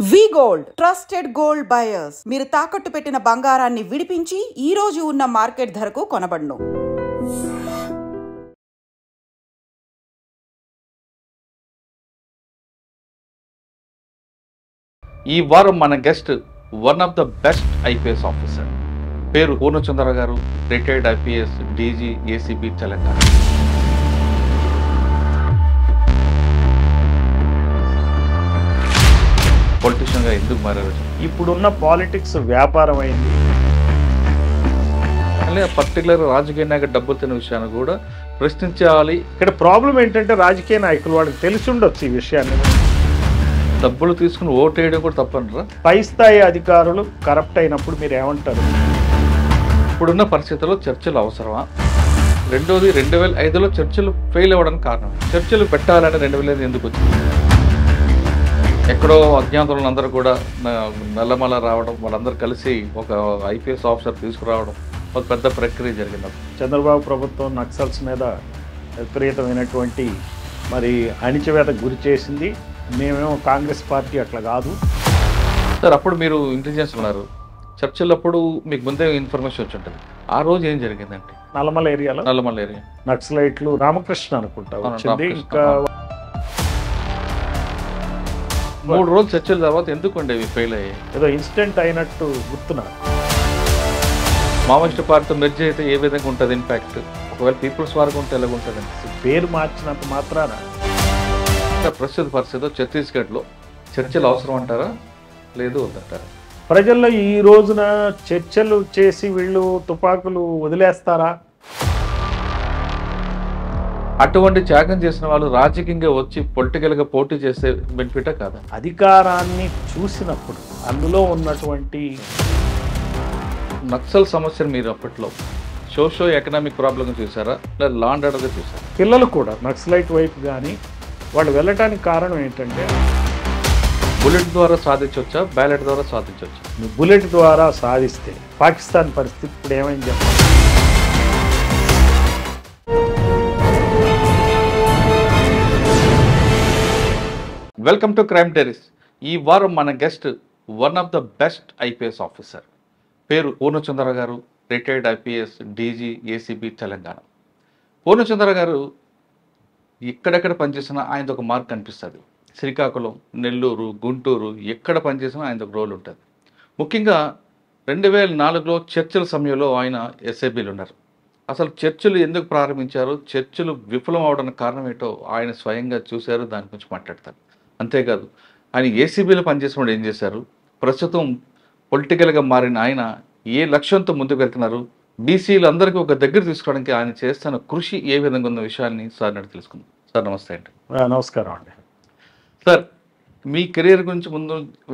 వి gold trusted gold buyers మీరు తాకట్టు పెట్టిన బంగారాన్ని విడిపించి ఈ రోజు ఉన్న మార్కెట్ ధరకు కొనబడును. ఈ వారం మన guest one of the best IPS officer, పేరు Purnachandra garu, retired IPS DG ACB Telangana. పొలిటీషియన్గా ఎందుకు మారారు? ఇప్పుడున్న పాలిటిక్స్ వ్యాపారం అయింది. అలాగే పర్టికులర్ రాజకీయ నాయకుడు డబ్బులు తిన్న విషయాన్ని కూడా ప్రశ్నించాలి. ఇక్కడ ప్రాబ్లం ఏంటంటే రాజకీయ నాయకులు వాళ్ళకి తెలిసి ఉండొచ్చు ఈ విషయాన్ని. డబ్బులు తీసుకుని ఓటు వేయడం కూడా తప్పనరా? పై స్థాయి అధికారులు కరప్ట్ అయినప్పుడు మీరు ఏమంటారు? ఇప్పుడున్న పరిస్థితుల్లో చర్చలు అవసరమా? రెండోది, 2005లో చర్చలు ఫెయిల్ అవ్వడానికి కారణం. చర్చలు పెట్టాలని 2005 ఎందుకు వచ్చింది? ఎక్కడో అజ్ఞాతులను అందరూ కూడా నల్లమల రావడం, వాళ్ళందరూ కలిసి ఒక ఐపీఎస్ ఆఫీసర్ తీసుకురావడం, ఒక పెద్ద ప్రక్రియ జరిగింది. చంద్రబాబు ప్రభుత్వం నక్సల్స్ మీద విపరీతమైనటువంటి మరి అణిచివేత గురి చేసింది. మేమేమో కాంగ్రెస్ పార్టీ అట్లా కాదు సార్. అప్పుడు మీరు ఇంటెలిజెన్స్ ఉన్నారు, చర్చలప్పుడు మీకు ముందే ఇన్ఫర్మేషన్ వచ్చి ఉంటుంది. ఆ రోజు ఏం జరిగిందండి? నల్లమల ఏరియాలో నక్సలైట్లు రామకృష్ణ అనుకుంటా వచ్చింది. ఇంకా 3 రోజులు చర్చల తర్వాత ఎందుకు ఉండేవి ఫెయిల్ అయ్యాయి? ఏదో ఇన్సిడెంట్ అయినట్టు గుర్తున్నారు. మావోయిస్ట్ పార్టీతో మెర్జ్ అయితే ఏ విధంగా ఉంటుంది ఇంపాక్ట్? ఒకవేళ పీపుల్స్ వారికి ఉంటే ఎలాగ ఉంటుంది? పేరు మార్చినంత మాత్రాన ప్రస్తుత పరిస్థితిలో ఛత్తీస్గఢ్లో చర్చలు అవసరం అంటారా, లేదు వద్దంటారా? ప్రజల్లో ఈ రోజున చర్చలు చేసి వీళ్ళు తుపాకులు వదిలేస్తారా? అటువంటి త్యాగం చేసిన వాళ్ళు రాజకీయంగా వచ్చి పొలిటికల్గా పోటీ చేసే బెనిఫిటా కాదా? అధికారాన్ని చూసినప్పుడు అందులో ఉన్నటువంటి నక్సల్ సమస్యను మీరు అప్పట్లో సోషో ఎకనామిక్ ప్రాబ్లంగా చూసారా, లేదా లా అండ్ ఆర్డర్గా చూసారా? పిల్లలు కూడా నక్సలైట్ వైపు కానీ వాళ్ళు వెళ్ళటానికి కారణం ఏంటంటే బుల్లెట్ ద్వారా సాధించవచ్చా, బ్యాలెట్ ద్వారా సాధించవచ్చా? బుల్లెట్ ద్వారా సాధిస్తే పాకిస్తాన్ పరిస్థితి ఇప్పుడు ఏమైంది చెప్పండి. Welcome to crime diaries. ఈ వారం మన guest one of the best IPS officer, పేరు Purnachandra garu, retired IPS DG ACB Telangana. Purnachandra గారు ఎక్కడెక్కడ పనిచేసినా ఆయనది ఒక మార్క్ కనిపిస్తుంది. శ్రీకాకుళం, నెల్లూరు, గుంటూరు ఎక్కడ పనిచేసినా ఆయనది ఒక రోల్ ఉంటుంది. ముఖ్యంగా 2004లో చర్చల సమయంలో ఆయన ఎస్ఐబీలు ఉన్నారు. అసలు చర్చలు ఎందుకు ప్రారంభించారు, చర్చలు విఫలం అవడానికి కారణం ఏంటో ఆయన స్వయంగా చూశారు, దాని గురించి మాట్లాడతారు. అంతేకాదు ఆయన ఏసీబీలో పనిచేసినప్పుడు ఏం చేశారు, ప్రస్తుతం పొలిటికల్గా మారిన ఆయన ఏ లక్ష్యంతో ముందుకు వెళ్తున్నారు, బీసీలు అందరికీ ఒక దగ్గర తీసుకోవడానికి ఆయన చేస్తున్న కృషి ఏ విధంగా ఉన్న విషయాన్ని సార్ నాడు తెలుసుకుందాం. సార్ నమస్తే అండి. నమస్కారం అండి. సార్, మీ కెరీర్ గురించి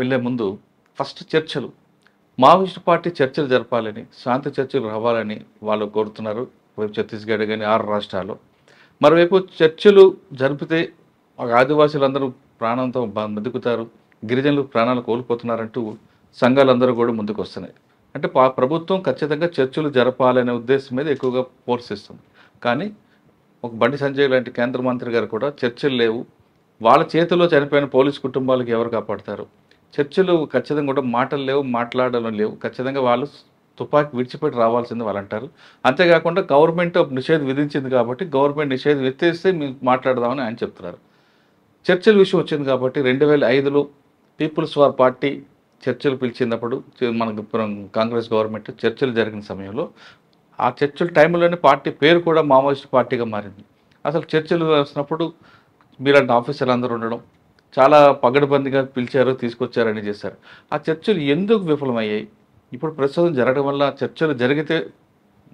వెళ్ళే ముందు ఫస్ట్ చర్చలు, మావోయిస్ట్ పార్టీ చర్చలు జరపాలని, శాంతి చర్చలు రావాలని వాళ్ళు కోరుతున్నారు. వైపు ఛత్తీస్గఢ్ కానీ 6 రాష్ట్రాల్లో, మరోవైపు చర్చలు జరిపితే ఆదివాసీలందరూ ప్రాణంతో బతుకుతారు, గిరిజనులు ప్రాణాలు కోల్పోతున్నారంటూ సంఘాలందరూ కూడా ముందుకు వస్తున్నాయి. అంటే ప్రభుత్వం ఖచ్చితంగా చర్చలు జరపాలనే ఉద్దేశం మీద ఎక్కువగా పోర్సిస్తుంది. కానీ ఒక బండి సంజయ్ లాంటి కేంద్ర మంత్రి గారు కూడా చర్చలు లేవు, వాళ్ళ చేతిలో చనిపోయిన పోలీసు కుటుంబాలకు ఎవరు కాపాడతారు, చర్చలు ఖచ్చితంగా కూడా మాటలు లేవు, మాట్లాడడం లేవు, ఖచ్చితంగా వాళ్ళు తుపాకీ విడిచిపెట్టి రావాల్సింది వాళ్ళు అంటారు. అంతేకాకుండా గవర్నమెంట్ నిషేధం విధించింది కాబట్టి గవర్నమెంట్ నిషేధం ఎత్తేస్తే మేము మాట్లాడదామని ఆయన చెప్తున్నారు. చర్చల విషయం వచ్చింది కాబట్టి 2005లో పీపుల్స్ వార్ పార్టీ చర్చలు పిలిచినప్పుడు మనకు కాంగ్రెస్ గవర్నమెంట్ చర్చలు జరిగిన సమయంలో ఆ చర్చల టైంలోనే పార్టీ పేరు కూడా మావోయిస్ట్ పార్టీగా మారింది. అసలు చర్చలు వేసినప్పుడు మీలాంటి ఆఫీసర్లు అందరూ ఉండడం, చాలా పగడబందిగా పిలిచారు, తీసుకొచ్చారని చేశారు. ఆ చర్చలు ఎందుకు విఫలమయ్యాయి? ఇప్పుడు ప్రస్తుతం జరగడం వల్ల చర్చలు జరిగితే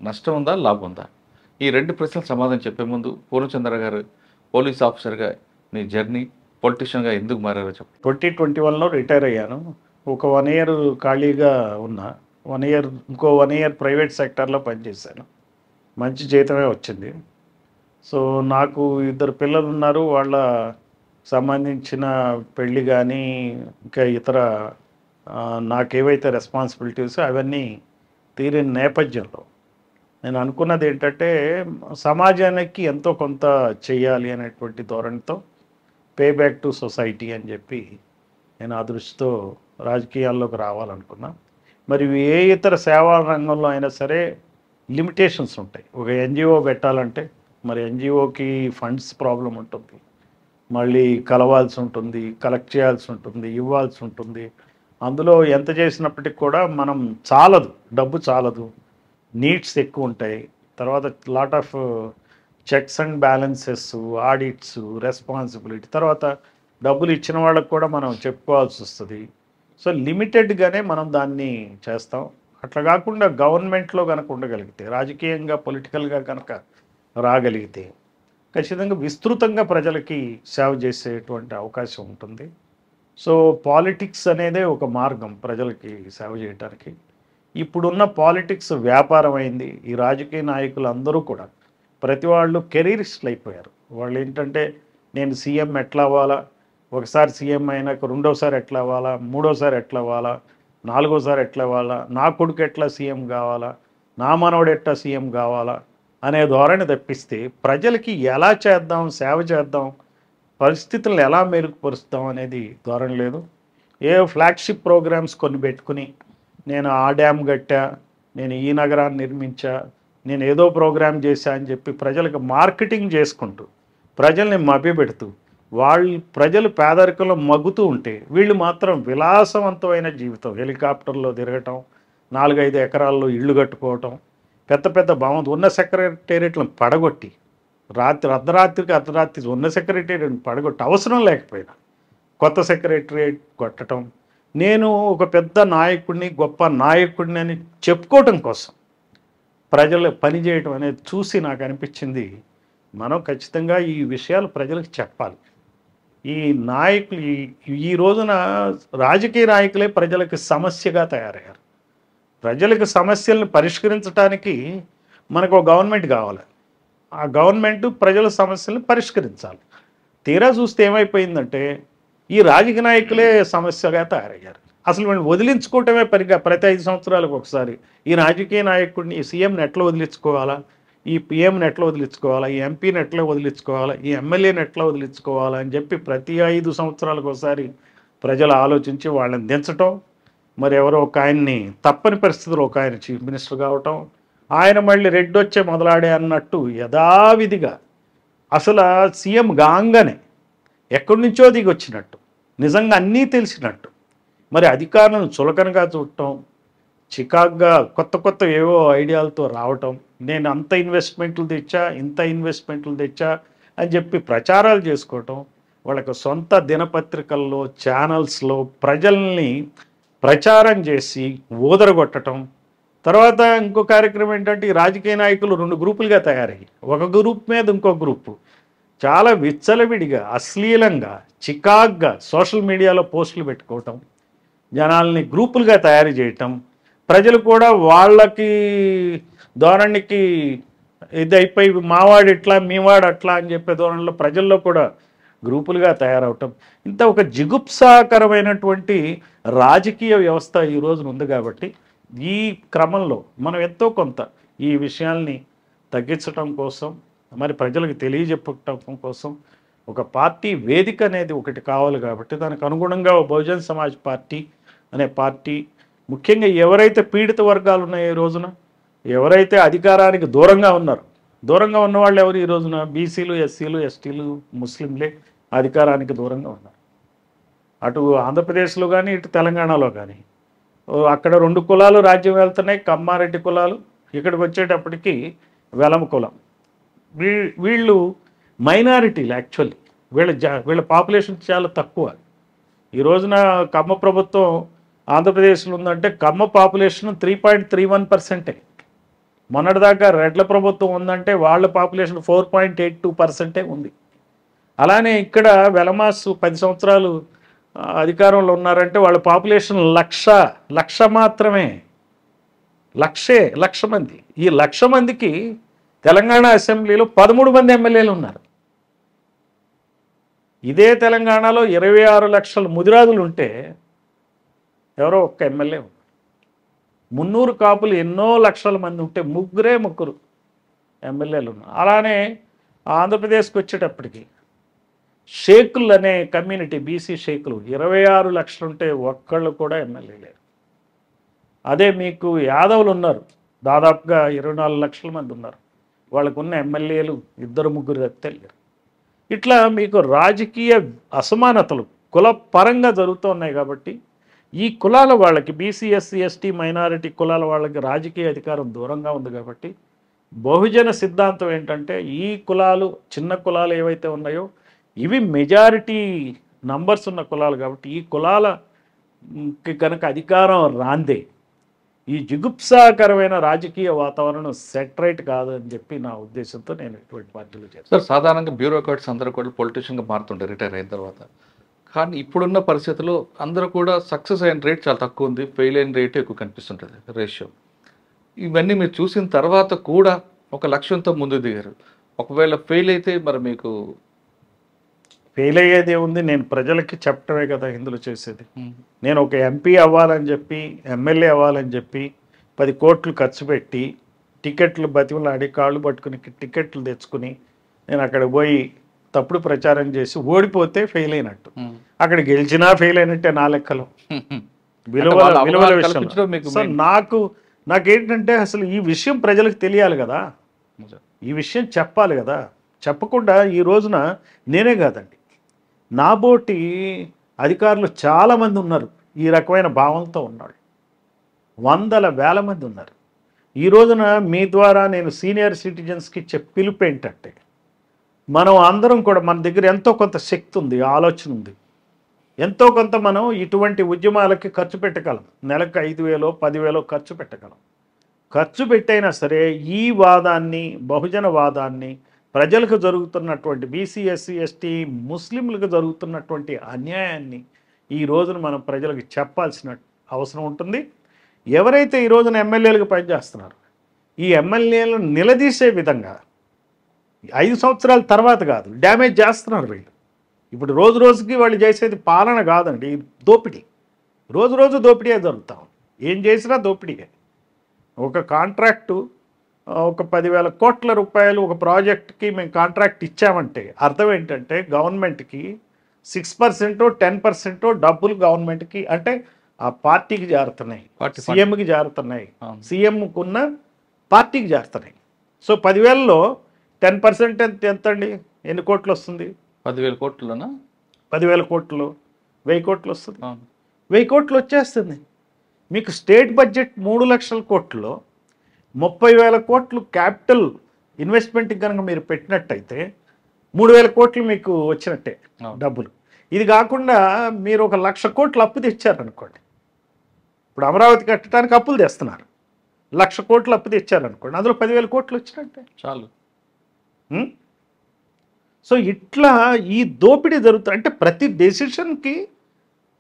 నష్టం ఉందా, లాభం ఉందా? ఈ 2 ప్రశ్నలు సమాధానం చెప్పే ముందు పూర్ణచంద్ర గారు, పోలీస్ ఆఫీసర్గా మీ జర్నీ, పొలిటీషియన్గా ఎందుకు మారారో చెప్పండి. 2021లో రిటైర్ అయ్యాను. ఒక 1 ఇయర్ ఖాళీగా ఉన్నా. 1 ఇయర్ ప్రైవేట్ సెక్టర్లో పనిచేశాను. మంచి జీతమే వచ్చింది. సో నాకు 2 పిల్లలు ఉన్నారు. వాళ్ళ సంబంధించిన పెళ్ళి కానీ ఇంకా ఇతర నాకేవైతే రెస్పాన్సిబిలిటీస్ అవన్నీ తీరిన నేపథ్యంలో నేను అనుకున్నది ఏంటంటే సమాజానికి ఎంతో కొంత చెయ్యాలి అనేటువంటి ధోరణితో పే బ్యాక్ టు సొసైటీ అని చెప్పి నేను ఆ దృష్టితో రాజకీయాల్లోకి రావాలనుకున్నా. మరి ఏ ఇతర సేవా రంగంలో అయినా సరే లిమిటేషన్స్ ఉంటాయి. ఒక ఎన్జిఓ పెట్టాలంటే మరి ఎన్జిఓకి ఫండ్స్ ప్రాబ్లం ఉంటుంది, మళ్ళీ కలవాల్సి ఉంటుంది, కలెక్ట్ చేయాల్సి ఉంటుంది, ఇవ్వాల్సి ఉంటుంది. అందులో ఎంత చేసినప్పటికి కూడా మనం చాలదు, డబ్బు చాలదు, నీడ్స్ ఎక్కువ ఉంటాయి. తర్వాత lot of checks and balances, audits, responsibility, తర్వాత డబ్బులు ఇచ్చిన వాళ్ళకు కూడా మనం చెప్పుకోవాల్సి వస్తుంది. సో లిమిటెడ్గానే మనం దాన్ని చేస్తాం. అట్లా కాకుండా గవర్నమెంట్లో కనుక ఉండగలిగితే, రాజకీయంగా పొలిటికల్గా కనుక రాగలిగితే ఖచ్చితంగా విస్తృతంగా ప్రజలకి సేవ చేసేటువంటి అవకాశం ఉంటుంది. సో పాలిటిక్స్ అనేదే ఒక మార్గం ప్రజలకి సేవ చేయడానికి. ఇప్పుడున్న పాలిటిక్స్ వ్యాపారం అయింది. ఈ రాజకీయ నాయకులు అందరూ కూడా ప్రతి వాళ్ళు కెరీరిస్టులు అయిపోయారు. వాళ్ళు ఏంటంటే నేను సీఎం ఎట్లా అవ్వాలా, ఒకసారి సీఎం అయినాక రెండోసారి ఎట్లా అవ్వాలా, మూడోసారి ఎట్లా అవ్వాలా, నాలుగోసారి ఎట్లా అవ్వాలా, నా కొడుకు ఎట్లా సీఎం కావాలా, నా మనవడు ఎట్లా సీఎం కావాలా అనే ధోరణి తప్పిస్తే ప్రజలకి ఎలా చేద్దాం, సేవ చేద్దాం, పరిస్థితులను ఎలా మెరుగుపరుస్తాం అనేది ధోరణి లేదు. ఏ ఫ్లాగ్షిప్ ప్రోగ్రామ్స్ కొన్ని పెట్టుకుని నేను ఆ డ్యామ్ కట్టా, నేను ఈ నగరాన్ని నిర్మించా, నేను ఏదో ప్రోగ్రాం చేశా అని చెప్పి ప్రజలకు మార్కెటింగ్ చేసుకుంటూ ప్రజల్ని మభ్యపెడుతూ ప్రజలు పేదరికంలో మగ్గుతూ ఉంటే వీళ్ళు మాత్రం విలాసవంతమైన జీవితం, హెలికాప్టర్లో తిరగటం, 4-5 ఎకరాల్లో ఇళ్ళు కట్టుకోవటం, పెద్ద పెద్ద భవనం ఉన్న సెక్రటేరియట్లను పడగొట్టి అర్ధరాత్రికి ఉన్న సెక్రటేరియట్ని పడగొట్టి అవసరం లేకపోయినా కొత్త సెక్రటేరియట్ కొట్టడం, నేను ఒక పెద్ద నాయకుడిని, గొప్ప నాయకుడిని అని చెప్పుకోవటం కోసం ప్రజలు పనిచేయటం అనేది చూసి నాకు అనిపించింది, మనం ఖచ్చితంగా ఈ విషయాలు ప్రజలకు చెప్పాలి. ఈ నాయకులు ఈ రోజున రాజకీయ నాయకులే ప్రజలకు సమస్యగా తయారయ్యారు. ప్రజలకు సమస్యలను పరిష్కరించడానికి మనకు ఒక గవర్నమెంట్ కావాలి. ఆ గవర్నమెంట్ ప్రజల సమస్యలను పరిష్కరించాలి. తీరా చూస్తే ఏమైపోయిందంటే ఈ రాజకీయ నాయకులే సమస్యగా తయారయ్యారు. అసలు వీళ్ళు వదిలించుకోవటమే ప్రతి 5 సంవత్సరాలకు ఒకసారి ఈ రాజకీయ నాయకుడిని, ఈ సీఎంని ఎట్లా వదిలించుకోవాలా, ఈ పిఎంని ఎట్లా వదిలించుకోవాలా, ఈ ఎంపీని ఎట్లా వదిలించుకోవాలా, ఈ ఎమ్మెల్యేని ఎట్లా వదిలించుకోవాలా అని చెప్పి ప్రతి 5 సంవత్సరాలకు ఒకసారి ప్రజలు ఆలోచించి వాళ్ళని దించటం. మరి ఎవరో ఒక ఆయన్ని తప్పని పరిస్థితుల్లో ఒక ఆయన చీఫ్ మినిస్టర్ కావటం, ఆయన మళ్ళీ రెడ్డొచ్చే మొదలాడే అన్నట్టు యథావిధిగా అసలు సీఎం గాంగానే ఎక్కడి నుంచో దిగి వచ్చినట్టు, నిజంగా అన్నీ తెలిసినట్టు మరి అధికారులను చులకనగా చూడటం, చికాగ్గా కొత్త ఏవో ఐడియాలతో రావటం, నేను అంత ఇన్వెస్ట్మెంట్లు తెచ్చా, ఇంత ఇన్వెస్ట్మెంట్లు తెచ్చా అని చెప్పి ప్రచారాలు చేసుకోవటం, వాళ్ళకి సొంత దినపత్రికల్లో, ఛానల్స్లో ప్రజల్ని ప్రచారం చేసి ఊదరగొట్టడం. తర్వాత ఇంకో కార్యక్రమం ఏంటంటే ఈ రాజకీయ నాయకులు 2 గ్రూపులుగా తయారయ్యి ఒక గ్రూప్ మీద ఇంకో గ్రూపు చాలా విచ్చలవిడిగా, అశ్లీలంగా, చికాగ్గా సోషల్ మీడియాలో పోస్టులు పెట్టుకోవటం, జనాల్ని గ్రూపులుగా తయారు చేయటం, ప్రజలు కూడా వాళ్ళకి ధోరణికి ఇది అయిపోయి మావాడు ఇట్లా మీవాడు అట్లా అని చెప్పే ధోరణిలో ప్రజల్లో కూడా గ్రూపులుగా తయారవటం. ఇంత ఒక జిగుప్సాకరమైనటువంటి రాజకీయ వ్యవస్థ ఈ రోజున ఉంది. కాబట్టి ఈ క్రమంలో మనం ఎంతో కొంత ఈ విషయాల్ని తగ్గించటం కోసం, మరి ప్రజలకు తెలియజెప్పటం కోసం ఒక పార్టీ వేదిక అనేది ఒకటి కావాలి. కాబట్టి దానికి అనుగుణంగా బహుజన్ సమాజ్ పార్టీ అనే పార్టీ, ముఖ్యంగా ఎవరైతే పీడిత వర్గాలు ఉన్నాయో ఈ రోజున, ఎవరైతే అధికారానికి దూరంగా ఉన్నారో, దూరంగా ఉన్నవాళ్ళు ఎవరు ఈ రోజున బీసీలు, ఎస్సీలు, ఎస్టీలు, ముస్లింలే అధికారానికి దూరంగా ఉన్నారు. అటు ఆంధ్రప్రదేశ్లో కానీ ఇటు తెలంగాణలో కానీ అక్కడ 2 కులాలు రాజ్యం వెళ్తున్నాయి, కమ్మారెడ్డి కులాలు. ఇక్కడికి వచ్చేటప్పటికి వెలమ కులం. వీళ్ళు మైనారిటీలు. యాక్చువల్లీ వీళ్ళ పాపులేషన్ చాలా తక్కువ. ఈ రోజున కమ్మ ప్రభుత్వం ఆంధ్రప్రదేశ్లో ఉందంటే కమ్మ పాపులేషన్ 3.31%. మొన్నటిదాకా రెడ్ల ప్రభుత్వం ఉందంటే వాళ్ళ పాపులేషన్ 4.82% ఉంది. అలానే ఇక్కడ వెలమాస్ 10 సంవత్సరాలు అధికారంలో ఉన్నారంటే వాళ్ళ పాపులేషన్ లక్ష మాత్రమే. లక్ష మంది. ఈ 1,00,000 మందికి తెలంగాణ అసెంబ్లీలో 13 మంది ఎమ్మెల్యేలు ఉన్నారు. ఇదే తెలంగాణలో 26 లక్షల ముదిరాజులు ఉంటే ఎవరో ఒక్క ఎమ్మెల్యే ఉన్నారు. 300 కాపులు ఎన్నో లక్షల మంది ఉంటే 3 ఎమ్మెల్యేలు ఉన్నారు. అలానే ఆంధ్రప్రదేశ్కి వచ్చేటప్పటికి షేకులు అనే కమ్యూనిటీ, బీసీ షేకులు 26 లక్షలు ఉంటే ఒక్కళ్ళు కూడా ఎమ్మెల్యే లేరు. అదే మీకు యాదవులు ఉన్నారు, దాదాపుగా 24 లక్షల మంది ఉన్నారు. వాళ్ళకు ఉన్న ఎమ్మెల్యేలు 2-3 తప్పితే లేరు. ఇట్లా మీకు రాజకీయ అసమానతలు కుల పరంగా జరుగుతూ ఉన్నాయి. కాబట్టి ఈ కులాల వాళ్ళకి, బీసీ ఎస్సీ ఎస్టీ మైనారిటీ కులాల వాళ్ళకి రాజకీయ అధికారం దూరంగా ఉంది. కాబట్టి బహుజన సిద్ధాంతం ఏంటంటే ఈ కులాలు, చిన్న కులాలు ఏవైతే ఉన్నాయో ఇవి మెజారిటీ నంబర్స్ ఉన్న కులాలు. కాబట్టి ఈ కులాలకి కనుక అధికారం రాందే ఈ జిగుప్సాకరమైన రాజకీయ వాతావరణం సెటరేట్ కాదు అని చెప్పి నా ఉద్దేశంతో నేను ఇటువంటి పార్టీలు చేస్తాను. సార్, సాధారణంగా బ్యూరోక్రాట్స్ అందరూ కూడా పొలిటీషియన్గా మారుతుంటారు రిటైర్ అయిన తర్వాత. కానీ ఇప్పుడున్న పరిస్థితుల్లో అందరూ కూడా సక్సెస్ అయిన రేట్ చాలా తక్కువ ఉంది, ఫెయిల్ అయిన రేట్ ఎక్కువ కనిపిస్తుంటుంది రేషియో. ఇవన్నీ మీరు చూసిన తర్వాత కూడా ఒక లక్ష్యంతో ముందుకు దిగారు. ఒకవేళ ఫెయిల్ అయితే మరి మీకు ఫెయిల్ అయ్యేది ఉంది, నేను ప్రజలకి చెప్పడమే కదా ఇందులో చేసేది. నేను ఒక ఎంపీ అవ్వాలని చెప్పి, ఎమ్మెల్యే అవ్వాలని చెప్పి 10 కోట్లు ఖర్చు పెట్టి టికెట్లు బతిమలాడి కాళ్ళు పట్టుకుని టికెట్లు తెచ్చుకుని నేను అక్కడ పోయి తప్పుడు ప్రచారం చేసి ఓడిపోతే ఫెయిల్ అయినట్టు, అక్కడ గెలిచినా ఫెయిల్ అయినట్టే నా లెక్కలో. విలువల విషయంలో నాకేంటంటే అసలు ఈ విషయం ప్రజలకు తెలియాలి కదా, ఈ విషయం చెప్పాలి కదా. చెప్పకుండా ఈ రోజున నేనే కాదండి, నాబోటి అధికారులు చాలామంది ఉన్నారు ఈ రకమైన భావంతో ఉన్నారు, వందల వేల మంది ఉన్నారు. ఈ రోజున మీ ద్వారా నేను సీనియర్ సిటిజన్స్కి ఇచ్చే పిలుపు ఏంటంటే, మనం అందరం కూడా మన దగ్గర ఎంతో కొంత శక్తి ఉంది, ఆలోచన ఉంది, ఎంతో కొంత మనం ఇటువంటి ఉద్యమాలకి ఖర్చు పెట్టగలం. నెలకు 5,000 10,000 ఖర్చు పెట్టగలం. ఖర్చు పెట్టైనా సరే ఈ వాదాన్ని, బహుజన వాదాన్ని, ప్రజలకు జరుగుతున్నటువంటి బీసీ ఎస్సీ ఎస్టీ ముస్లింలకు జరుగుతున్నటువంటి అన్యాయాన్ని ఈ రోజున మనం ప్రజలకు చెప్పాల్సిన అవసరం ఉంటుంది. ఎవరైతే ఈ రోజున ఎమ్మెల్యేలకు పనిచేస్తున్నారో ఈ ఎమ్మెల్యేలను నిలదీసే విధంగా 5 సంవత్సరాల తర్వాత కాదు, డ్యామేజ్ చేస్తున్నారు వీళ్ళు. ఇప్పుడు రోజు రోజుకి వాళ్ళు చేసేది పాలన కాదండి, దోపిడీ. రోజు రోజు దోపిడీయే జరుగుతాం, ఏం చేసినా దోపిడీయే. ఒక కాంట్రాక్టు ఒక 10,000 కోట్ల రూపాయలు ఒక ప్రాజెక్ట్కి మేము కాంట్రాక్ట్ ఇచ్చామంటే అర్థం ఏంటంటే గవర్నమెంట్కి 6% 10% డబ్బులు గవర్నమెంట్కి అంటే ఆ పార్టీకి జారుతున్నాయి, సీఎంకి జారుతున్నాయి, సీఎంకున్న పార్టీకి జారుతున్నాయి. సో 10,000లో 10% ఎంత అండి, ఎన్ని కోట్లు వస్తుంది? 10,000 కోట్లలోనా? 10,000 కోట్లు 1,000 కోట్లు వస్తుంది. 1,000 కోట్లు వచ్చేస్తుంది. మీకు స్టేట్ బడ్జెట్ 3 లక్షల కోట్లలో 30,000 కోట్లు క్యాపిటల్ ఇన్వెస్ట్మెంట్కి కనుక మీరు పెట్టినట్టయితే 3,000 కోట్లు మీకు వచ్చినట్టే డబ్బులు. ఇది కాకుండా మీరు 1,00,000 కోట్లు అప్పు తెచ్చారనుకోండి, ఇప్పుడు అమరావతి కట్టడానికి అప్పులు తెస్తున్నారు, 1,00,000 కోట్లు అప్పు తెచ్చారనుకోండి, అందులో 10,000 కోట్లు వచ్చినట్టే చాలు. సో ఇట్లా ఈ దోపిడీ జరుగుతుంది. అంటే ప్రతి డెసిషన్కి,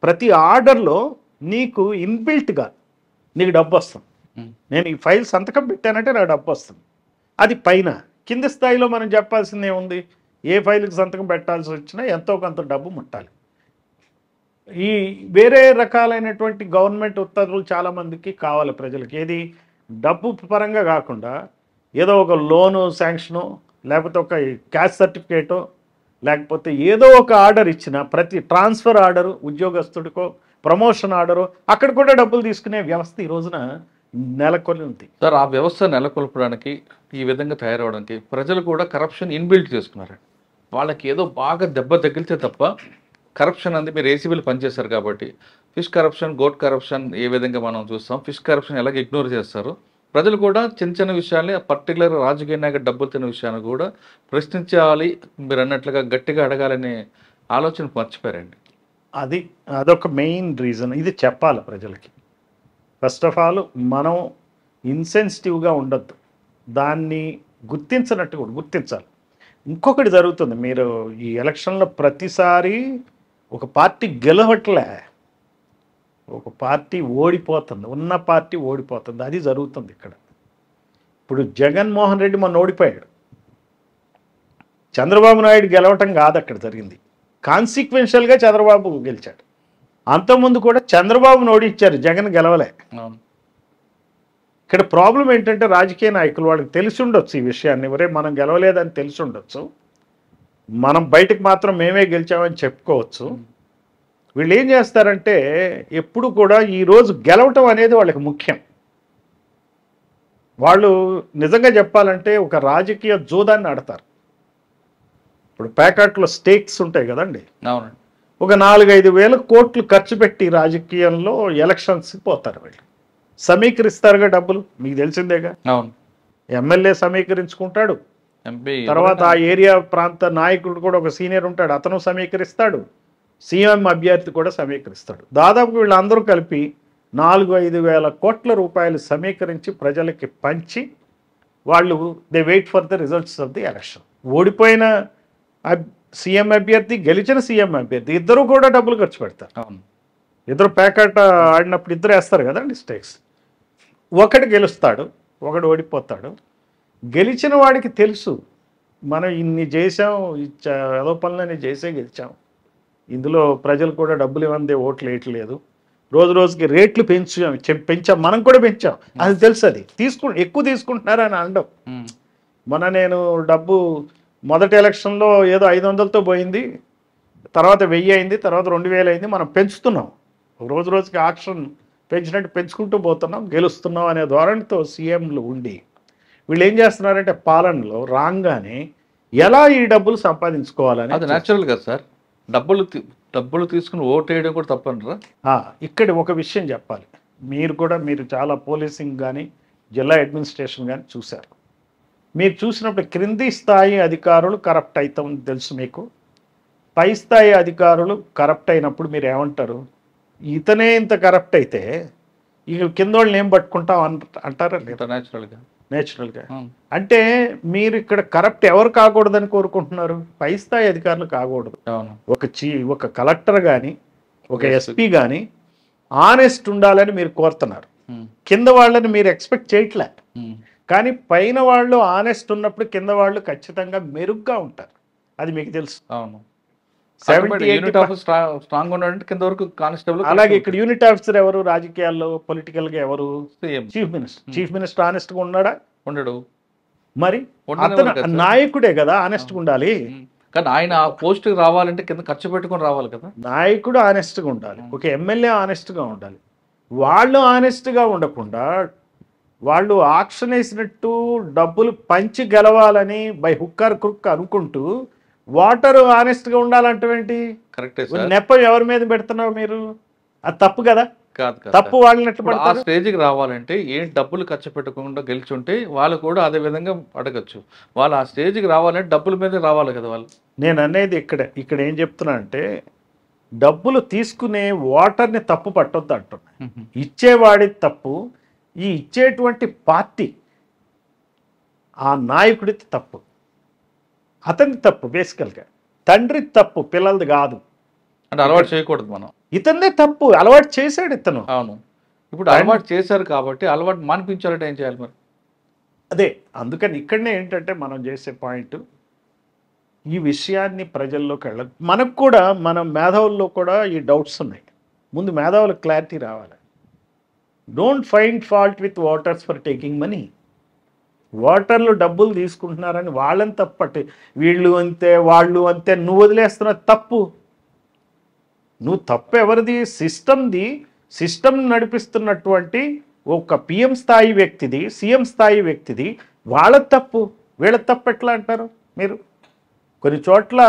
ప్రతి ఆర్డర్లో నీకు ఇన్బిల్ట్గా నీకు డబ్బు వస్తుంది. నేను ఈ ఫైల్ సంతకం పెట్టానంటే నాకు డబ్బు వస్తుంది. అది పైన. కింది స్థాయిలో మనం చెప్పాల్సింది ఏముంది, ఏ ఫైల్కి సంతకం పెట్టాల్సి వచ్చినా ఎంతో కొంత డబ్బు ముట్టాలి. ఈ వేరే రకాలైనటువంటి గవర్నమెంట్ ఉత్తర్వులు చాలామందికి కావాలి ప్రజలకి. ఏది డబ్బు పరంగా కాకుండా ఏదో ఒక లోను శాంక్షను, లేకపోతే ఒక క్యాష్ సర్టిఫికేటో, లేకపోతే ఏదో ఒక ఆర్డర్ ఇచ్చిన ప్రతి ట్రాన్స్ఫర్ ఆర్డరు, ఉద్యోగస్తుడికో ప్రమోషన్ ఆర్డరు, అక్కడ కూడా డబ్బులు తీసుకునే వ్యవస్థ ఈ రోజున నెలకొని ఉంది. సార్, ఆ వ్యవస్థ నెలకొల్పడానికి, ఈ విధంగా తయారవడానికి ప్రజలు కూడా కరప్షన్ ఇన్బిల్ట్ చేసుకున్నారు. వాళ్ళకి ఏదో బాగా దెబ్బ తగిలితే తప్ప కరప్షన్ అంది, మీరు ఏసీబీలు పనిచేస్తారు కాబట్టి ఫిష్ కరప్షన్, గోట్ కరప్షన్ ఏ విధంగా మనం చూస్తాం, ఫిష్ కరప్షన్ ఎలాగ ఇగ్నోర్ చేస్తారు. ప్రజలు కూడా చిన్న చిన్న విషయాల్ని, పర్టికులర్ రాజకీయ నాయకుడు డబ్బులు తిన్న విషయాన్ని కూడా ప్రశ్నించాలి, మీరు అన్నట్లుగా గట్టిగా అడగాలనే ఆలోచన మర్చిపోయారండి. అదొక మెయిన్ రీజన్. ఇది చెప్పాలి ప్రజలకి. ఫస్ట్ ఆఫ్ ఆల్ మనం ఇన్సెన్సిటివ్గా ఉండొద్దు, దాన్ని గుర్తించినట్టు కూడా గుర్తించాలి. ఇంకొకటి జరుగుతుంది, మీరు ఈ ఎలక్షన్లో ప్రతిసారి ఒక పార్టీ గెలవట్లే, ఒక పార్టీ ఓడిపోతుంది, ఉన్న పార్టీ ఓడిపోతుంది. అది జరుగుతుంది ఇక్కడ. ఇప్పుడు జగన్మోహన్ రెడ్డి మొన్న ఓడిపోయాడు, చంద్రబాబు నాయుడు గెలవటం కాదు అక్కడ జరిగింది. కాన్సిక్వెన్షియల్గా చంద్రబాబు గెలిచాడు. అంతకుముందు కూడా చంద్రబాబును ఓడించారు, జగన్ గెలవలే. ఇక్కడ ప్రాబ్లం ఏంటంటే రాజకీయ నాయకులు వాళ్ళకి తెలిసి ఉండొచ్చు ఈ విషయాన్ని, ఎవరే మనం గెలవలేదని తెలిసి ఉండొచ్చు, మనం బయటకు మాత్రం మేమే గెలిచామని చెప్పుకోవచ్చు. వీళ్ళు ఏం చేస్తారంటే ఎప్పుడు కూడా ఈరోజు గెలవటం అనేది వాళ్ళకి ముఖ్యం. వాళ్ళు నిజంగా చెప్పాలంటే ఒక రాజకీయ జోదాన్ని ఆడతారు. ఇప్పుడు ప్యాకెట్లో స్టేక్స్ ఉంటాయి కదండి, అవునండి. ఒక 4-5 వేల కోట్లు ఖర్చు పెట్టి రాజకీయంలో ఎలక్షన్స్కి పోతారు. వీళ్ళు సమీకరిస్తారుగా డబ్బులు, మీకు తెలిసిందేగా. అవును. ఎమ్మెల్యే సమీకరించుకుంటాడు, ఎంపీ తర్వాత ఆ ఏరియా ప్రాంత నాయకుడు కూడా ఒక సీనియర్ ఉంటాడు, అతను సమీకరిస్తాడు, సీఎం అభ్యర్థి కూడా సమీకరిస్తాడు. దాదాపు వీళ్ళందరూ కలిపి 4-5 వేల కోట్ల రూపాయలు సమీకరించి ప్రజలకి పంచి వాళ్ళు they wait for the results of the election. ఓడిపోయిన సీఎం అభ్యర్థి, గెలిచిన సీఎం అభ్యర్థి ఇద్దరు కూడా డబ్బులు ఖర్చు పెడతారు. అవును. ఇద్దరు ప్యాకెట్ ఆడినప్పుడు ఇద్దరు వేస్తారు కదండి స్టేక్స్. ఒకడు గెలుస్తాడు, ఒకడు ఓడిపోతాడు. గెలిచిన వాడికి తెలుసు మనం ఇన్ని చేసాం, ఏదో పనులని చేసే గెలిచాం, ఇందులో ప్రజలు కూడా డబ్బులు ఇవ్వందే ఓట్లు వేయట్లేదు, రోజు రోజుకి రేట్లు పెంచాం, మనం కూడా పెంచాం, అది తెలుసు. అది ఎక్కువ తీసుకుంటున్నారని అనడం. మొన్న నేను డబ్బు మొదటి ఎలక్షన్లో ఏదో 500తో పోయింది, తర్వాత 1000 అయింది, తర్వాత 2000 అయింది, మనం పెంచుతున్నాం, రోజు రోజుకి ఆక్షన్ పెంచినట్టు పెంచుకుంటూ పోతున్నాం, గెలుస్తున్నాం అనే ధోరణితో సీఎంలు ఉండి వీళ్ళు ఏం చేస్తున్నారంటే పాలనలో రాగానే ఎలా ఈ డబ్బులు సంపాదించుకోవాలని. అది న్యాచురల్ కదా సార్. డబ్బులు తీసుకుని ఓటు వేయడం కూడా తప్పనరా? ఇక్కడ ఒక విషయం చెప్పాలి, మీరు చాలా పోలీసింగ్ కానీ జిల్లా అడ్మినిస్ట్రేషన్ కానీ చూశారు. మీరు చూసినప్పుడు క్రింది స్థాయి అధికారులు కరప్ట్ అవుతాం తెలుసు మీకు, పై స్థాయి అధికారులు కరప్ట్ అయినప్పుడు మీరు ఏమంటారు? ఇతనే ఇంత కరప్ట్ అయితే ఇక కింద వాళ్ళని ఏం పట్టుకుంటాం అంటారా? నేచురల్గా. అంటే మీరు ఇక్కడ కరప్ట్ ఎవరు కాకూడదని కోరుకుంటున్నారు? పై స్థాయి అధికారులు కాకూడదు. ఒక కలెక్టర్ కానీ ఒక ఎస్పీ కానీ ఆనెస్ట్ ఉండాలని మీరు కోరుతున్నారు. కింద వాళ్ళని మీరు ఎక్స్పెక్ట్ చేయట్లే, కానీ పైన వాళ్ళు ఆనెస్ట్ ఉన్నప్పుడు కింద వాళ్ళు ఖచ్చితంగా మెరుగ్గా ఉంటారు, అది మీకు తెలుసు. అవును. స్ట్రాంగ్ ఉన్నాడంటే కింద వరకు కానిస్టేబుల్. అలాగే ఇక్కడ యూనిట్ ఆఫీసర్ ఎవరు? రాజకీయాల్లో పొలిటికల్ గా ఎవరు? చీఫ్ మినిస్టర్ ఆనెస్ట్ గా ఉన్నాడా? ఉండడు. మరి అతను నాయకుడే కదా ఆనెస్ట్ గా ఉండాలి. కానీ ఆయన ఆ పోస్ట్ రావాలంటే కింద ఖర్చు పెట్టుకొని రావాలి కదా. నాయకుడు ఆనెస్ట్ గా ఉండాలి, ఒక ఎమ్మెల్యే ఆనెస్ట్ గా ఉండాలి. వాళ్ళు ఆనెస్ట్ గా ఉండకుండా వాళ్ళు ఆక్షన్ వేసినట్టు డబ్బులు పంచి గెలవాలని బై హుక్కర్ క్రుక్ అనుకుంటూ వాటర్ ఆనెస్ట్ గా ఉండాలంటే కరెక్టే. నెపం ఎవరి మీద పెడుతున్నావు మీరు? అది తప్పు కదా. తప్పు వాళ్ళని ఆ స్టేజ్కి రావాలంటే ఏం డబ్బులు ఖర్చు పెట్టకుండా గెలిచుంటే వాళ్ళు కూడా అదే విధంగా అడగచ్చు. వాళ్ళు ఆ స్టేజ్కి రావాలంటే డబ్బుల మీద రావాలి కదా వాళ్ళు. నేను అనేది ఇక్కడ ఏం చెప్తున్నా అంటే డబ్బులు తీసుకునే వాటర్ని తప్పు పట్టొద్దు అంటున్నా. ఇచ్చేవాడి తప్పు, ఈ ఇచ్చేటువంటి పార్టీ ఆ నాయకుడి తప్పు, అతని తప్పు. బేసికల్గా తండ్రి తప్పు, పిల్లలది కాదు. అంటే అలవాటు చేయకూడదు మనం. ఇతనే తప్పు, అలవాటు చేశాడు ఇతను. అవును. ఇప్పుడు అలవాటు చేశారు కాబట్టి అలవాటు మానిపించాలంటే ఏం చేయాలి మరి? అదే అందుకని ఇక్కడనే ఏంటంటే మనం చేసే పాయింట్, ఈ విషయాన్ని ప్రజల్లోకి వెళ్ళదు. మనకు కూడా మన మేధావుల్లో కూడా ఈ డౌట్స్ ఉన్నాయి. ముందు మేధావులకు క్లారిటీ రావాలి. Don't find fault with voters for taking money. ఓటర్లు డబ్బులు తీసుకుంటున్నారని వాళ్ళని తప్పట్టు, వీళ్ళు అంతే వాళ్ళు అంతే నువ్వు వదిలేస్తున్న తప్పు. నువ్వు తప్పు ఎవరిది? సిస్టమ్ నడిపిస్తున్నటువంటి ఒక పిఎం స్థాయి వ్యక్తిది, సీఎం స్థాయి వ్యక్తిది. వాళ్ళ తప్పు, వీళ్ళ తప్పు ఎట్లా అంటారు మీరు? కొన్ని చోట్ల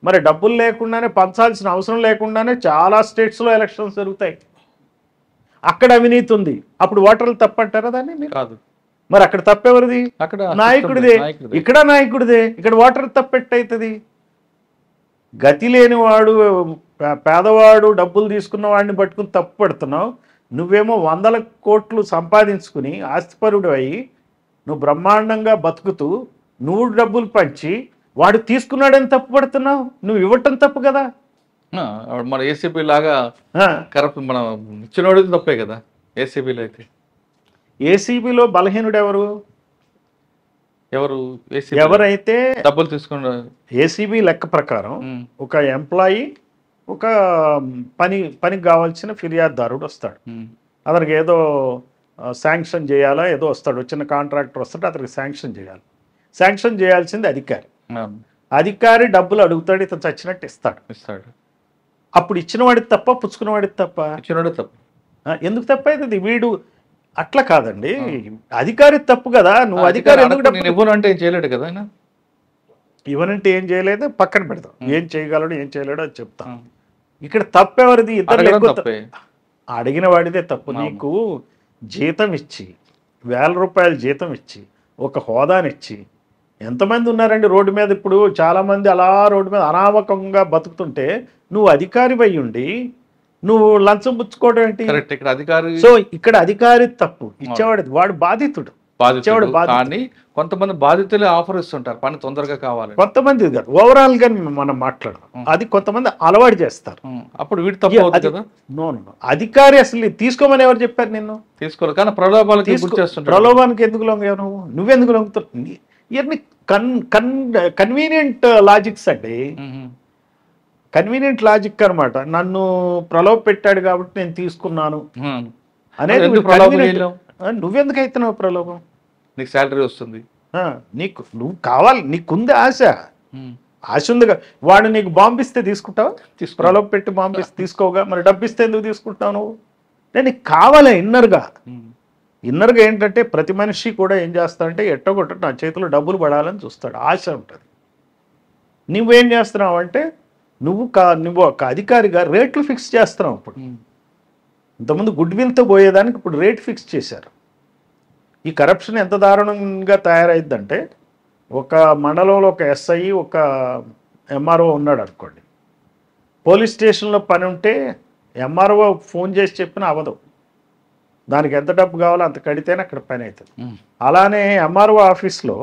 మరి డబ్బులు లేకుండానే, పంచాల్సిన అవసరం లేకుండానే చాలా స్టేట్స్లో ఎలక్షన్స్ జరుగుతాయి. అక్కడ అవినీతి ఉంది, అప్పుడు ఓటర్లు తప్పు అంటారా దాన్ని మీరు? కాదు. మరి అక్కడ తప్పెవరిది? నాయకుడిదే. ఇక్కడ నాయకుడిదే, ఇక్కడ ఓటర్ తప్పెట్టయితుంది. గతి లేనివాడు, పేదవాడు డబ్బులు తీసుకున్న వాడిని పట్టుకుని తప్పు పెడుతున్నావు. నువ్వేమో 100 కోట్లు సంపాదించుకుని ఆస్తిపరుడు అయ్యి నువ్వు బ్రహ్మాండంగా బతుకుతూ నువ్వు డబ్బులు పంచి వాడు తీసుకున్నాడని తప్పు పడుతున్నావు. నువ్వు ఇవ్వటం తప్పు కదా. మన ఏసీపీ లాగా కరప్ట్ మనం ఇచ్చినోడు తప్పే కదా. ఏసీబీలో అయితే ఏసీబీలో బలహీనుడు ఎవరు? ఎవరైతే డబ్బులు తీసుకున్న ఏసీబీ లెక్క ప్రకారం ఒక ఎంప్లాయీ, ఒక పనికి కావాల్సిన ఫిర్యాదుదారుడు వస్తాడు. అతనికి ఏదో శాంక్షన్ చేయాలా, ఏదో వస్తాడు, వచ్చిన కాంట్రాక్టర్ వస్తాడు, అతనికి శాంక్షన్ చేయాలి. శాంక్షన్ చేయాల్సింది అధికారి. అధికారి డబ్బులు అడుగుతాడు, ఇతను చచ్చినట్టు ఇస్తాడు. అప్పుడు ఇచ్చిన వాడికి తప్ప, పుచ్చుకున్న వాడికి తప్ప? ఇచ్చినోడే తప్పు. ఎందుకు తప్ప అవుతుంది? వీడు అట్లా కాదండి, అధికారి తప్పు కదా. నువ్వు అధికారి ఎందుకు నేను ఇవ్వను అంటే ఏం చేయలేడు కదా ఆయన. ఇవ్వనంటే ఏం చేయలేదు, పక్కన పెడతాం. ఏం చేయగలడు ఏం చేయలేడు అది చెప్తాం. ఇక్కడ తప్పెవరిది? ఇద్దరు అడిగిన వాడిదే తప్పు. నీకు జీతం ఇచ్చి, 1000 రూపాయలు జీతం ఇచ్చి, ఒక హోదానిచ్చి, ఎంతమంది ఉన్నారండి రోడ్డు మీద? ఇప్పుడు చాలామంది అలా రోడ్డు మీద అనామకంగా బతుకుతుంటే నువ్వు అధికారి అయి ఉండి నువ్వు లంచం పుచ్చుకోవడం ఏంటి? ఇక్కడ అధికారి, సో ఇక్కడ అధికారి తప్పు, ఇచ్చేవాడు వాడు బాధితుడు. కానీ కొంతమంది బాధితులే ఆఫర్ ఇస్తుంటారు పని తొందరగా కావాలి. కొంతమంది కాదు, ఓవరాల్ గా మనం మాట్లాడదాం. అది కొంతమంది అలవాటు చేస్తారు. అప్పుడు వీటి తప్పు అవుతుంది కదా. నో, అధికారి అసలు తీసుకోమని ఎవరు చెప్పారు నిన్ను? తీసుకోవాలి, కానీ ప్రలోభానికి ఎందుకు లొంగావు నువ్వు? నువ్వెందుకు లొంగుతావు? ఇవన్నీ కన్వీనియంట్ లాజిక్స్ అండి. కన్వీనియంట్ లాజిక్ అనమాట. నన్ను ప్రలోభ పెట్టాడు కాబట్టి నేను తీసుకున్నాను అనేది. నువ్వెందుకు అవుతున్నావు ప్రలోభం? నీకు శాలరీ వస్తుంది, నీకు నువ్వు కావాలి, నీకుంది ఆశ. ఆశ ఉందిగా. వాడు నీకు బాంబిస్తే తీసుకుంటావా? ప్రలోభ పెట్టి బాంబిస్తే తీసుకోగా. మరి డబ్బిస్తే ఎందుకు తీసుకుంటావు నువ్వు? నీకు కావాలి ఇన్నర్గా. ఇన్నర్గా ఏంటంటే ప్రతి మనిషి కూడా ఏం చేస్తాడంటే ఎట్టగొట్ట నా చేతిలో డబ్బులు పడాలని చూస్తాడు, ఆశ ఉంటుంది. నువ్వేం చేస్తున్నావు అంటే నువ్వు ఒక అధికారిగా రేట్లు ఫిక్స్ చేస్తున్నావు. ఇప్పుడు ఇంతకుముందు గుడ్ విల్తో పోయేదానికి ఇప్పుడు రేట్ ఫిక్స్ చేశారు. ఈ కరప్షన్ ఎంత దారుణంగా తయారైందంటే, ఒక మండలంలో ఒక ఎస్ఐ, ఒక ఎంఆర్ఓ ఉన్నాడు అనుకోండి. పోలీస్ స్టేషన్లో పని ఉంటే ఎంఆర్ఓ ఫోన్ చేసి చెప్పినా అవ్వదు. దానికి ఎంత డబ్బు కావాలో అంత కడితేనే అక్కడ పని అవుతుంది. అలానే ఎంఆర్ఓ ఆఫీస్లో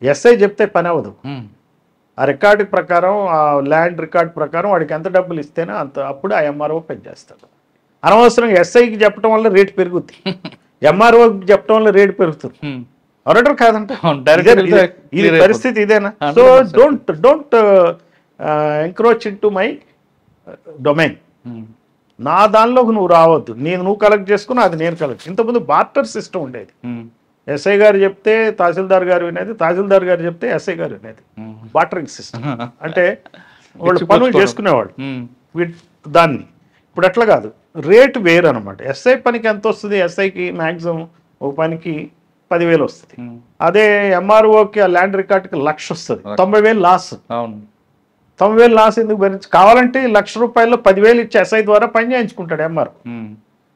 ఎస్ఐ చెప్తే పని అవ్వదు. ఆ రికార్డు ప్రకారం, ఆ ల్యాండ్ రికార్డ్ ప్రకారం వాడికి ఎంత డబ్బులు ఇస్తేనే అంత అప్పుడు ఆ ఎంఆర్ఓ పని చేస్తాడు. అనవసరంగా ఎస్ఐకి చెప్పడం వల్ల రేటు పెరుగుతుంది, ఎంఆర్ఓకి చెప్పడం వల్ల రేటు పెరుగుతుంది. ఎవరంటారు కాదంటే ఇది పరిస్థితి ఇదేనా? So don't encroach in to my domain. నా దానిలోకి నువ్వు రావద్దు. నువ్వు కలెక్ట్ చేసుకుని అది నేను కలెక్ట్. ఇంతకుముందు బార్టర్ సిస్టమ్ ఉండేది. ఎస్ఐ గారు చెప్తే తహసీల్దార్ గారు వినేది, తహసీల్దార్ గారు చెప్తే ఎస్ఐ గారు వినేది. బార్టరింగ్ సిస్టమ్ అంటే వాళ్ళు పనులు చేసుకునేవాళ్ళు దాన్ని. ఇప్పుడు అట్లా కాదు, రేటు వేరు అనమాట. ఎస్ఐ పనికి ఎంత వస్తుంది? ఎస్ఐకి మ్యాక్సిమం ఒక పనికి 10,000 వస్తుంది. అదే ఎంఆర్ఓకి ఆ ల్యాండ్ రికార్డ్కి 1,00,000 వస్తుంది. 90,000 లాస్. 90,000 లాస్ ఎందుకు భరించి? కావాలంటే ₹1,00,000 10,000 ఇచ్చి ఎస్ఐ ద్వారా పని చేయించుకుంటాడు ఎంఆర్ఓ.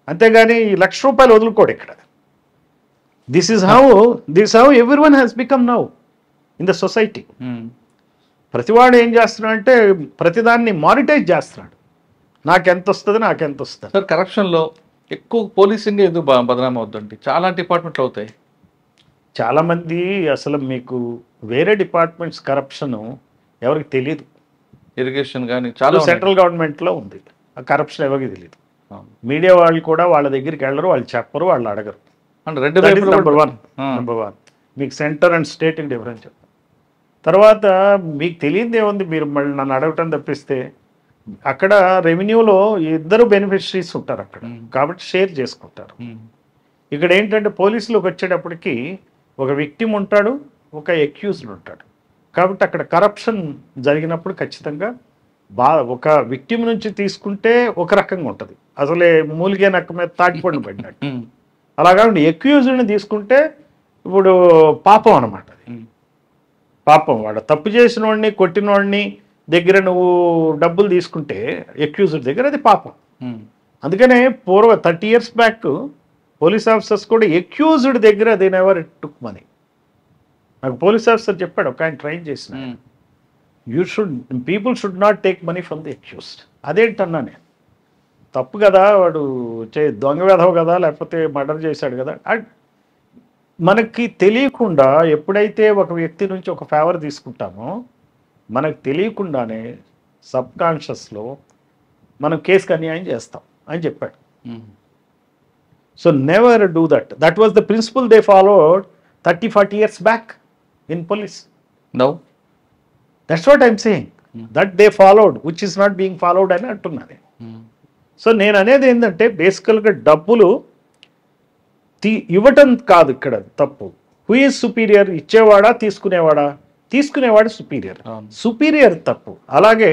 అంతేగాని ఈ ₹1,00,000 వదులుకోడు ఇక్కడ. This is how everyone has become now in the society. ప్రతివాడు ఏం చేస్తున్నాడు అంటే ప్రతిదాన్ని మానిటైజ్ చేస్తున్నాడు. నాకెంత వస్తుంది, నాకెంత వస్తుంది. సార్, కరప్షన్లో ఎక్కువ పోలీసింగ్ ఎందుకు బదనాం అవుతుందండి? చాలా డిపార్ట్మెంట్లు అవుతాయి. చాలామంది అసలు మీకు వేరే డిపార్ట్మెంట్స్ కరప్షన్ ఎవరికి తెలియదు. ఇరిగేషన్ కానీ చాలా సెంట్రల్ గవర్నమెంట్లో ఉంది ఆ కరప్షన్, ఎవరికి తెలియదు. మీడియా వాళ్ళు కూడా వాళ్ళ దగ్గరికి వెళ్ళరు, వాళ్ళు చెప్పరు, వాళ్ళు అడగరు. Number one. మీకు సెంటర్ అండ్ స్టేట్కి డిఫరెన్స్ చెప్తాను. తర్వాత మీకు తెలియదు ఏముంది, మీరు మళ్ళీ నన్ను అడగటం తప్పిస్తే అక్కడ రెవెన్యూలో ఇద్దరు బెనిఫిషరీస్ ఉంటారు అక్కడ, కాబట్టి షేర్ చేసుకుంటారు. ఇక్కడ ఏంటంటే పోలీసులోకి వచ్చేటప్పటికి ఒక విక్టిమ్ ఉంటాడు, ఒక అక్యూజ్డ్ ఉంటాడు. కాబట్టి అక్కడ కరప్షన్ జరిగినప్పుడు ఖచ్చితంగా ఒక విక్టిమ్ నుంచి తీసుకుంటే ఒక రకంగా ఉంటుంది, అసలే మూలిగే నక్క మీద తాటిపండు పడినట్టు. అలాగా అక్యూజ్డ్ని తీసుకుంటే ఇప్పుడు పాపం అనమాట. పాపం, వాడు తప్పు చేసిన వాడిని, కొట్టిన వాడిని దగ్గర నువ్వు డబ్బులు తీసుకుంటే అక్యూజ్డ్ దగ్గర అది పాపం. అందుకనే 30 years బ్యాక్ పోలీస్ ఆఫీసర్స్ కూడా అక్యూజ్డ్ దగ్గర దే నెవర్ టుక్ మనీ. నాకు పోలీస్ ఆఫీసర్ చెప్పాడు, ఒక ఆయన ట్రైన్ చేసిన, people should not take money from the accused. అదేంటన్నా నేను తప్పు కదా, వాడు దొంగ వెధవ కదా, లేకపోతే మర్డర్ చేశాడు కదా. మనకి తెలియకుండా ఎప్పుడైతే ఒక వ్యక్తి నుంచి ఒక ఫేవర్ తీసుకుంటామో మనకు తెలియకుండానే సబ్కాన్షియస్లో మనం కేసుకి అన్యాయం చేస్తాం అని చెప్పాడు. So never do that. That was the principle they followed 30-40 years back in police. Now that's what I'm saying, that they followed which is not being followed అని అంటున్నాను. సో నేను అనేది ఏంటంటే బేసికల్గా డబ్బులు ఇవ్వటం కాదు ఇక్కడ తప్పు. హూ ఈజ్ సుపీరియర్, ఇచ్చేవాడా తీసుకునేవాడా? తీసుకునేవాడు సుపీరియర్. అవును. సుపీరియర్ తప్పు. అలాగే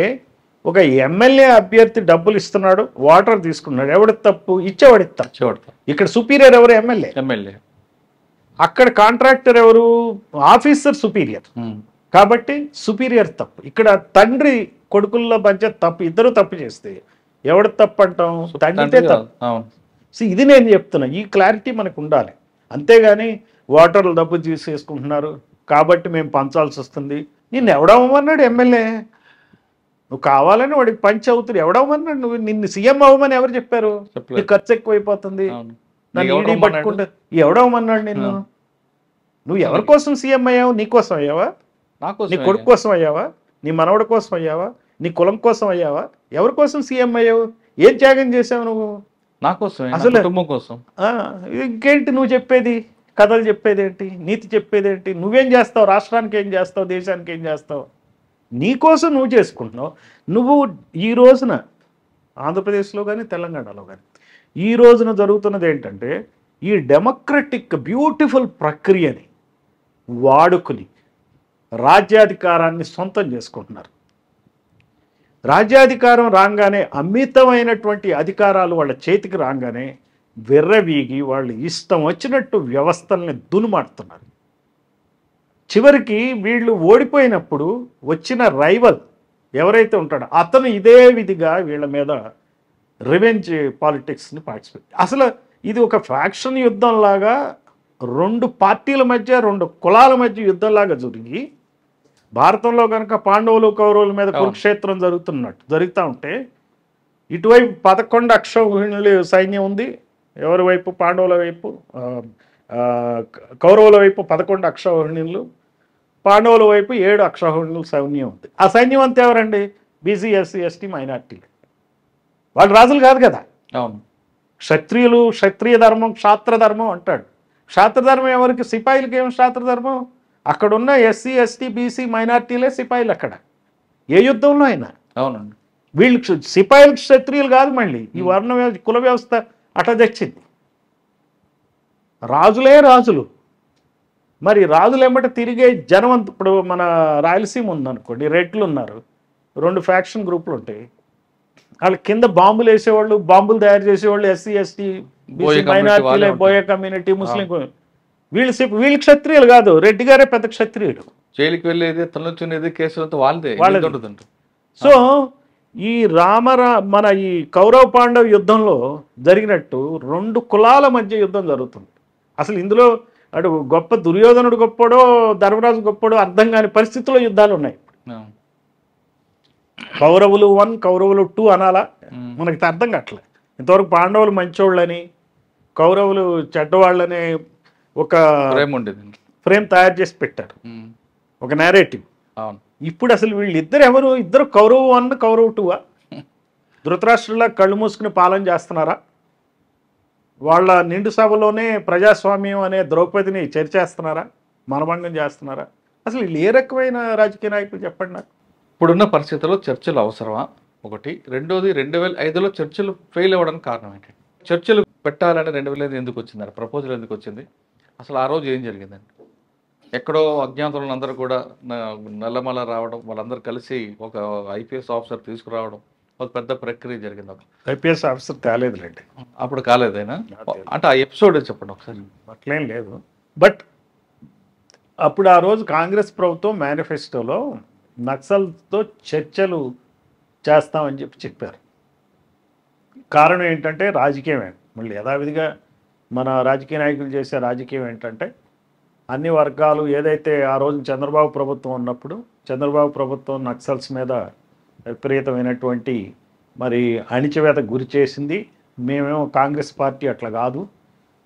ఒక ఎమ్మెల్యే అభ్యర్థి డబ్బులు ఇస్తున్నాడు, వాటర్ తీసుకున్నాడు, ఎవడి తప్పు? ఇచ్చేవాడి తప్పు. చివరి ఇక్కడ సుపీరియర్ ఎవరు? ఎమ్మెల్యే. ఎమ్మెల్యే. అక్కడ కాంట్రాక్టర్ ఎవరు? Officer superior. కాబట్టి సుపీరియర్ తప్పు. ఇక్కడ తండ్రి కొడుకుల్లో మధ్య తప్పు, ఇద్దరు తప్పు చేస్తే ఎవడు తప్పు అంటాం? తండ్రితే తప్పు. అవును. సో ఇది నేను చెప్తున్నా, ఈ క్లారిటీ మనకు ఉండాలి. అంతేగాని వాటర్లు డబ్బు తీసేసుకుంటున్నారు కాబట్టి మేము పంచాల్సి వస్తుంది. నిన్ను ఎవడవ్వమన్నాడు? ఎమ్మెల్యే. నువ్వు కావాలని వాడికి పంచి అవుతుంది. ఎవడవ్వమన్నాడు? నువ్వు నిన్ను సీఎం అవ్వమని ఎవరు చెప్పారు? చెప్పలేదు. నీకు ఖర్చు ఎక్కువైపోతుంది, అవును. నన్ను నీకు ఈడీ ఎవడు పట్టుకుంటే ఎవడవ్వమన్నాడు నిన్ను? నువ్వు ఎవరి కోసం సీఎం అయ్యావు? నీ కోసం అయ్యావా? నాకు నీ కొడుకు కోసం అయ్యావా? నీ మనవడి కోసం అయ్యావా? నీ కులం కోసం అయ్యావా? ఎవరి కోసం సీఎం అయ్యావు? ఏం త్యాగం చేసావు నువ్వు? నా కోసం, అసలు కుటుంబం కోసం. ఇంకేంటి నువ్వు చెప్పేది? కథలు చెప్పేది ఏంటి? నీతి చెప్పేది ఏంటి? నువ్వేం చేస్తావు? రాష్ట్రానికి ఏం చేస్తావు? దేశానికి ఏం చేస్తావు? నీ కోసం నువ్వు చేసుకుంటున్నావు. నువ్వు ఈ రోజున ఆంధ్రప్రదేశ్లో కానీ తెలంగాణలో కానీ ఈ రోజున జరుగుతున్నది ఏంటంటే, ఈ డెమోక్రటిక్ బ్యూటిఫుల్ ప్రక్రియని వాడుకుని రాజ్యాధికారాన్ని సొంతం చేసుకుంటున్నారు. రాజ్యాధికారం రాగానే, అమితమైనటువంటి అధికారాలు వాళ్ళ చేతికి రాగానే విర్రవీగి వాళ్ళు ఇష్టం వచ్చినట్టు వ్యవస్థల్ని దునుమాడుతున్నారు. చివరికి వీళ్ళు ఓడిపోయినప్పుడు వచ్చిన రైవల్ ఎవరైతే ఉంటాడో అతను ఇదే విధిగా వీళ్ళ మీద రివెంజ్ పాలిటిక్స్ని పార్టిసిపేట్. అసలు ఇది ఒక ఫ్యాక్షన్ యుద్ధంలాగా, రెండు పార్టీల మధ్య, రెండు కులాల మధ్య యుద్ధంలాగా జరిగి, భారతంలో కనుక పాండవులు కౌరవుల మీద కురుక్షేత్రం జరుగుతూ ఉంటే ఇటువైపు 11 అక్షౌహిణుల సైన్యం ఉంది. ఎవరి వైపు? పాండవుల వైపు. కౌరవుల వైపు 11 అక్షౌహిణులు, పాండవుల వైపు 7 అక్షౌహిణుల సైన్యం ఉంది. ఆ సైన్యం అంతా ఎవరండి? బీసీ, ఎస్సీ, ఎస్టీ, మైనార్టీలు. వాళ్ళు రాజులు కాదు కదా. అవును. క్షత్రియులు, క్షత్రియ ధర్మం, క్షాత్ర ధర్మం అంటాడు. క్షాత్ర ధర్మం ఎవరికి? సిపాయిలకి. ఏం క్షాత్ర ధర్మం? అక్కడున్న ఎస్సీ, ఎస్టీ, బీసీ, మైనార్టీలే సిపాయిలు అక్కడ, ఏ యుద్ధంలో అయినా. అవునండి. వీళ్ళు సిపాయిలు క్షత్రియులు కాదు. మళ్ళీ ఈ వర్ణ కుల వ్యవస్థ అట్లా తెచ్చింది. రాజులే రాజులు. మరి రాజులు ఏమంటే తిరిగే జనం అంత. ఇప్పుడు మన రాయలసీమ ఉందనుకోండి, రెడ్లు ఉన్నారు, 2 ఫ్యాక్షన్ గ్రూపులు ఉంటాయి. వాళ్ళ కింద బాంబులు వేసేవాళ్ళు, బాంబులు తయారు చేసేవాళ్ళు ఎస్సీ, ఎస్టీ, బీసీ, మైనార్టీలే, బోయ కమ్యూనిటీ, ముస్లిం. వీళ్ళు క్షత్రియులు కాదు. రెడ్డి గారే పెద్ద క్షత్రియుడు. జైలుకి వెళ్ళేది, తనొచ్చునేది, కేసులంతా వాళ్ళదే. సో ఈ మన ఈ కౌరవ పాండవ యుద్ధంలో జరిగినట్టు 2 కులాల మధ్య యుద్ధం జరుగుతుంది. అసలు ఇందులో అటు గొప్ప దుర్యోధనుడు గొప్పడో, ధర్మరాజు గొప్పడో అర్థం కాని పరిస్థితుల్లో యుద్ధాలు ఉన్నాయి. కౌరవులు 1, కౌరవులు 2 అనాలా? మనకి అర్థం కావట్లే. ఇంతవరకు పాండవులు మంచోళ్ళని, కౌరవులు చెడ్డవాళ్ళని ఒక ఫ్రేమ్ తయారు చేసి పెట్టారు, ఒక నేరేటివ్. ఇప్పుడు అసలు వీళ్ళిద్దరు ఎవరు? ఇద్దరు కౌరవ 1, కౌరవ 2. ధృతరాష్ట్రులా కళ్ళు మూసుకుని పాలన చేస్తున్నారా? వాళ్ళ నిండు సభలోనే ప్రజాస్వామ్యం అనే ద్రౌపదిని చేర్చేస్తున్నారా? మనభంగం చేస్తున్నారా? అసలు వీళ్ళు ఏ రకమైన రాజకీయ నాయకులు చెప్పండి నాకు. ఇప్పుడున్న పరిస్థితుల్లో చర్చలు అవసరమా? ఒకటి. రెండోది, 2005లో చర్చలు ఫెయిల్ అవ్వడానికి కారణం ఏంటి? చర్చలు పెట్టాలని 2005 ఎందుకు వచ్చింది? ప్రపోజల్ ఎందుకు వచ్చింది? అసలు ఆ రోజు ఏం జరిగిందండి? ఎక్కడో అజ్ఞాతులను అందరూ కూడా నల్లమల రావడం, వాళ్ళందరూ కలిసి ఒక ఐపీఎస్ ఆఫీసర్ తీసుకురావడం, ఒక పెద్ద ప్రక్రియ జరిగింది. ఐపీఎస్ ఆఫీసర్ తేలేదులేండి, అప్పుడు కాలేదైనా. అంటే ఆ ఎపిసోడ్ చెప్పండి ఒకసారి. అట్లేం లేదు. బట్ అప్పుడు ఆ రోజు కాంగ్రెస్ ప్రభుత్వం మేనిఫెస్టోలో నక్సల్తో చర్చలు చేస్తామని చెప్పారు. కారణం ఏంటంటే రాజకీయమే. మళ్ళీ యథావిధిగా మన రాజకీయ నాయకులు చేసే రాజకీయం ఏంటంటే, అన్ని వర్గాలు ఏదైతే ఆ రోజు చంద్రబాబు ప్రభుత్వం ఉన్నప్పుడు, చంద్రబాబు ప్రభుత్వం నక్సల్స్ మీద విపరీతమైనటువంటి మరి అణిచివేత గురి చేసింది. మేమేమో కాంగ్రెస్ పార్టీ అట్లా కాదు,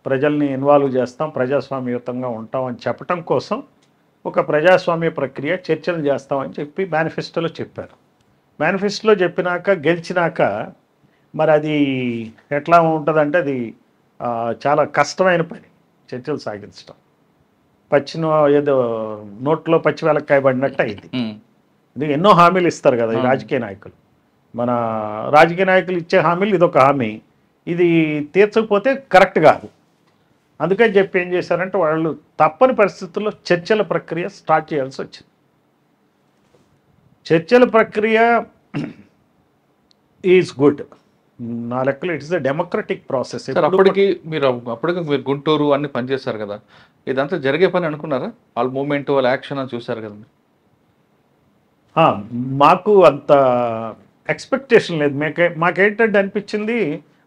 ప్రజల్ని ఇన్వాల్వ్ చేస్తాం, ప్రజాస్వామ్యయుతంగా ఉంటామని చెప్పటం కోసం ఒక ప్రజాస్వామ్య ప్రక్రియ, చర్చలు చేస్తామని చెప్పి మేనిఫెస్టోలో చెప్పారు. మేనిఫెస్టోలో చెప్పినాక గెలిచినాక మరి అది ఎట్లా ఉంటుందంటే, అది చాలా కష్టమైన పని చర్చలు సాగించడం. ఏదో నోట్లో పచ్చి వెలక్కాయ పడినట్టు అయింది. ఇది ఎన్నో హామీలు ఇస్తారు కదా ఈ రాజకీయ నాయకులు. మన రాజకీయ నాయకులు ఇచ్చే హామీలు ఇదొక హామీ, ఇది తీర్చకపోతే కరెక్ట్ కాదు. అందుకని చెప్పి ఏం చేశారంటే, వాళ్ళు తప్పని పరిస్థితుల్లో చర్చల ప్రక్రియ స్టార్ట్ చేయాల్సి వచ్చింది. చర్చల ప్రక్రియ ఈజ్ గుడ్. నా లెక్కలో it's a democratic process. Sir అప్పటికి మీరు గుంటూరు అన్ని పనిచేస్తారు కదా, ఇదంతా జరిగే పని అనుకున్నారా? వాళ్ళ మూమెంట్ వాళ్ళ యాక్షన్ అని చూసారు కదా. మాకు అంత ఎక్స్పెక్టేషన్ లేదు. మాకేంటంటే అనిపించింది,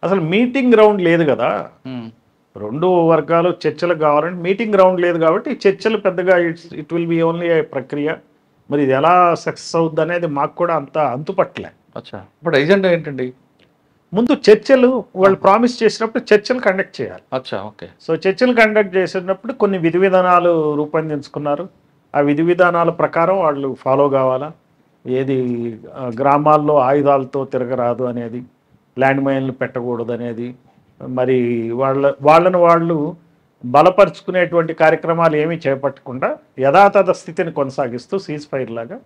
అసలు మీటింగ్ గ్రౌండ్ లేదు కదా. రెండు వర్గాలు చర్చలు కావాలంటే మీటింగ్ గ్రౌండ్ లేదు కాబట్టి చర్చలు పెద్దగా ఇట్ విల్ బి ఓన్లీ ప్రక్రియ. మరి ఇది ఎలా సక్సెస్ అవుద్ది అనేది మాకు కూడా అంత అంతుపట్టలే. అచ్చా, ఇప్పుడు ఎజెండా ఏంటండి? ముందు చర్చలు వాళ్ళు ప్రామిస్ చేసినప్పుడు చర్చలు కండక్ట్ చేయాలి. అచ్చా, ఓకే. సో చర్చలు కండక్ట్ చేసినప్పుడు కొన్ని విధి విధానాలు రూపొందించుకున్నారు. ఆ విధి విధానాల ప్రకారం వాళ్ళు ఫాలో కావాలా. ఏది గ్రామాల్లో ఆయుధాలతో తిరగరాదు అనేది, ల్యాండ్ మైన్లు పెట్టకూడదు అనేది, మరి వాళ్ళను వాళ్ళు బలపరుచుకునేటువంటి కార్యక్రమాలు ఏమీ చేపట్టకుండా యథాతథ స్థితిని కొనసాగిస్తూ సీజ్ ఫైర్ లాగా.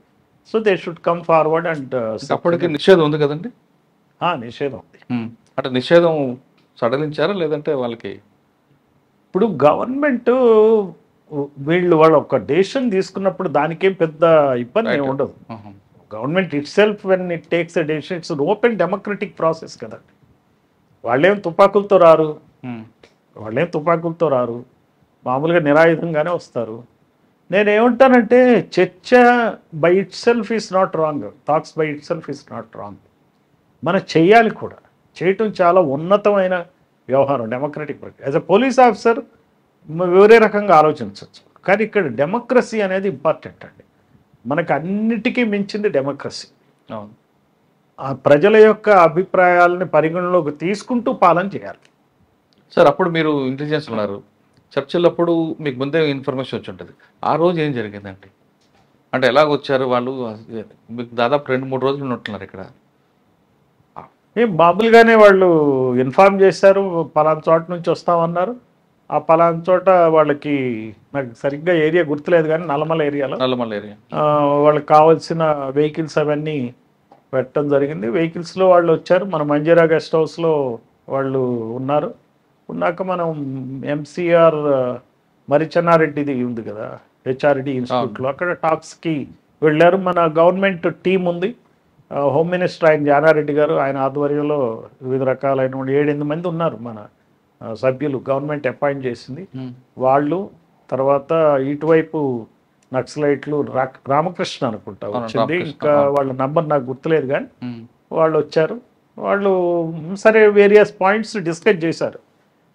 So they should come forward and. అప్పటికి నిషేధం ఉంది కదండి? నిషేధం ఉంది. అంటే నిషేధం సడలించారా లేదంటే వాళ్ళకి? ఇప్పుడు గవర్నమెంట్ వాళ్ళు ఒక డెసిషన్ తీసుకున్నప్పుడు దానికేం పెద్ద ఇబ్బంది ఏమి ఉండదు. Government it self when it takes a decision it's open democratic process కదండి. వాళ్ళేం తుపాకులతో రారు, మామూలుగా నిరాయుధంగానే వస్తారు. నేనేమంటానంటే చర్చ by it self is not wrong, talks by it self is not wrong. మనం చెయ్యాలి కూడా, చేయటం చాలా ఉన్నతమైన వ్యవహారం డెమోక్రటిక్ ప్రక్రియ. యాజ్ అ పోలీస్ ఆఫీసర్ వేరే రకంగా ఆలోచించవచ్చు, కానీ ఇక్కడ డెమోక్రసీ అనేది ఇంపార్టెంట్ అండి. మనకు అన్నిటికీ మించింది డెమోక్రసీ. అవును. ఆ ప్రజల యొక్క అభిప్రాయాలని పరిగణలోకి తీసుకుంటూ పాలన చేయాలి. సార్ అప్పుడు మీరు ఇంటెలిజెన్స్ ఉన్నారు, చర్చలప్పుడు మీకు ముందే ఇన్ఫర్మేషన్ వచ్చి ఉంటుంది. ఆ రోజు ఏం జరిగిందండి? అంటే ఎలాగ వచ్చారు వాళ్ళు? మీకు దాదాపు 2-3 రోజులు ఉన్నట్టున్నారు ఇక్కడ. మామూలుగానే వాళ్ళు ఇన్ఫార్మ్ చేశారు, పలానా చోట నుంచి వస్తామన్నారు. ఆ పలానా చోట వాళ్ళకి, నాకు సరిగ్గా ఏరియా గుర్తులేదు కానీ నల్లమల ఏరియా వాళ్ళకి కావాల్సిన వెహికల్స్ అవన్నీ పెట్టడం జరిగింది. వెహికల్స్లో వాళ్ళు వచ్చారు. మన మంజీరా గెస్ట్ హౌస్లో వాళ్ళు ఉన్నారు. ఉన్నాక మనం ఎంసీఆర్ మరిచెన్నారెడ్డిది ఉంది కదా, హెచ్ఆర్డి ఇన్స్టిట్యూట్లో, అక్కడ టాక్స్కి వెళ్ళారు. మన గవర్నమెంట్ టీం ఉంది. హోమ్ మినిస్టర్ ఆయన జానారెడ్డి గారు, ఆయన ఆధ్వర్యంలో వివిధ రకాలైన 7-8 మంది ఉన్నారు మన సభ్యులు, గవర్నమెంట్ అపాయింట్ చేసింది వాళ్ళు. తర్వాత ఇటువైపు నక్సలైట్లు రామకృష్ణ అనుకుంటా వచ్చింది, ఇంకా వాళ్ళ నంబర్ నాకు గుర్తులేదు కానీ వాళ్ళు వచ్చారు. వాళ్ళు సరే వేరియస్ పాయింట్స్ డిస్కస్ చేశారు.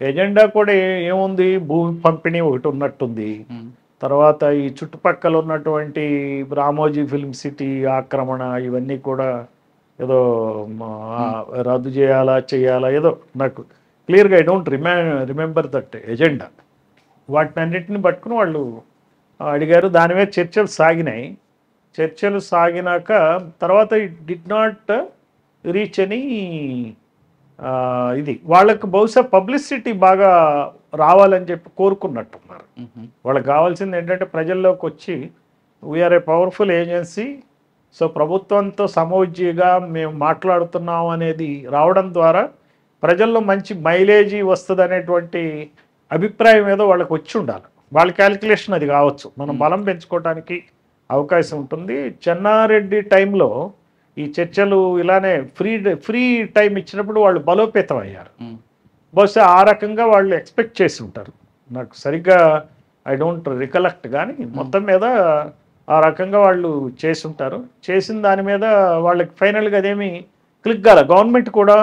ఎజెండా కూడా ఏముంది, భూమి పంపిణీ ఒకటి ఉన్నట్టుంది. తర్వాత ఈ చుట్టుపక్కల ఉన్నటువంటి రామోజీ ఫిల్మ్ సిటీ ఆక్రమణ ఇవన్నీ కూడా ఏదో రద్దు చేయాలా ఏదో, నాకు క్లియర్గా I don't remember that agenda. వాటిని అన్నింటిని పట్టుకుని వాళ్ళు అడిగారు. దాని మీద చర్చలు సాగినాయి. చర్చలు సాగినాక తర్వాత ఇట్ డిడ్ నాట్ రీచ్ అని ఇది వాళ్ళకి బహుశా పబ్లిసిటీ బాగా రావాలని చెప్పి కోరుకున్నట్టున్నారు. వాళ్ళకి కావాల్సింది ఏంటంటే ప్రజల్లోకి వచ్చి we are a powerful agency, so ప్రభుత్వంతో సమౌజ్జిగా మేము మాట్లాడుతున్నాం అనేది రావడం ద్వారా ప్రజల్లో మంచి మైలేజీ వస్తుంది అనేటువంటి అభిప్రాయం ఏదో వాళ్ళకి వచ్చి ఉండాలి. వాళ్ళ క్యాలిక్యులేషన్ అది కావచ్చు. మనం బలం పెంచుకోవడానికి అవకాశం ఉంటుంది. చెన్నారెడ్డి టైంలో ఈ చర్చలు ఇలానే ఫ్రీ టైం ఇచ్చినప్పుడు వాళ్ళు బలోపేతం అయ్యారు. బహుశా ఆ రకంగా వాళ్ళు ఎక్స్పెక్ట్ చేసి ఉంటారు. నాకు సరిగ్గా ఐ డోంట్ రికలెక్ట్, కానీ మొత్తం మీద ఆ రకంగా వాళ్ళు చేసి ఉంటారు. చేసిన దాని మీద వాళ్ళకి ఫైనల్గా అదేమి క్లిక్ కాలే. గవర్నమెంట్ కూడా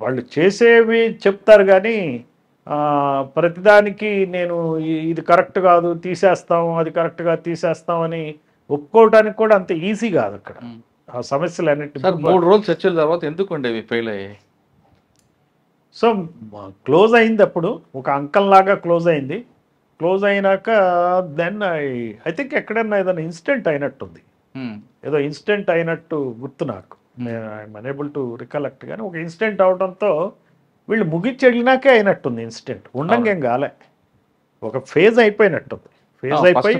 వాళ్ళు చేసేవి చెప్తారు కానీ ప్రతిదానికి నేను ఇది కరెక్ట్ కాదు తీసేస్తాం, అది కరెక్ట్గా తీసేస్తాం అని ఒప్పుకోవడానికి కూడా అంత ఈజీ కాదు అక్కడ. ఆ సమస్యలు అన్నిటి 3 రోజులు చర్చల తర్వాత ఎందుకండి అవి ఫెయిల్ అయ్యాయి? సో క్లోజ్ అయింది, అప్పుడు ఒక అంకల్ లాగా క్లోజ్ అయింది. క్లోజ్ అయినాక దెన్ ఐ థింక్ ఎక్కడన్నా ఏదైనా ఇన్సిడెంట్ అయినట్టుంది, ఏదో ఇన్సిడెంట్ అయినట్టు గుర్తు నాకు. ఐఎమ్ అనేబుల్ టు రికలెక్ట్, కానీ ఒక ఇన్సిడెంట్ అవడంతో వీళ్ళు ముగించి వెళ్ళినాకే అయినట్టుంది ఇన్సిడెంట్. ఉండంగేం కాలే, ఒక ఫేజ్ అయిపోయినట్టుంది. ఫేజ్ అయిపోయి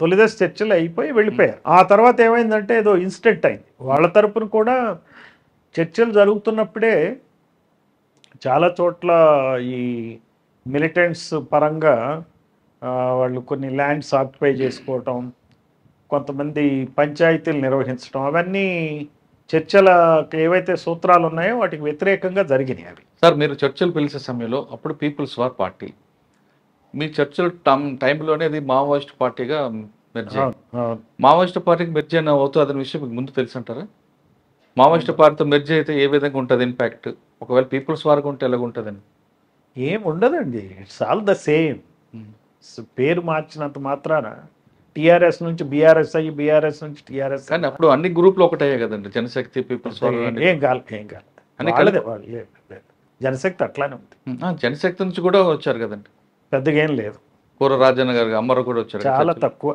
తొలిదశ చర్చలు అయిపోయి వెళ్ళిపోయారు. ఆ తర్వాత ఏమైందంటే ఏదో ఇన్సిడెంట్ అయింది. వాళ్ళ తరపున కూడా చర్చలు జరుగుతున్నప్పుడే చాలా చోట్ల ఈ మిలిటెంట్స్ పరంగా వాళ్ళు కొన్ని ల్యాండ్స్ ఆక్యుపై చేసుకోవటం, కొంతమంది పంచాయతీలు నిర్వహించడం, అవన్నీ చర్చలకు ఏవైతే సూత్రాలు ఉన్నాయో వాటికి వ్యతిరేకంగా జరిగినాయి అవి. సార్ మీరు చర్చలు పిలిచే సమయంలో అప్పుడు పీపుల్స్ వార్ పార్టీ, మీ చర్చలు టైంలోనే అది మావోయిస్ట్ పార్టీగా మెర్జ్ అయింది. మావోయిస్ట్ పార్టీకి మెర్జ్ అయిన అవుతూ అదే విషయం మీకు ముందు తెలుసు అంటారా? మావోయిస్ట్ పార్టీతో మెర్జ్ అయితే ఏ విధంగా ఉంటుంది ఇంపాక్ట్, ఒకవేళ పీపుల్స్ వార్గా ఉంటే ఎలాగ ఉంటుందని? ఏం ఉండదండి, ఇట్స్ ఆల్ ద సేమ్. పేరు మార్చినంత మాత్రాన టీఆర్ఎస్ నుంచి బీఆర్ఎస్ అయ్యి బీఆర్ఎస్ నుంచి టీఆర్ఎస్. కానీ అప్పుడు అన్ని గ్రూపులు ఒకటయ్యాయి కదండి, జనశక్తి, పీపుల్స్ వార్ ఏం కాదు అన్ని వాళ్ళదే వాళ్ళు, లేదు. జనశక్తి అట్లానే ఉంది. జనశక్తి నుంచి కూడా వచ్చారు కదండి, పెద్దగా ఏం లేదు, కూర రాజన్న గారు అమ్మరు కూడా వచ్చారు. చాలా తక్కువ,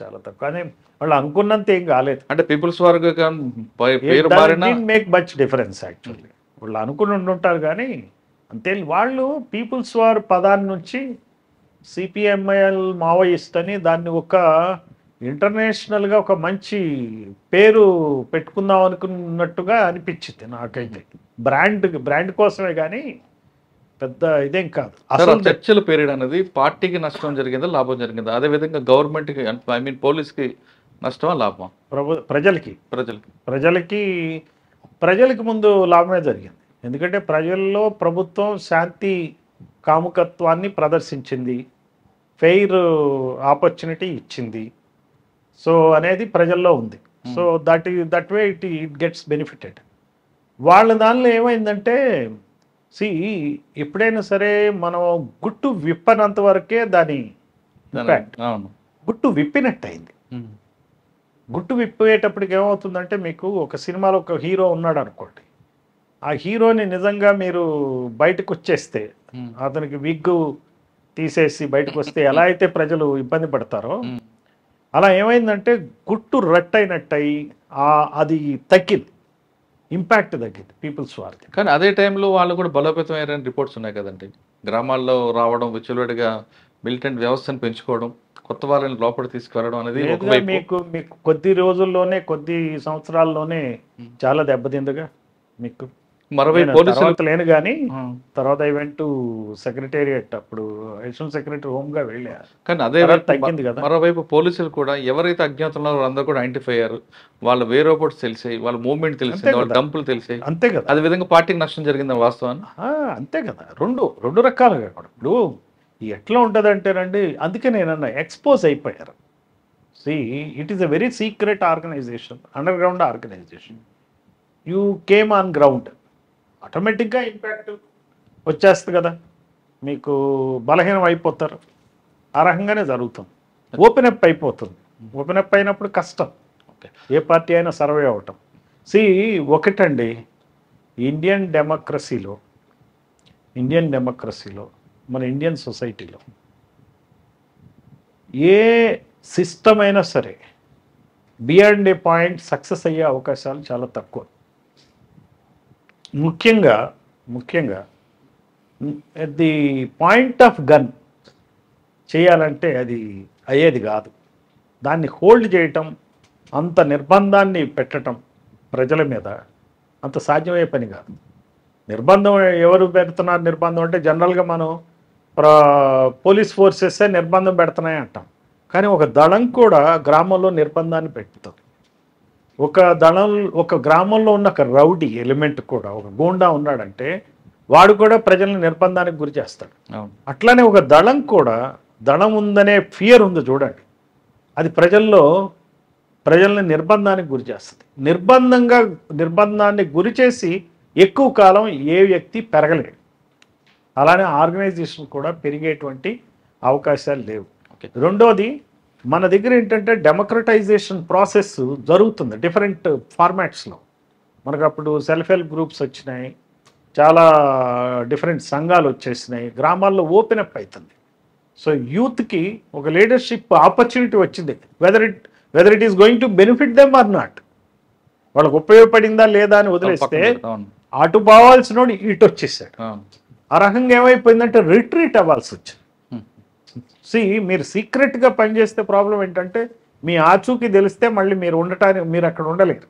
చాలా తక్కువ. కానీ వాళ్ళు అనుకున్నంత ఏం కాలేదు. అంటే పీపుల్స్ వార్ పేరు మారినా మేక్ మచ్ డిఫరెన్స్ యాక్చువల్లీ. వాళ్ళు అనుకుని ఉండుంటారు కానీ అంతే. వాళ్ళు పీపుల్స్ వార్ పదాన్ని నుంచి సిపిఎంఐఎల్ మావోయిస్ట్ అని దాన్ని ఒక ఇంటర్నేషనల్గా ఒక మంచి పేరు పెట్టుకుందాం అనుకున్నట్టుగా అనిపించింది నాకైతే. బ్రాండ్ కోసమే కానీ పెద్ద ఇదేం కాదు. అసలు చర్చలు పీరియడ్ అనేది పార్టీకి నష్టం జరిగిందా లాభం జరిగిందా? అదే విధంగా గవర్నమెంట్కి, ఐ మీన్ పోలీస్కి నష్టమా లాభమా? ప్రజలకి ముందు లాభమే జరిగింది. ఎందుకంటే ప్రజల్లో ప్రభుత్వం శాంతి కాముకత్వాన్ని ప్రదర్శించింది, ఫెయిర్ ఆపర్చునిటీ ఇచ్చింది. సో అనేది ప్రజల్లో ఉంది. So that way it gets benefited. వాళ్ళ దానిలో ఏమైందంటే, ఎప్పుడైనా సరే మనం గుట్టు విప్పనంత వరకే దాని ఇంపాక్ట్. గుట్టు విప్పినట్టు అయింది. గుట్టు విప్పేటప్పటికి ఏమవుతుందంటే, మీకు ఒక సినిమాలో ఒక హీరో ఉన్నాడు అనుకోండి, ఆ హీరోని నిజంగా మీరు బయటకు వచ్చేస్తే, అతనికి విగ్గు తీసేసి బయటకు వస్తే ఎలా అయితే ప్రజలు ఇబ్బంది పడతారో, అలా ఏమైందంటే గుట్టు రట్టయినట్టయి అది తగ్గింది, ఇంపాక్ట్ తగ్గింది పీపుల్స్ వార్కి. కానీ అదే టైంలో వాళ్ళు కూడా బలోపేతం అయ్యారని రిపోర్ట్స్ ఉన్నాయి కదండి. గ్రామాల్లో రావడం, విచ్చలవిడిగా మిలిటెంట్ వ్యవస్థను పెంచుకోవడం, కొత్త వాళ్ళని లోపల తీసుకువెళ్ళడం అనేది మీకు కొద్ది రోజుల్లోనే, కొద్ది సంవత్సరాల్లోనే చాలా దెబ్బతిందిగా. మీకు మరోవైపు పోలీసులు లేను కానీ తర్వాత ఐ వెంట్ టు సెక్రటేరియట్, అప్పుడు అడిషనల్ సెక్రటరీ హోమ్ గా వెళ్ళా. కానీ అదే తగ్గింది కదా. మరోవైపు పోలీసులు కూడా ఎవరైతే అజ్ఞాతంలో వాళ్ళందరూ కూడా ఐడెంటిఫై అయ్యారు, వాళ్ళ వేరోపోర్ట్స్ తెలిసాయి, వాళ్ళ మూవ్మెంట్ తెలిసింది, వాళ్ళ డంపులు తెలిసాయి. అంతే కదా. అదే విధంగా పార్టీకి నష్టం జరిగింది వాస్తవాన్ని. అంతే కదా. రెండు రకాలుగా కూడా. ఇప్పుడు ఎట్లా ఉంటుంది అంటేనండి, అందుకే నేనన్నా ఎక్స్పోజ్ అయిపోయారు. It is a very secret organisation, underground organisation. You came on ground, ఆటోమేటిక్గా ఇంపాక్ట్ వచ్చేస్తుంది కదా, మీకు బలహీనం అయిపోతారు. ఆ రకంగానే జరుగుతుంది. ఓపెన్ అప్ అయిపోతుంది. ఓపెన్ అప్ అయినప్పుడు కష్టం ఏ పార్టీ అయినా సర్వే అవటం. ఒకటండి, ఇండియన్ డెమోక్రసీలో మన ఇండియన్ సొసైటీలో ఏ సిస్టమ్ అయినా సరే బియాండ్ ఏ పాయింట్ సక్సెస్ అయ్యే అవకాశాలు చాలా తక్కువ. ముఖ్యంగా at the point of gun చేయాలంటే అది అయ్యేది కాదు. దాన్ని హోల్డ్ చేయటం, అంత నిర్బంధాన్ని పెట్టడం ప్రజల మీద అంత సాధ్యమయ్యే పని కాదు. నిర్బంధం ఎవరు పెడుతున్నారు? నిర్బంధం అంటే జనరల్గా మనం పోలీస్ ఫోర్సెసే నిర్బంధం పెడుతున్నాయి అంటాం. కానీ ఒక దళం కూడా గ్రామంలో నిర్బంధాన్ని పెడుతుంది. ఒక గ్రామంలో ఉన్న ఒక రౌడీ ఎలిమెంట్ కూడా, ఒక గూండా ఉన్నాడంటే వాడు కూడా ప్రజల్ని నిర్బంధానికి గురి చేస్తాడు. అట్లానే ఒక దళం కూడా, దళం ఉందనే ఫియర్ ఉంది చూడండి, అది ప్రజల్ని నిర్బంధానికి గురి చేస్తుంది. నిర్బంధాన్ని గురి చేసి ఎక్కువ కాలం ఏ వ్యక్తి పెరగలేడు. అలానే ఆర్గనైజేషన్ కూడా పెరిగేటువంటి అవకాశాలు లేవు. రెండోది, మన దగ్గర ఏంటంటే డెమోక్రటైజేషన్ ప్రాసెస్ జరుగుతుంది డిఫరెంట్ ఫార్మాట్స్లో. మనకు అప్పుడు సెల్ఫ్ హెల్ప్ గ్రూప్స్ వచ్చినాయి, చాలా డిఫరెంట్ సంఘాలు వచ్చేసినాయి, గ్రామాల్లో ఓపెన్ అప్ అవుతుంది. సో యూత్కి ఒక లీడర్షిప్ ఆపర్చునిటీ వచ్చింది. Whether it is going to benefit them or not, వాళ్ళకు ఉపయోగపడిందా లేదా అని వదిలేస్తే అటు పోవాల్సినోడు ఇటు వచ్చేసాడు. ఆ రకంగా ఏమైపోయిందంటే రిట్రీట్ అవ్వాల్సి వచ్చింది. మీరు సీక్రెట్గా పనిచేస్తే ప్రాబ్లం ఏంటంటే మీ ఆచూకీ తెలిస్తే మళ్ళీ మీరు అక్కడ ఉండలేరు.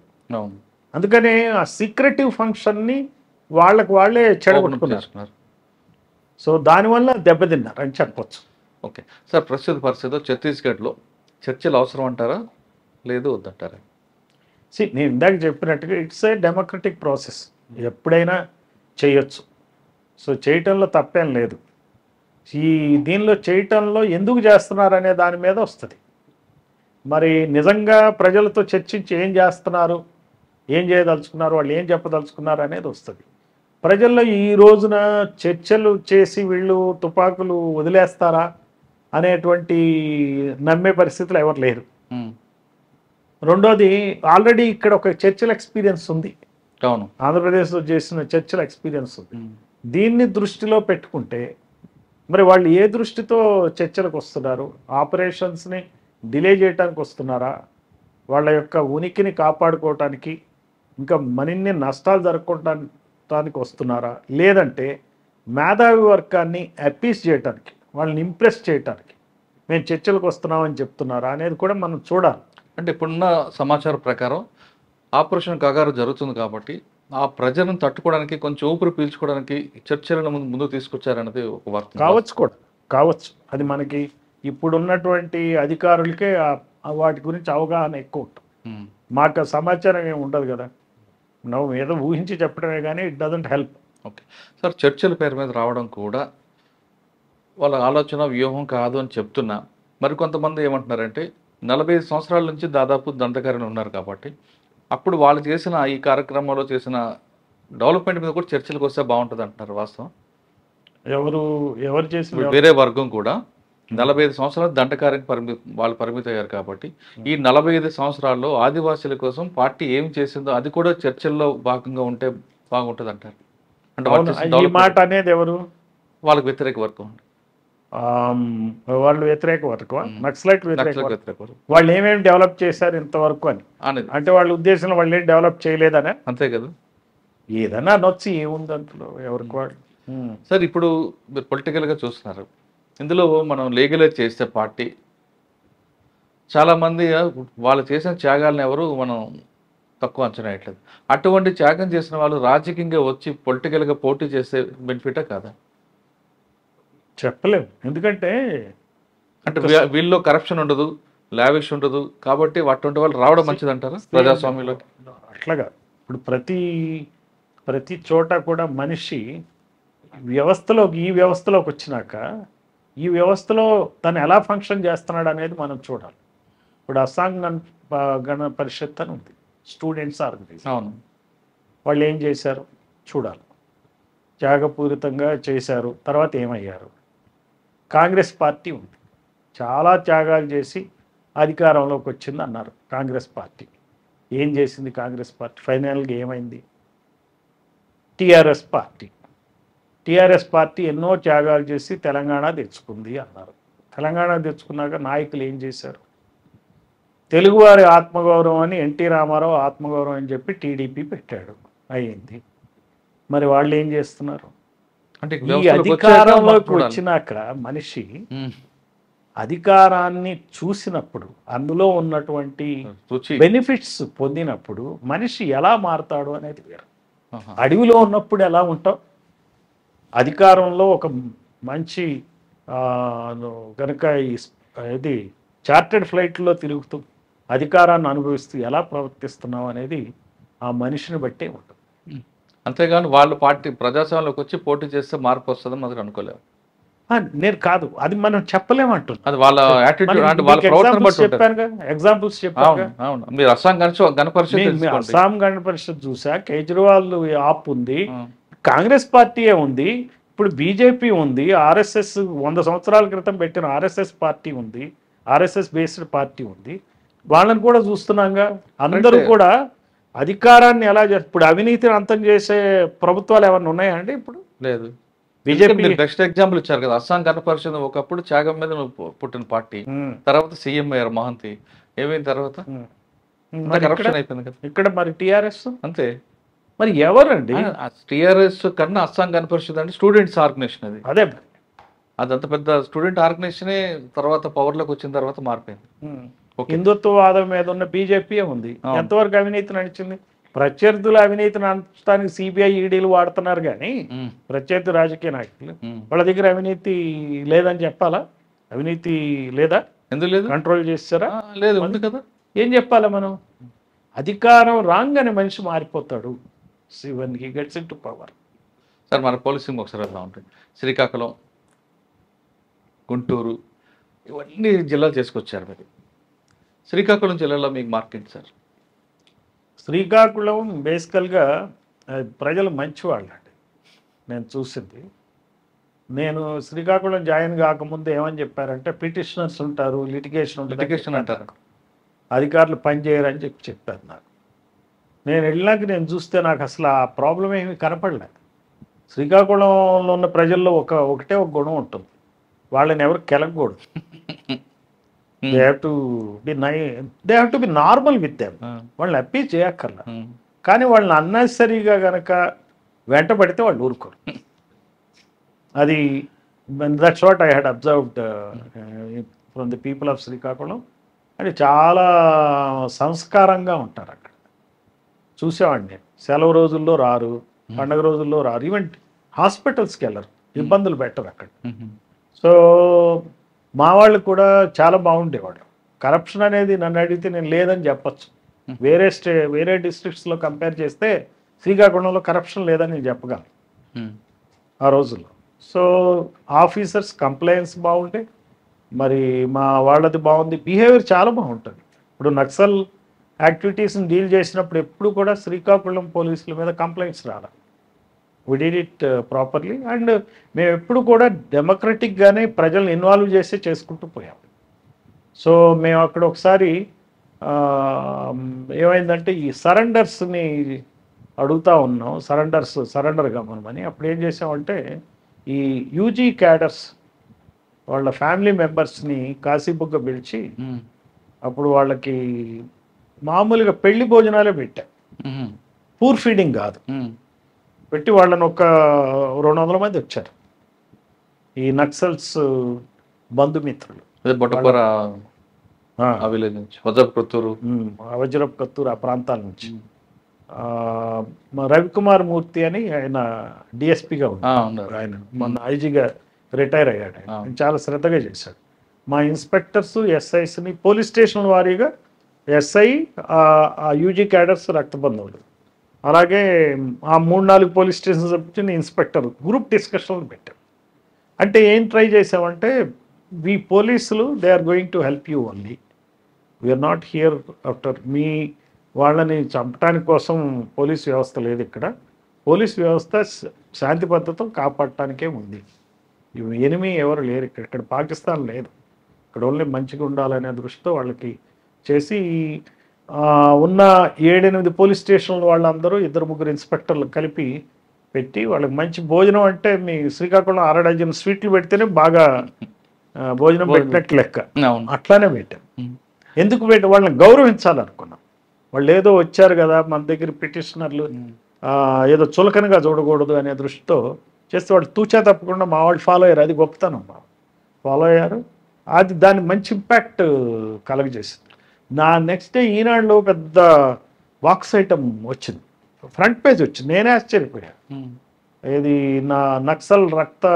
అందుకనే ఆ సీక్రెటివ్ ఫంక్షన్ని వాళ్ళే చెడగొట్టుకున్నారు. సో దానివల్ల దెబ్బతిన్నారు అని చెప్పొచ్చు. ఓకే సార్, ప్రస్తుత పరిస్థితిలో ఛత్తీస్గఢ్లో చర్చలు అవసరం అంటారా? లేదు వద్దంటారా? నేను ఇందాక చెప్పినట్టుగా ఇట్స్ ఏ డెమోక్రటిక్ ప్రాసెస్, ఎప్పుడైనా చేయొచ్చు. సో చేయటంలో తప్పేం లేదు. దీనిలో చేయటంలో ఎందుకు చేస్తున్నారు అనే దాని మీద వస్తుంది. మరి నిజంగా ప్రజలతో చర్చించి ఏం చేస్తున్నారు, ఏం చేయదలుచుకున్నారు, వాళ్ళు ఏం చెప్పదలుచుకున్నారు అనేది వస్తుంది. ప్రజల్లో ఈ రోజున చర్చలు చేసి వీళ్ళు తుపాకులు వదిలేస్తారా అనేటువంటి నమ్మే పరిస్థితులు ఎవరు లేరు. రెండోది, ఆల్రెడీ ఇక్కడ ఒక చర్చల ఎక్స్పీరియన్స్ ఉంది. అవును, ఆంధ్రప్రదేశ్లో చేసిన చర్చల ఎక్స్పీరియన్స్ ఉంది. దీన్ని దృష్టిలో పెట్టుకుంటే మరి వాళ్ళు ఏ దృష్టితో చర్చలకు వస్తున్నారు? ఆపరేషన్స్ని డిలే చేయడానికి వస్తున్నారా, వాళ్ళ యొక్క ఉనికిని కాపాడుకోవటానికి, ఇంకా మరిన్ని నష్టాలు జరగడానికి వస్తున్నారా, లేదంటే మేధావి వర్గాన్ని అపీస్ చేయటానికి, వాళ్ళని ఇంప్రెస్ చేయటానికి మేము చర్చలకు వస్తున్నామని చెప్తున్నారా అనేది కూడా మనం చూడాలి. అంటే ఇప్పుడున్న సమాచారం ప్రకారం ఆపరేషన్ కగారు జరుగుతుంది కాబట్టి ఆ ప్రజలను తట్టుకోవడానికి కొంచెం ఊపిరి పీల్చుకోవడానికి చర్చలను ముందుకు తీసుకొచ్చారన్నది ఒక వార్త. కావచ్చు. అది మనకి ఇప్పుడున్నటువంటి అధికారులకే వాటి గురించి అవగాహన ఎక్కువ ఉంటుంది. మాకు సమాచారం ఏమి ఉండదు కదా, నువ్వు ఏదో ఊహించి చెప్పడమే కానీ it doesn't help. Okay sir, చర్చల పేరు మీద రావడం కూడా వాళ్ళ ఆలోచన వ్యూహం కాదు అని చెప్తున్నా. మరికొంతమంది ఏమంటున్నారంటే 45 సంవత్సరాల నుంచి దాదాపు దండకారిని ఉన్నారు కాబట్టి అప్పుడు వాళ్ళు చేసిన ఈ కార్యక్రమంలో చేసిన డెవలప్మెంట్ మీద కూడా చర్చలకు వస్తే బాగుంటుంది అంటున్నారు. వాస్తవం? ఎవరు చేసిన వేరే వర్గం కూడా 45 సంవత్సరాలు దండకార్యానికి పరిమితి అయ్యారు కాబట్టి ఈ 45 సంవత్సరాల్లో ఆదివాసీల కోసం పార్టీ ఏం చేసిందో అది కూడా చర్చల్లో భాగంగా ఉంటే బాగుంటుంది అంటారు. అంటే ఈ మాట అనేది ఎవరు? వాళ్ళకి వ్యతిరేక వర్గం, వాళ్ళు వ్యతిరేక వర్గం, నక్సలైట్ వ్యతిరేక వర్గం. వాళ్ళు ఏమేమి డెవలప్ చేశారు ఇంతవరకు అని అంటే వాళ్ళ ఉద్దేశంలో వాళ్ళు ఏం డెవలప్ చేయలేదనే. అంతే కదా, ఏదన్నా నొచ్చి ఏముంది అందులో ఎవరికి వాళ్ళు. సార్ ఇప్పుడు మీరు పొలిటికల్గా చూస్తున్నారు, ఇందులో మనం లీగలైజ్ చేస్తే పార్టీ చాలామంది వాళ్ళు చేసిన త్యాగాలను ఎవరు మనం తక్కువ అంచనా వేయట్లేదు. అటువంటి త్యాగం చేసిన వాళ్ళు రాజకీయంగా వచ్చి పొలిటికల్గా పోటీ చేసే బెనిఫిటా కాదా? చెప్పలేము. ఎందుకంటే అంటే వీళ్ళలో కరప్షన్ ఉండదు, లావిష్ ఉండదు కాబట్టి అటువంటి వాళ్ళు రావడం మంచిది అంటారా ప్రజాస్వామ్యంలో? అట్లాగా ఇప్పుడు ప్రతి చోట కూడా మనిషి ఈ వ్యవస్థలోకి వచ్చినాక ఈ వ్యవస్థలో తను ఎలా ఫంక్షన్ చేస్తున్నాడు అనేది మనం చూడాలి. ఇప్పుడు అస్సాం గణ పరిషత్ అని ఉంది, స్టూడెంట్స్ ఆర్గనైజేషన్. అవును, వాళ్ళు ఏం చేశారు చూడాలి. త్యాగపూరితంగా చేశారు, తర్వాత ఏమయ్యారు? కాంగ్రెస్ పార్టీ ఉంది, చాలా త్యాగాలు చేసి అధికారంలోకి వచ్చింది అన్నారు కాంగ్రెస్ పార్టీ. ఏం చేసింది కాంగ్రెస్ పార్టీ? ఫైనల్గా ఏమైంది? టీఆర్ఎస్ పార్టీ ఎన్నో త్యాగాలు చేసి తెలంగాణ తెచ్చుకుంది అన్నారు. తెలంగాణ తెచ్చుకున్నాక నాయకులు ఏం చేశారు? తెలుగువారి ఆత్మగౌరవం అని ఎన్టీ రామారావు ఆత్మగౌరవం అని చెప్పి టీడీపీ పెట్టాడు, అయ్యింది. మరి వాళ్ళు ఏం చేస్తున్నారు? అంటే ఈ అధికారంలోకి వచ్చినాక మనిషి అధికారాన్ని చూసినప్పుడు, అందులో ఉన్నటువంటి బెనిఫిట్స్ పొందినప్పుడు మనిషి ఎలా మారతాడు అనేది వేరు. అడవిలో ఉన్నప్పుడు ఎలా ఉంటావు, అధికారంలో ఒక మంచి కనుక ఇది చార్టెడ్ ఫ్లైట్లో తిరుగుతూ అధికారాన్ని అనుభవిస్తూ ఎలా ప్రవర్తిస్తున్నావు అనేది ఆ మనిషిని బట్టే ఉంటుంది. అంతేగాని వాళ్ళు పార్టీ ప్రజాస్వామ్యంలోకి వచ్చి పోటీ చేస్తే మార్పు వస్తుందని మనకు అనుకోలేము. నేను కాదు, అది మనం చెప్పలేమంటున్నాం. అది వాళ్ళ యాటిట్యూడ్, అంటే వాళ్ళ ప్రవర్తన బట్టి చెప్పాను, ఎగ్జాంపుల్స్ చెప్పాను. మీరు అస్సాం గణ పరిషత్ చూసా, కేజ్రీవాల్ ఆప్ ఉంది, కాంగ్రెస్ పార్టీయే ఉంది, ఇప్పుడు బీజేపీ ఉంది, ఆర్ఎస్ఎస్ 100 సంవత్సరాల క్రితం పెట్టిన ఆర్ఎస్ఎస్ పార్టీ ఉంది, ఆర్ఎస్ఎస్ బేస్డ్ పార్టీ ఉంది. వాళ్ళని కూడా చూస్తున్నాగా. అందరూ కూడా అధికారాన్ని ఎలా ఇప్పుడు అవినీతిని అంతం చేసే ప్రభుత్వాలు ఏమన్నా ఉన్నాయా అండి? ఇప్పుడు లేదు. బీజేపీ బెస్ట్ ఎగ్జాంపుల్ ఇచ్చారు కదా, అస్సాం గణ పరిషత్ ఒకప్పుడు త్యాగం మీద పుట్టిన పార్టీ, తర్వాత సీఎం అయ్యారు మహంతి, ఏమైన తర్వాత కరప్షన్ అయిపోయింది కదా. ఇక్కడ మరి టీఆర్ఎస్ అంతే. మరి ఎవరండి? టీఆర్ఎస్ కన్నా అస్సాం గణ పరిషత్ అంటే స్టూడెంట్స్ ఆర్గనైజేషన్, అది అదే అదంత పెద్ద స్టూడెంట్ ఆర్గనైజేషనే తర్వాత పవర్లోకి వచ్చిన తర్వాత మారిపోయింది. హిందుత్వవాదం మీద ఉన్న బీజేపీ ఉంది. ఎంతవరకు అవినీతి నడిచింది? ప్రత్యర్థుల అవినీతి నడచడానికి సిబిఐ ఈడీలు వాడుతున్నారు కానీ ప్రత్యర్థి రాజకీయ నాయకులు వాళ్ళ దగ్గర అవినీతి లేదని చెప్పాలా? అవినీతి లేదా? ఎందుకు లేదు? కంట్రోల్ చేస్తారా? లేదు, ఉంది కదా. ఏం చెప్పాలి మనం? అధికారం రాగానే మనిషి మారిపోతాడు. when he gets into power. Sir మన పోలీసింగ్ ఒకసారి వెళ్దాం ఉంటుంది. శ్రీకాకుళం, గుంటూరు ఇవన్నీ జిల్లాలు చేసుకొచ్చారు మీరు. శ్రీకాకుళం జిల్లాలో మీకు మార్కెట్ సార్? శ్రీకాకుళం బేసికల్గా ప్రజలు మంచివాళ్ళండి. నేను చూసింది, నేను శ్రీకాకుళం జాయిన్ కాకముందు ఏమని చెప్పారంటే పిటిషనర్స్ ఉంటారు, లిటిగేషన్ లిటిగేషన్ అంటారు, అధికారులు పనిచేయరని చెప్పారు నాకు. నేను వెళ్ళినాక నేను చూస్తే నాకు అసలు ఆ ప్రాబ్లం ఏమీ కనపడలే. శ్రీకాకుళంలో ఉన్న ప్రజల్లో ఒకటే ఒక గుణం ఉంటుంది, వాళ్ళని ఎవరు కెలకూడదు. They have to be normal with them. వాళ్ళని అప్పీల్ చేయక్కర్లా, కానీ వాళ్ళని అన్నెసరీగా కనుక వెంట పడితే వాళ్ళు ఊరుకోరు. అది that's what I had observed from the people of Srikakulam. అంటే చాలా సంస్కారంగా ఉంటారు అక్కడ. చూసేవాడిని నేను. సెలవు రోజుల్లో రారు, పండగ రోజుల్లో రారు, ఈవెన్ హాస్పిటల్స్కి వెళ్ళరు, ఇబ్బందులు పెట్టరు అక్కడ. సో మా వాళ్ళు కూడా చాలా బాగుండేవాడు. కరప్షన్ అనేది నన్ను అడిగితే నేను లేదని చెప్పచ్చు. వేరే డిస్ట్రిక్ట్స్లో కంపేర్ చేస్తే శ్రీకాకుళంలో కరప్షన్ లేదని నేను చెప్పగలను ఆ రోజుల్లో. సో ఆఫీసర్స్ కంప్లైంట్స్ బాగుంటాయి, మరి మా వాళ్ళది బాగుంది, బిహేవియర్ చాలా బాగుంటుంది. ఇప్పుడు నక్సల్ యాక్టివిటీస్ని డీల్ చేసినప్పుడు ఎప్పుడు కూడా శ్రీకాకుళం పోలీసుల మీద కంప్లైంట్స్ రాలి. We did it properly. And మేము ఎప్పుడు కూడా డెమోక్రటిక్గానే ప్రజల్ని ఇన్వాల్వ్ చేసి చేసుకుంటూ పోయాం. సో మేము అక్కడ ఒకసారి ఏమైందంటే ఈ సరెండర్స్ని అడుగుతూ ఉన్నాం, సరెండర్ కమ్మని. అప్పుడు ఏం చేసామంటే ఈ యూజీ క్యాడర్స్ వాళ్ళ ఫ్యామిలీ మెంబర్స్ని కాశీబుగ్గ పిలిచి అప్పుడు వాళ్ళకి మామూలుగా పెళ్లి భోజనాలే పెట్టాం, పూర్ ఫీడింగ్ కాదు, పెట్టి వాళ్ళని ఒక 200 మంది వచ్చారు, ఈ నక్సల్స్ బంధుమిత్రులు. వజ్రపు కత్తూరు ఆ ప్రాంతాల నుంచి. రవికుమార్ మూర్తి అని ఆయన డిఎస్పీగా ఉన్నారు, ఆయన మొన్న ఐజీగా రిటైర్ అయ్యాడు. ఆయన చాలా శ్రద్ధగా చేశాడు. మా ఇన్స్పెక్టర్స్ ఎస్ఐస్ని పోలీస్ స్టేషన్ వారీగా ఎస్ఐ ఆ యూజీ క్యాడర్స్ రక్తబంధువులు, అలాగే ఆ 3-4 పోలీస్ స్టేషన్స్ వచ్చిన ఇన్స్పెక్టర్ గ్రూప్ డిస్కషన్లు పెట్టాం. అంటే ఏం ట్రై చేసామంటే వి పోలీసులు they are going to help you only, we are not here after మీ వాళ్ళని చంపడానికి కోసం పోలీస్ వ్యవస్థ లేదు ఇక్కడ. పోలీస్ వ్యవస్థ శాంతి భద్రతను కాపాడటానికే ఉంది. ఎనిమి ఎవరు లేరు ఇక్కడ పాకిస్తాన్ లేదు, ఇక్కడ ఓన్లీ మంచిగా ఉండాలనే దృష్టితో వాళ్ళకి చేసి ఉన్న 7-8 పోలీస్ స్టేషన్ల వాళ్ళందరూ 2-3 ఇన్స్పెక్టర్లు కలిపి పెట్టి వాళ్ళకి మంచి భోజనం, అంటే మీ శ్రీకాకుళం 6 డజన్ స్వీట్లు పెడితేనే బాగా భోజనం పెట్టినట్టు లెక్క, అట్లానే పెట్టాం. ఎందుకు పెట్టి వాళ్ళని గౌరవించాలనుకున్నాం. వాళ్ళు ఏదో వచ్చారు కదా మన దగ్గర పిటిషనర్లు, ఏదో చులకనగా చూడకూడదు అనే దృష్టితో చేస్తే వాళ్ళు తూచా తప్పకుండా మా వాళ్ళు ఫాలో అయ్యారు. అది గొప్పతనం, ఫాలో అయ్యారు. అది దాని మంచి ఇంపాక్ట్ కలగజేసింది. నా నెక్స్ట్ డే ఈనాడులో పెద్ద బాక్స్ ఐటమ్ వచ్చింది, ఫ్రంట్ పేజ్ వచ్చింది. నేనే ఆశ్చర్యపోయాను. ఇది నా నక్సల్ రక్త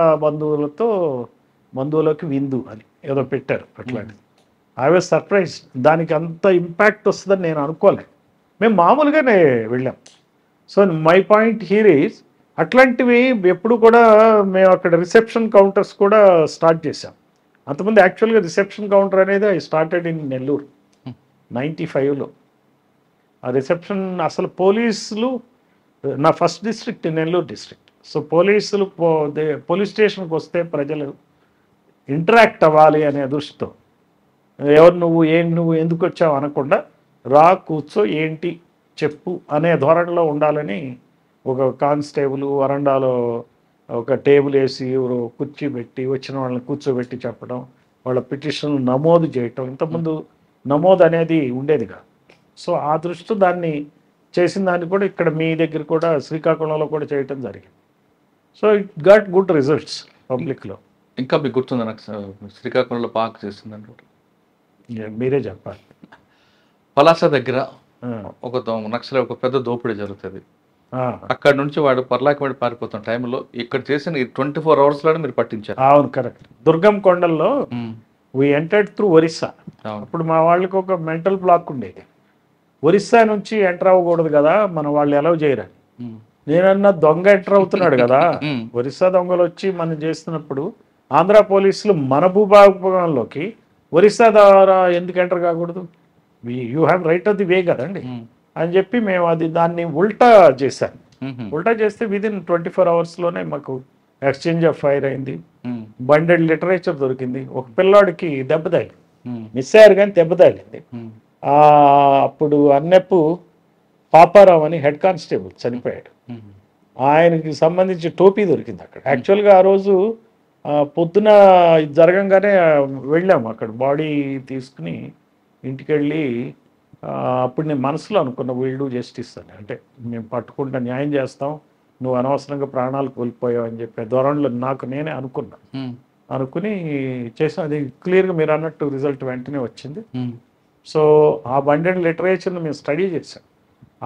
బంధువులకి విందు అని ఏదో పెట్టారు అట్లాంటిది. I was surprise. దానికి అంత ఇంపాక్ట్ వస్తుందని నేను అనుకోలేదు. మేము మామూలుగానే వెళ్ళాం. So my point here is అట్లాంటివి ఎప్పుడు కూడా మేము అక్కడ రిసెప్షన్ కౌంటర్స్ కూడా స్టార్ట్ చేసాం. అంతకుముందు యాక్చువల్గా రిసెప్షన్ కౌంటర్ అనేది ఐ స్టార్టెడ్ ఇన్ నెల్లూరు 95లో. ఆ రిసెప్షన్ అసలు పోలీసులు, నా first district Nellore district. So పోలీసులు పోలీస్ స్టేషన్కి వస్తే ప్రజలు ఇంటరాక్ట్ అవ్వాలి అనే దృష్టితో ఎవరు నువ్వు ఎందుకు వచ్చావు అనకుండా రా కూర్చో ఏంటి చెప్పు అనే ధోరణిలో ఉండాలని ఒక కానిస్టేబుల్ వరండాలో ఒక టేబుల్ వేసి కుర్చీ పెట్టి వచ్చిన వాళ్ళని కూర్చోబెట్టి చెప్పడం, వాళ్ళ పిటిషన్ నమోదు చేయటం. ఇంతకుముందు నమోదు అనేది ఉండేది కాదు. సో ఆ దృష్టి దాన్ని చేసిన దాన్ని కూడా ఇక్కడ మీ దగ్గర కూడా శ్రీకాకుళంలో కూడా చేయటం జరిగింది. So it got good results పబ్లిక్లో. ఇంకా మీకు గుర్తుందా నాకు శ్రీకాకుళంలో పార్క్ చేస్తుందంటే? మీరే చెప్పాలి. పలాస దగ్గర ఒక నక్సలైట్ ఒక పెద్ద దోపిడీ జరుగుతుంది. అక్కడ నుంచి వాడు పర్లాకి పారిపోతున్న టైంలో ఇక్కడ చేసిన 24 అవర్స్లోనే మీరు పట్టించారు. అవును, కరెక్ట్. దుర్గం కొండల్లో వీ ఎంటర్డ్ త్రూ ఒరిస్సా. అవును. అప్పుడు మా వాళ్ళకి ఒక మెంటల్ బ్లాక్ ఉండేది, ఒరిస్సా నుంచి ఎంటర్ అవ్వకూడదు కదా మన వాళ్ళు ఎలవ్ చేయరని. ఉమ్. నేనన్నా దొంగ ఎంటర్ అవుతున్నాడు కదా, ఉమ్. ఒరిస్సా దొంగలు వచ్చి మనం చేస్తున్నప్పుడు ఆంధ్ర పోలీసులు మన భూభాగంలోకి ఒరిస్సా ద్వారా ఎందుకు ఎంటర్ కాకూడదు, you have right of the way కదండి ఉమ్. అని చెప్పి మేము దాన్ని ఉల్టా చేశాను. ఉమ్. ఉల్టా చేస్తే విదిన్ 24 అవర్స్లోనే మాకు ఎక్స్చేంజ్ ఆఫ్ ఫైర్ అయింది, ఉమ్. బండెడ్ లిటరేచర్ దొరికింది. ఒక పిల్లాడికి దెబ్బ తగిలింది, ఉమ్. మిస్ అయ్యారు కానీ దెబ్బ తగిలింది. ఉమ్. అప్పుడు అన్నెప్పు పాపారావు అని హెడ్ కానిస్టేబుల్ చనిపోయాడు, ఉమ్. ఆయనకి సంబంధించి టోపీ దొరికింది అక్కడ. యాక్చువల్గా ఆ రోజు పొద్దున ఇది జరగంగానే వెళ్ళాము అక్కడ బాడీ తీసుకుని ఇంటికి వెళ్ళి అప్పుడు నేను మనసులో అనుకున్న వీళ్ళు జస్టిస్ అని, అంటే మేము పట్టుకుంటా న్యాయం చేస్తాం, నువ్వు అనవసరంగా ప్రాణాలు కోల్పోయావు అని చెప్పి ధోరణిలో నాకు నేనే అనుకున్నా. ఉమ్. అనుకుని చేసాం. అది క్లియర్గా మీరు అన్నట్టు రిజల్ట్ వెంటనే వచ్చింది. ఉమ్. సో ఆ బండెడ్ లిటరేచర్ని మేము స్టడీ చేసాం,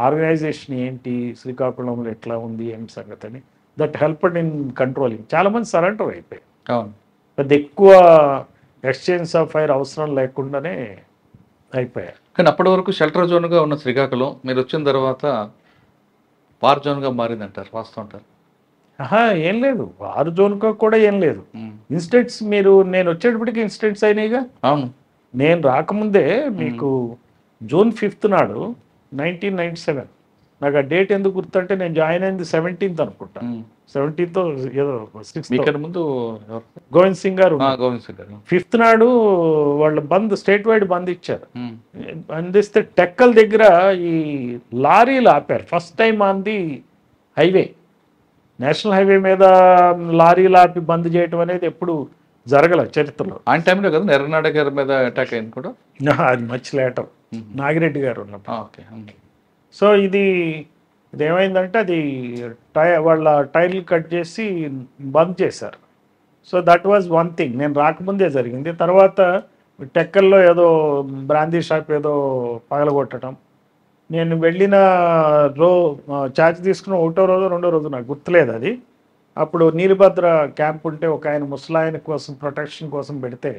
ఆర్గనైజేషన్ ఏంటి, శ్రీకాకుళంలో ఎట్లా ఉంది ఏం సంగతి అని. That helped in controlling. చాలామంది సరెండర్ అయిపోయాయి, అవును. పెద్ద ఎక్కువ ఎక్స్చేంజ్ ఆఫ్ ఫైర్ అవసరం లేకుండానే అయిపోయాయి. కానీ అప్పటి వరకు షెల్టర్ జోన్గా ఉన్న శ్రీకాకుళం మీరు వచ్చిన తర్వాత వార్ జోన్గా మారిందంటారు, వాస్తవం అంటారు? ఏం లేదు, వారు జోన్కో కూడా ఏం లేదు. ఇన్సిడెంట్స్ నేను వచ్చేటప్పటికి ఇన్సిడెంట్స్ అయినాయిగా. అవును. నేను రాకముందే మీకు జూన్ 5th నాడు 1997, నాకు ఆ డేట్ ఎందుకు గుర్తుంటే నేను జాయిన్ అయింది 17th అనుకుంటా, 17th ఏదో 6th. మీకన్నా ముందు ఎవరు? గోవింద్ సింగ్ గారు గోవింద్ సింగ్ గారు 5th నాడు వాళ్ళు బంద్, స్టేట్ వైడ్ బంద్ ఇచ్చారు. ఉమ్. అందిస్తే టెక్కల్ దగ్గర ఈ లారీలు ఆపారు first time on the highway. National highway మీద లారీలు ఆపి బంద్ చేయటం అనేది ఎప్పుడు జరగలేదు చరిత్రలో. ఆయన టైంలో కదా ఎర్రనాడ గారి మీద అటాక్ అయింది కూడా. అది మచ్ లేటర్, నాగిరెడ్డి గారు ఉన్నప్పుడు. ఓకే. సో ఇదేమైందంటే అది వాళ్ళ టైర్లు కట్ చేసి బంద్ చేశారు. So that was one thing, నేను రాకముందే జరిగింది. తర్వాత టెక్కల్లో ఏదో బ్రాందీ షాప్ ఏదో పగలగొట్టడం, నేను వెళ్ళిన ఛార్జ్ తీసుకున్న ఒకటో రోజు రెండో రోజు నాకు గుర్తులేదు అది. అప్పుడు నీలిభద్ర క్యాంప్ ఉంటే ఒక ఆయన ముసలాయన కోసం ప్రొటెక్షన్ కోసం పెడితే,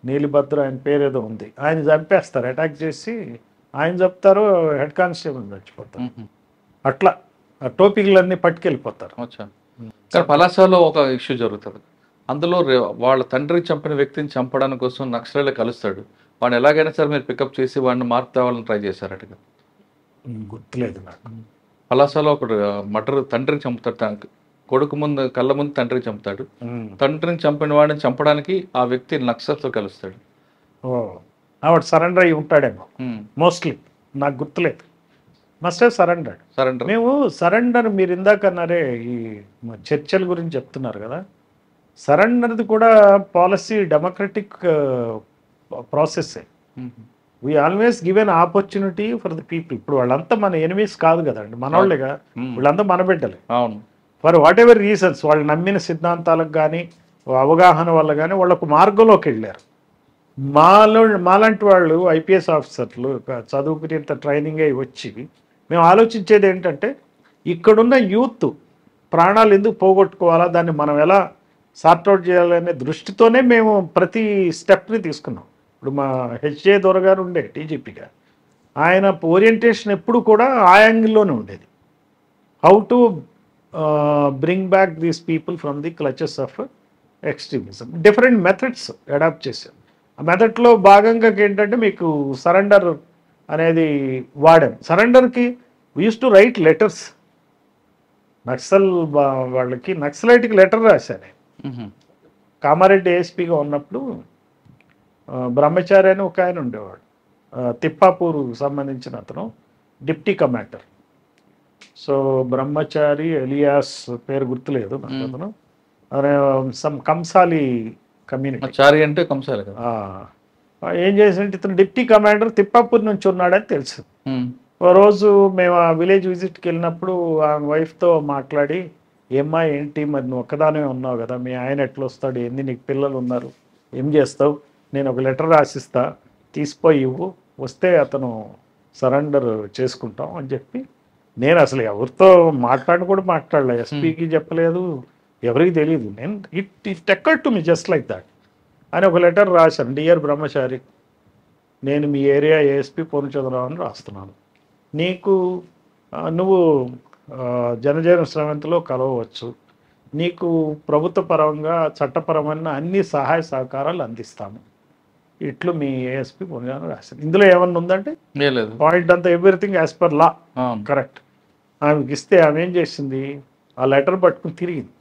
నీలిభద్ర ఆయన పేరేదో ఉంది, ఆయన చంపేస్తారు, అటాక్ చేసి ఆయన చెప్తారు, హెడ్ కానిస్టేబుల్ చచ్చిపోతారు. అట్లా టోపిక్లన్నీ పట్టుకెళ్ళిపోతారు. కానీ పలాసలో ఒక ఇష్యూ జరుగుతుంది, అందులో వాళ్ళ తండ్రికి చంపిన వ్యక్తిని చంపడానికి కోసం నక్సలైట్లు కలుస్తాడు, వాడిని ఎలాగైనా సరే మీరు పికప్ చేసి వాడిని మార్పు తేవాలని ట్రై చేశారట. గుర్తులేదు నాకు. పలాసలో ఒకడు మటర్ తండ్రిని చంపుతాడు, కొడుకు ముందు కళ్ళ ముందు తండ్రిని చంపుతాడు, తండ్రిని చంపిన వాడిని చంపడానికి ఆ వ్యక్తి నక్సల్తో కలుస్తాడు. ఆవిడ సరెండర్ అయ్యి ఉంటాడేమో మోస్ట్లీ, నాకు గుర్తులేదు. Must have surrendered. మేము సరెండర్, మీరు ఇందాక అన్నారే ఈ చర్చల గురించి చెప్తున్నారు కదా, సరెండర్ది కూడా పాలసీ డెమోక్రటిక్ ప్రాసెస్సే. We always give an opportunity for the people. ఇప్పుడు వాళ్ళంతా మన ఎనిమీస్ కాదు కదండి, మనోళ్ళేగా, వీళ్ళంతా మన బిడ్డలే. అవును. ఫర్ వాట్ ఎవర్ రీజన్స్, వాళ్ళు నమ్మిన సిద్ధాంతాలకు కానీ అవగాహన వల్ల కానీ వాళ్ళకు మార్గంలోకి వెళ్ళారు. మాలాంటి వాళ్ళు ఐపీఎస్ ఆఫీసర్లు చదువుకుని ఇంత ట్రైనింగ్ అయి వచ్చి మేము ఆలోచించేది ఏంటంటే, ఇక్కడున్న యూత్ ప్రాణాలు ఎందుకు పోగొట్టుకోవాలా, దాన్ని మనం ఎలా సార్ట్అవుట్ చేయాలనే దృష్టితోనే మేము ప్రతి స్టెప్ని తీసుకున్నాం. ఇప్పుడు మా హెచ్జే దొరగారు ఉండే టీజీపీగా, ఆయన ఓరియంటేషన్ ఎప్పుడు కూడా ఆ యాంగిల్లోనే ఉండేది. How to bring back these people from the clutches of extremism. Different methods adopt చేశారు. ఆ మెథడ్లో భాగంగా ఏంటంటే మీకు సరెండర్ అనేది వాడాం. సరెండర్కి we use to write letters. Naxal వాళ్ళకి నక్సలైట్కి లెటర్ రాశాను. కామారెడ్డి ఏఎస్పీగా ఉన్నప్పుడు బ్రహ్మచారి అని ఒక ఆయన ఉండేవాడు, తిప్పాపూర్ సంబంధించిన అతను, డిప్టీ కమాండర్. సో బ్రహ్మచారి ఎలియాస్ పేరు గుర్తులేదు నాకు, అతను సమ్ కంసాలి కమ్యూనిటీ అంటే కంసాలి కదా. ఏం చేసింటే ఇతను డిప్టీ కమాండర్ తిప్పాపూర్ నుంచి ఉన్నాడని తెలుసు. ఓ రోజు మేము ఆ విలేజ్ విజిట్కి వెళ్ళినప్పుడు ఆ వైఫ్తో మాట్లాడి, ఏమ్మా ఏంటి మరి నువ్వు ఒక్కదానే ఉన్నావు కదా, మీ ఆయన ఎట్లా వస్తాడు, ఏంది నీకు పిల్లలు ఉన్నారు, ఏం చేస్తావు, నేను ఒక లెటర్ రాసిస్తా, తీసిపోయి ఇవ్వు, వస్తే అతను సరెండర్ చేసుకుంటాం అని చెప్పి, నేను అసలు ఎవరితో కూడా మాట్లాడలే, ఎస్పీకి చెప్పలేదు, ఎవరికి తెలియదు. నేను it occurred to me just like that. అని ఒక లెటర్ రాశాను. డియర్ బ్రహ్మచారి, నేను మీ ఏరియా ఏఎస్పీ పూర్ణచంద్రరావు అని రాస్తున్నాను. నీకు నువ్వు జనజీవన స్రవంతిలో కలవవచ్చు. నీకు ప్రభుత్వ పరంగా చట్టపరమైన అన్ని సహాయ సహకారాలు అందిస్తాము. ఇట్లు మీ ఏఎస్పీ పూర్ణచంద్రరావు రాశాను. ఇందులో ఏమన్నా ఉందంటే లేదు, పాయింట్ అంతా everything as per law correct. ఆమెకి ఇస్తే ఆమె ఏం చేసింది, ఆ లెటర్ పట్టుకుని తిరిగింది.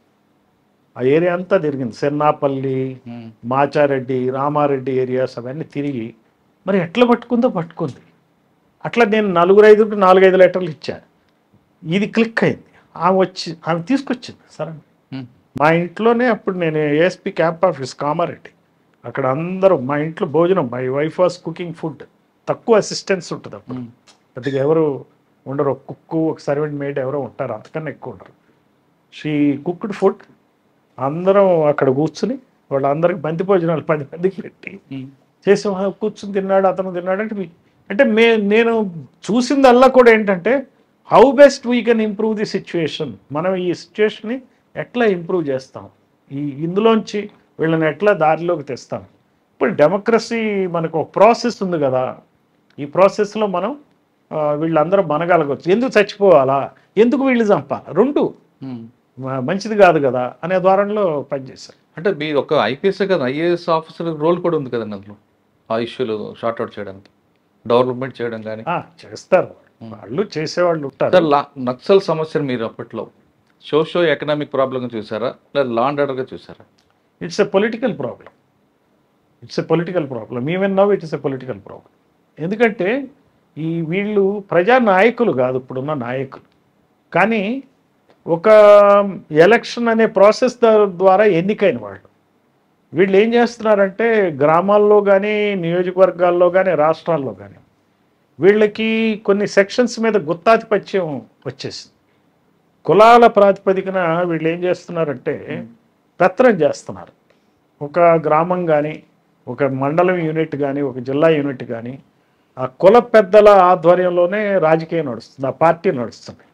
ఆ ఏరియా అంతా తిరిగింది. సెన్నాపల్లి, మాచారెడ్డి, రామారెడ్డి ఏరియాస్ అవన్నీ తిరిగి మరి ఎట్లా పట్టుకుంది. అట్లా నేను 4-5కి 4-5 లెటర్లు ఇచ్చాను. ఇది క్లిక్ అయింది. ఆమె తీసుకొచ్చింది. సరే, మా ఇంట్లోనే అప్పుడు నేను ఏఎస్పీ క్యాంప్ ఆఫీస్ కామారెడ్డి, అక్కడ అందరూ మా ఇంట్లో భోజనం, my wife was cooking food. తక్కువ అసిస్టెన్స్ ఉంటుంది అప్పుడు, పెద్దగా ఎవరు ఉండరు. ఒక కుక్కు, ఒక సర్వెంట్ మేడ్ ఎవరో ఉంటారు, అంతకన్నా ఎక్కువ ఉండరు. She cooked food. అందరం అక్కడ కూర్చుని వాళ్ళందరికి బంతి భోజనాలు 10 మందికి పెట్టి చేసి కూర్చుని తిన్నాడు, అతను తిన్నాడు. అంటే నేను చూసిందల్లా కూడా ఏంటంటే how best we can improve the situation. మనం ఈ సిచ్యువేషన్ని ఎట్లా ఇంప్రూవ్ చేస్తాం, ఇందులోంచి వీళ్ళని ఎట్లా దారిలోకి తెస్తాం. ఇప్పుడు డెమోక్రసీ మనకు ఒక ప్రాసెస్ ఉంది కదా, ఈ ప్రాసెస్లో మనం వీళ్ళందరూ మనగలగవచ్చు. ఎందుకు చచ్చిపోవాలా, ఎందుకు వీళ్ళు చంపాలి, రెండు మంచిది కాదు కదా అనే ద్వారంలో పనిచేశారు. అంటే మీరు ఒక ఐపీఎస్ కదా, ఐఏఎస్ ఆఫీసర్ రోల్ కూడా ఉంది కదండి అందులో, ఆ ఇష్యూలు షార్ట్అవుట్ చేయడానికి, డెవలప్మెంట్ చేయడం కానీ చేస్తారు. వాళ్ళు చేసేవాళ్ళు ఉంటారు. సార్, నక్సల్ సమస్యను మీరు అప్పట్లో సోషో ఎకనామిక్ ప్రాబ్లంగా చూసారా, లేదా లా అండ్ ఆర్డర్గా చూసారా? It's a political problem. Even now it is a political problem. ఎందుకంటే వీళ్ళు ప్రజా నాయకులు కాదు ఇప్పుడున్న నాయకులు, కానీ ఒక ఎలక్షన్ అనే ప్రాసెస్ ద్వారా ఎన్నికైన వాళ్ళు. వీళ్ళు ఏం చేస్తున్నారంటే గ్రామాల్లో కానీ, నియోజకవర్గాల్లో కానీ, రాష్ట్రాల్లో కానీ వీళ్ళకి కొన్ని సెక్షన్స్ మీద గుత్తాధిపత్యం వచ్చేసింది. కులాల ప్రాతిపదికన వీళ్ళు ఏం చేస్తున్నారంటే పెత్తనం చేస్తున్నారు. ఒక గ్రామం కానీ, ఒక మండలం యూనిట్ కానీ, ఒక జిల్లా యూనిట్ కానీ ఆ కుల పెద్దల ఆధ్వర్యంలోనే రాజకీయం నడుస్తుంది, ఆ పార్టీ నడుస్తుంది.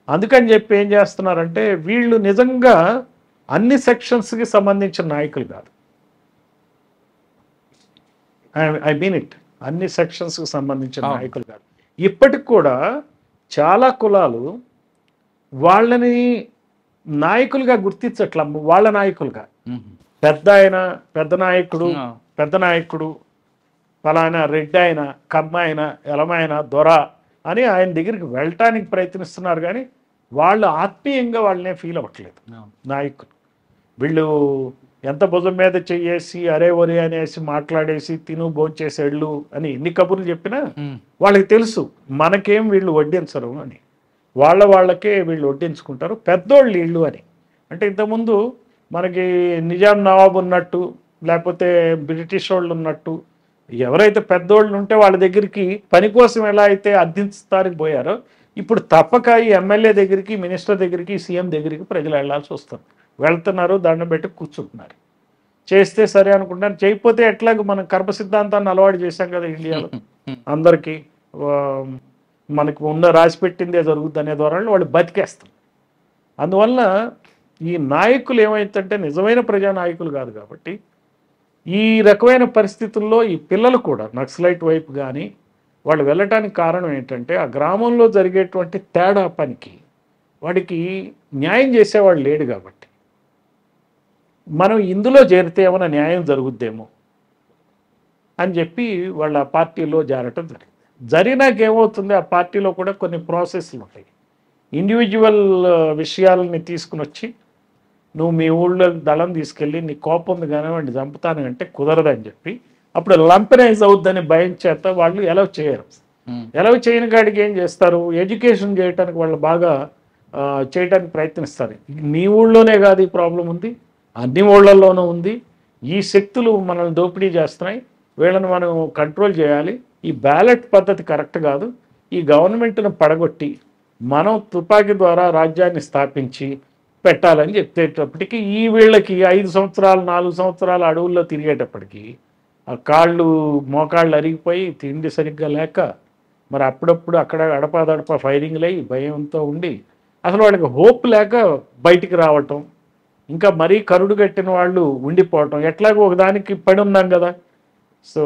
అందుకని చెప్పి ఏం చేస్తున్నారంటే వీళ్ళు నిజంగా అన్ని సెక్షన్స్కి సంబంధించిన నాయకులు కాదు. ఐ మీన్ ఇట్, అన్ని సెక్షన్స్కి సంబంధించిన నాయకులు కాదు. ఇప్పటికి కూడా చాలా కులాలు వాళ్ళని నాయకులుగా గుర్తించట్ల, వాళ్ళ నాయకులుగా. పెద్ద నాయకుడు ఫలానా రెడ్డి అయిన, కమ్మ అయిన, ఎలమైన, దొర అని ఆయన దగ్గరికి వెళ్ళటానికి ప్రయత్నిస్తున్నారు, కానీ వాళ్ళు ఆత్మీయంగా వాళ్ళనే ఫీల్ అవ్వట్లేదు నాయకులు. వీళ్ళు ఎంత భుజం మీద చెయ్యేసి అరే ఒరే అనేసి మాట్లాడేసి తిను భోంచేసేళ్ళు అని ఎన్ని కబుర్లు చెప్పినా వాళ్ళకి తెలుసు మనకేం వీళ్ళు వడ్డించరు అని. వాళ్ళకే వీళ్ళు వడ్డించుకుంటారు, పెద్దోళ్ళు వీళ్ళు అని. అంటే ఇంతకుముందు మనకి నిజాం నవాబు ఉన్నట్టు, లేకపోతే బ్రిటిష్ వాళ్ళు ఉన్నట్టు, ఎవరైతే పెద్దోళ్ళు ఉంటే వాళ్ళ దగ్గరికి పని కోసం ఎలా అయితే అర్థించడానికి పోయారో, ఇప్పుడు తప్పక ఈ ఎమ్మెల్యే దగ్గరికి, మినిస్టర్ దగ్గరికి, సీఎం దగ్గరికి ప్రజలు వెళ్లాల్సి వస్తుంది. వెళ్తున్నారు, దండం పెట్టి కూర్చుంటున్నారు. చేస్తే సరే అనుకుంటున్నారు, చేయకపోతే ఎట్లాగో మనం కర్మ సిద్ధాంతాన్ని అలవాటు చేశాం కదా ఇండియాలో. అందరికీ మనకు ఉన్న రాసి పెట్టిందే జరుగుద్ది అనే ద్వారా వాళ్ళు బతికేస్తారు. అందువల్ల ఈ నాయకులు ఏమైతుంటే నిజమైన ప్రజానాయకులు కాదు కాబట్టి ఈ రకమైన పరిస్థితుల్లో ఈ పిల్లలు కూడా నక్సలైట్ వైపు కానీ వాళ్ళు వెళ్ళటానికి కారణం ఏంటంటే ఆ గ్రామంలో జరిగేటువంటి తేడా పనికి వాడికి న్యాయం చేసేవాడు లేడు కాబట్టి, మనం ఇందులో చేరితే ఏమైనా న్యాయం జరుగుద్దేమో అని చెప్పి వాళ్ళ పార్టీలో చేరటం జరిగింది. జరిగినాక ఏమవుతుంది, ఆ పార్టీలో కూడా కొన్ని ప్రాసెస్లు ఉంటాయి. ఇండివిజువల్ విషయాలని తీసుకుని వచ్చి నువ్వు మీ ఊళ్ళో దళం తీసుకెళ్ళి నీ కోపం ఉంది కానీ వాడిని చంపుతాను అంటే కుదరదని చెప్పి అప్పుడు లంపెనైజ్ అవుద్దని భయం చేత వాళ్ళు ఎలవ్ చేయరు. ఎలవ్ చేయని కాడికి ఏం చేస్తారు, ఎడ్యుకేషన్ చేయడానికి వాళ్ళు బాగా చేయడానికి ప్రయత్నిస్తారు. నీ ఊళ్ళోనే కాదు ఈ ప్రాబ్లం ఉంది, అన్ని ఊళ్ళల్లోనూ ఉంది. ఈ శక్తులు మనల్ని దోపిడీ చేస్తున్నాయి, వీళ్ళని మనం కంట్రోల్ చేయాలి. ఈ బ్యాలెట్ పద్ధతి కరెక్ట్ కాదు, ఈ గవర్నమెంట్ను పడగొట్టి మనం తుపాకీ ద్వారా రాజ్యాన్ని స్థాపించి పెట్టాలని చెప్పేటప్పటికి ఈ వీళ్ళకి 5 సంవత్సరాలు 4 సంవత్సరాలు అడవుల్లో తిరిగేటప్పటికి ఆ కాళ్ళు మోకాళ్ళు అరిగిపోయి తిండి సరిగ్గా లేక మరి అప్పుడప్పుడు అక్కడ అడపాదడప ఫైరింగ్లు అయ్యి భయంతో ఉండి అసలు వాళ్ళకి హోప్ లేక బయటికి రావటం, ఇంకా మరీ కరుడు కట్టిన వాళ్ళు ఉండిపోవటం, ఎట్లాగో ఒకదానికి పడి ఉన్నాం కదా. సో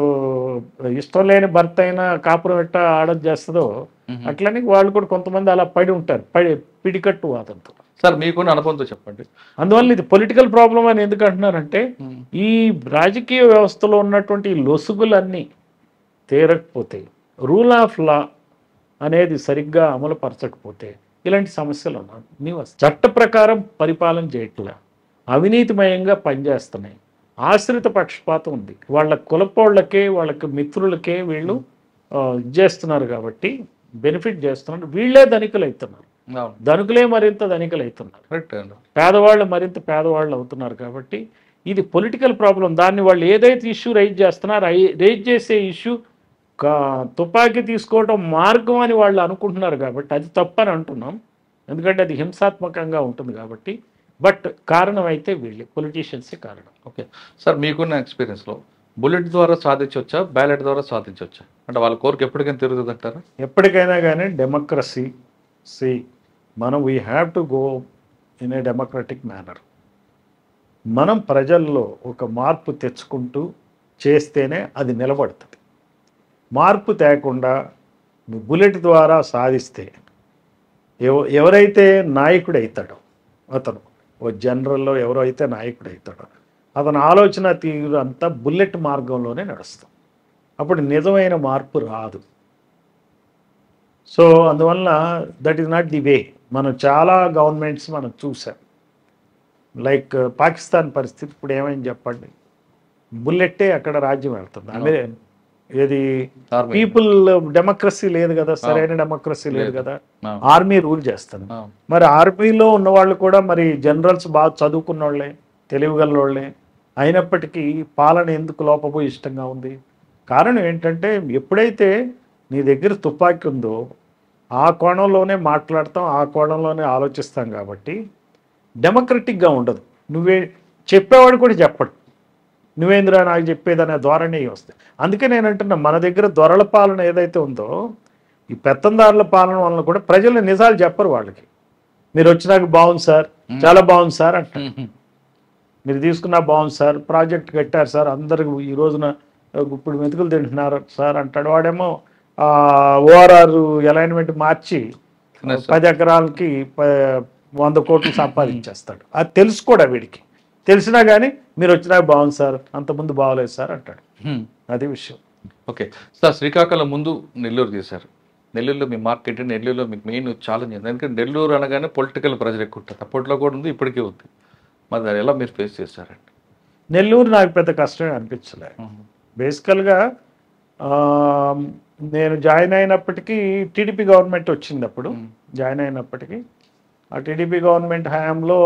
ఇష్టం లేని భర్త అయినా కాపురం ఎట్ట ఆడది చేస్తుందో అట్లని వాళ్ళు కూడా కొంతమంది అలా పడి ఉంటారు, పిడికట్టు వాదంతో. సార్ మీకున్న అనుభవంతో చెప్పండి. అందువల్ల ఇది పొలిటికల్ ప్రాబ్లం అని ఎందుకు అంటున్నారంటే, ఈ రాజకీయ వ్యవస్థలో ఉన్నటువంటి లొసుగులన్నీ తీరకపోతే, రూల్ ఆఫ్ లా అనేది సరిగ్గా అమలు పరచకపోతే ఇలాంటి సమస్యలు ఉన్నాయి. చట్ట ప్రకారం పరిపాలన చేయట్లా, అవినీతిమయంగా పనిచేస్తున్నాయి, ఆశ్రిత పక్షపాతం ఉంది, వాళ్ళ కులపోళ్ళకే వాళ్ళకి మిత్రులకే వీళ్ళు చేస్తున్నారు కాబట్టి బెనిఫిట్ చేస్తున్నారు, వీళ్ళే ధనికులు అవుతున్నారు, ధనికులే మరింత ధనికులు అవుతున్నారు, పేదవాళ్ళు మరింత పేదవాళ్ళు అవుతున్నారు. కాబట్టి ఇది పొలిటికల్ ప్రాబ్లం. దాన్ని వాళ్ళు ఏదైతే ఇష్యూ రైజ్ చేస్తున్నారో రైజ్ చేసే ఇష్యూ తుపాకీ తీసుకోవడం మార్గం అని వాళ్ళు అనుకుంటున్నారు కాబట్టి అది తప్పని అంటున్నాం, ఎందుకంటే అది హింసాత్మకంగా ఉంటుంది కాబట్టి. బట్ కారణం అయితే వీళ్ళే, పొలిటీషియన్సే కారణం. ఓకే సార్, మీకున్న ఎక్స్పీరియన్స్లో బుల్లెట్ ద్వారా సాధించవచ్చా, బ్యాలెట్ ద్వారా సాధించవచ్చా? అంటే వాళ్ళ కోరిక ఎప్పటికైనా తిరుగుతుంది అంటారా? ఎప్పటికైనా కానీ డెమోక్రసీ మనం we have to go in a democratic manner. మనం ప్రజల్లో ఒక మార్పు తెచ్చుకుంటూ చేస్తేనే అది నిలబడుతుంది. మార్పు తేకుండా బుల్లెట్ ద్వారా సాధిస్తే ఎవరైతే నాయకుడు అవుతాడో, అతను ఓ జనరల్లో ఎవరైతే నాయకుడు అవుతాడో అతని ఆలోచన తీరు అంతా బుల్లెట్ మార్గంలోనే నడుస్తాం. అప్పుడు నిజమైన మార్పు రాదు. సో అందువల్ల that is not the way. మనం చాలా గవర్నమెంట్స్ మనం చూసాం. లైక్ పాకిస్తాన్ పరిస్థితి ఇప్పుడు ఏమైంది చెప్పండి, బుల్లెట్టే అక్కడ రాజ్యం వెళ్తుంది. ఏది పీపుల్ డెమోక్రసీ లేదు కదా, సరైన డెమోక్రసీ లేదు కదా, ఆర్మీ రూల్ చేస్తుంది. మరి ఆర్మీలో ఉన్న వాళ్ళు కూడా మరి జనరల్స్ బాగా చదువుకున్న వాళ్ళే, తెలివిగల వాళ్ళే, అయినప్పటికీ పాలన ఎందుకు లోపపోయి ఇష్టంగా ఉంది? కారణం ఏంటంటే ఎప్పుడైతే నీ దగ్గర తుపాకీ ఉందో ఆ కోణంలోనే మాట్లాడతాం, ఆ కోణంలోనే ఆలోచిస్తాం కాబట్టి డెమోక్రటిక్గా ఉండదు. నువ్వే చెప్పేవాడు కూడా చెప్పడు, నువ్వేంద్రా నాకు చెప్పేదనే ధోరణి వస్తాయి. అందుకే నేను అంటున్నా, మన దగ్గర దొరల పాలన ఏదైతే ఉందో ఈ పెత్తందారుల పాలన వలన కూడా ప్రజలు నిజాలు చెప్పరు. వాళ్ళకి మీరు వచ్చినాక బాగుంది సార్, చాలా బాగుంది సార్ అంటారు, మీరు తీసుకున్నా బాగుంది సార్, ప్రాజెక్ట్ కట్టారు సార్, అందరికి ఈ రోజున ఇప్పుడు మెతుకులు తింటున్నారు సార్ అంటాడు. వాడేమో ఓఆర్ఆర్ అలైన్మెంట్ మార్చి 10 ఎకరాలకి 100 కోట్లు సంపాదించేస్తాడు. అది తెలుసుకోడా వీడికి, తెలిసినా కానీ మీరు వచ్చినా బాగుంది సార్, అంతకుముందు బాగోలేదు సార్ అంటాడు. అది విషయం. ఓకే సార్, శ్రీకాకుళం ముందు నెల్లూరు చేశారు. నెల్లూరులో మీ మార్కెట్, నెల్లూరులో మీకు మెయిన్ ఛాలెంజ్ ఉంది, ఎందుకంటే నెల్లూరు అనగానే పొలిటికల్ ప్రెజర్ ఎక్కువ ఉంటుంది. అప్పట్లో కూడా ఉంది, ఇప్పటికీ ఉంది. మరి దాన్ని ఎలా మీరు ఫేస్ చేశారండి? నెల్లూరు నాకు పెద్ద కష్టమే అనిపించలే. బేసికల్గా నేను జాయిన్ అయినప్పటికీ టీడీపీ గవర్నమెంట్ వచ్చింది. అప్పుడు జాయిన్ అయినప్పటికీ ఆ టీడీపీ గవర్నమెంట్ హయాంలో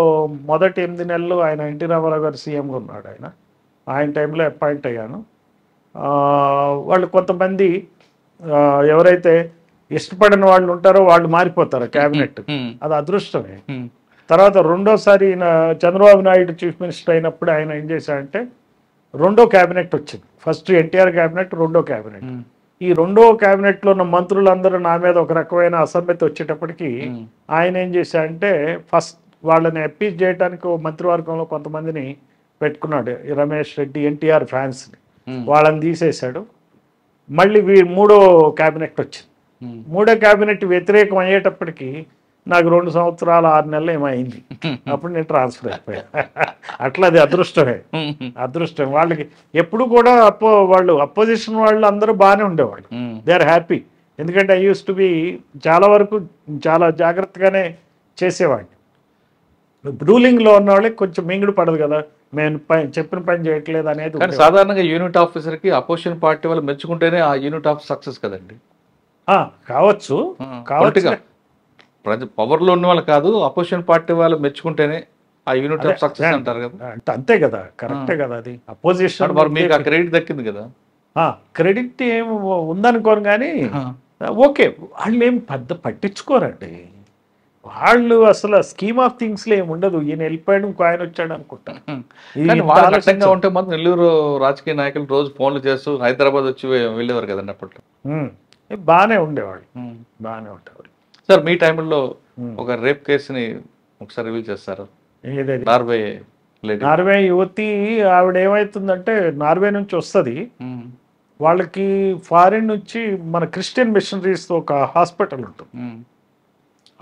మొదటి 8 నెలలు ఆయన ఎన్టీ రామారావు గారు సీఎంగా ఉన్నాడు. ఆయన టైంలో అపాయింట్ అయ్యాను. వాళ్ళు కొంతమంది ఎవరైతే ఇష్టపడిన వాళ్ళు ఉంటారో వాళ్ళు మారిపోతారు క్యాబినెట్, అది అదృష్టమే. తర్వాత రెండోసారి చంద్రబాబు నాయుడు చీఫ్ మినిస్టర్ అయినప్పుడు ఆయన ఏం చేశాడంటే రెండో క్యాబినెట్ వచ్చింది. ఫస్ట్ ఎన్టీఆర్ క్యాబినెట్, రెండో క్యాబినెట్. ఈ రెండో క్యాబినెట్లో ఉన్న మంత్రులందరూ నా మీద ఒక రకమైన అసమ్మతి వచ్చేటప్పటికి ఆయన ఏం చేశాడంటే ఫస్ట్ వాళ్ళని అప్పీల్ చేయడానికి మంత్రివర్గంలో కొంతమందిని పెట్టుకున్నాడు, రమేష్ రెడ్డి ఎన్టీఆర్ ఫ్యాన్స్ని, వాళ్ళని తీసేశాడు. మళ్ళీ మూడో క్యాబినెట్ వచ్చింది. మూడో క్యాబినెట్ వ్యతిరేకం అయ్యేటప్పటికి నాకు 2 సంవత్సరాలు 6 నెలలు ఏమైంది, అప్పుడు నేను ట్రాన్స్ఫర్ అయిపోయా. అట్లా అది అదృష్టమే, అదృష్టం. వాళ్ళకి ఎప్పుడు కూడా వాళ్ళు అపోజిషన్ వాళ్ళు అందరూ బాగానే ఉండేవాళ్ళు, దే ఆర్ హ్యాపీ. ఎందుకంటే ఐ యూస్ టు బి చాలా వరకు చాలా జాగ్రత్తగానే చేసేవాడిని. రూలింగ్లో ఉన్న వాళ్ళకి కొంచెం మింగుడు పడదు కదా, మేము చెప్పిన పని చేయట్లేదు అనేది. కానీ సాధారణంగా యూనిట్ ఆఫీసర్కి అపోజిషన్ పార్టీ వాళ్ళు మెచ్చుకుంటేనే ఆ యూనిట్ ఆఫ్ సక్సెస్ కదండి. కావచ్చు కావచ్చు, పవర్లో ఉన్న వాళ్ళు కాదు, అపోజిషన్ పార్టీ వాళ్ళు మెచ్చుకుంటేనే ఆ యూనిట్ ఆఫ్ సక్సెస్ అంటారు కదా. అంతే కదా, కరెక్టే కదా. అది అపోజిషన్ మీకు ఆ క్రెడిట్ దక్కింది కదా. క్రెడిట్ ఏం ఉందనుకోను కానీ ఓకే, వాళ్ళు ఏం పెద్ద పట్టించుకోరండి. వాళ్ళు అసలు స్కీమ్ ఆఫ్ థింగ్స్ లో ఏమి ఉండదు. ఈయన వెళ్ళిపోయాడు, ఇంకో ఆయన వచ్చాడు అనుకుంటా. ఆలస్యంగా ఉంటే మాత్రం నెల్లూరు రాజకీయ నాయకులు రోజు ఫోన్లు చేస్తూ హైదరాబాద్ వచ్చి వెళ్ళేవారు కదండి అప్పట్లో. బాగానే ఉండేవాళ్ళు, బాగానే ఉండేవాళ్ళు. సార్ మీ టైంలో ఒక రేప్ కేసుని ఒకసారి రివీల్ చేస్తారు. ఏదది నార్వే లేడీ. నార్వే యువతి ఆవిడ ఏమవుతుందంటే నార్వే నుంచి వస్తుంది, వాళ్ళకి ఫారిన్ నుంచి మన క్రిస్టియన్ మిషనరీస్ ఒక హాస్పిటల్ ఉంటుంది.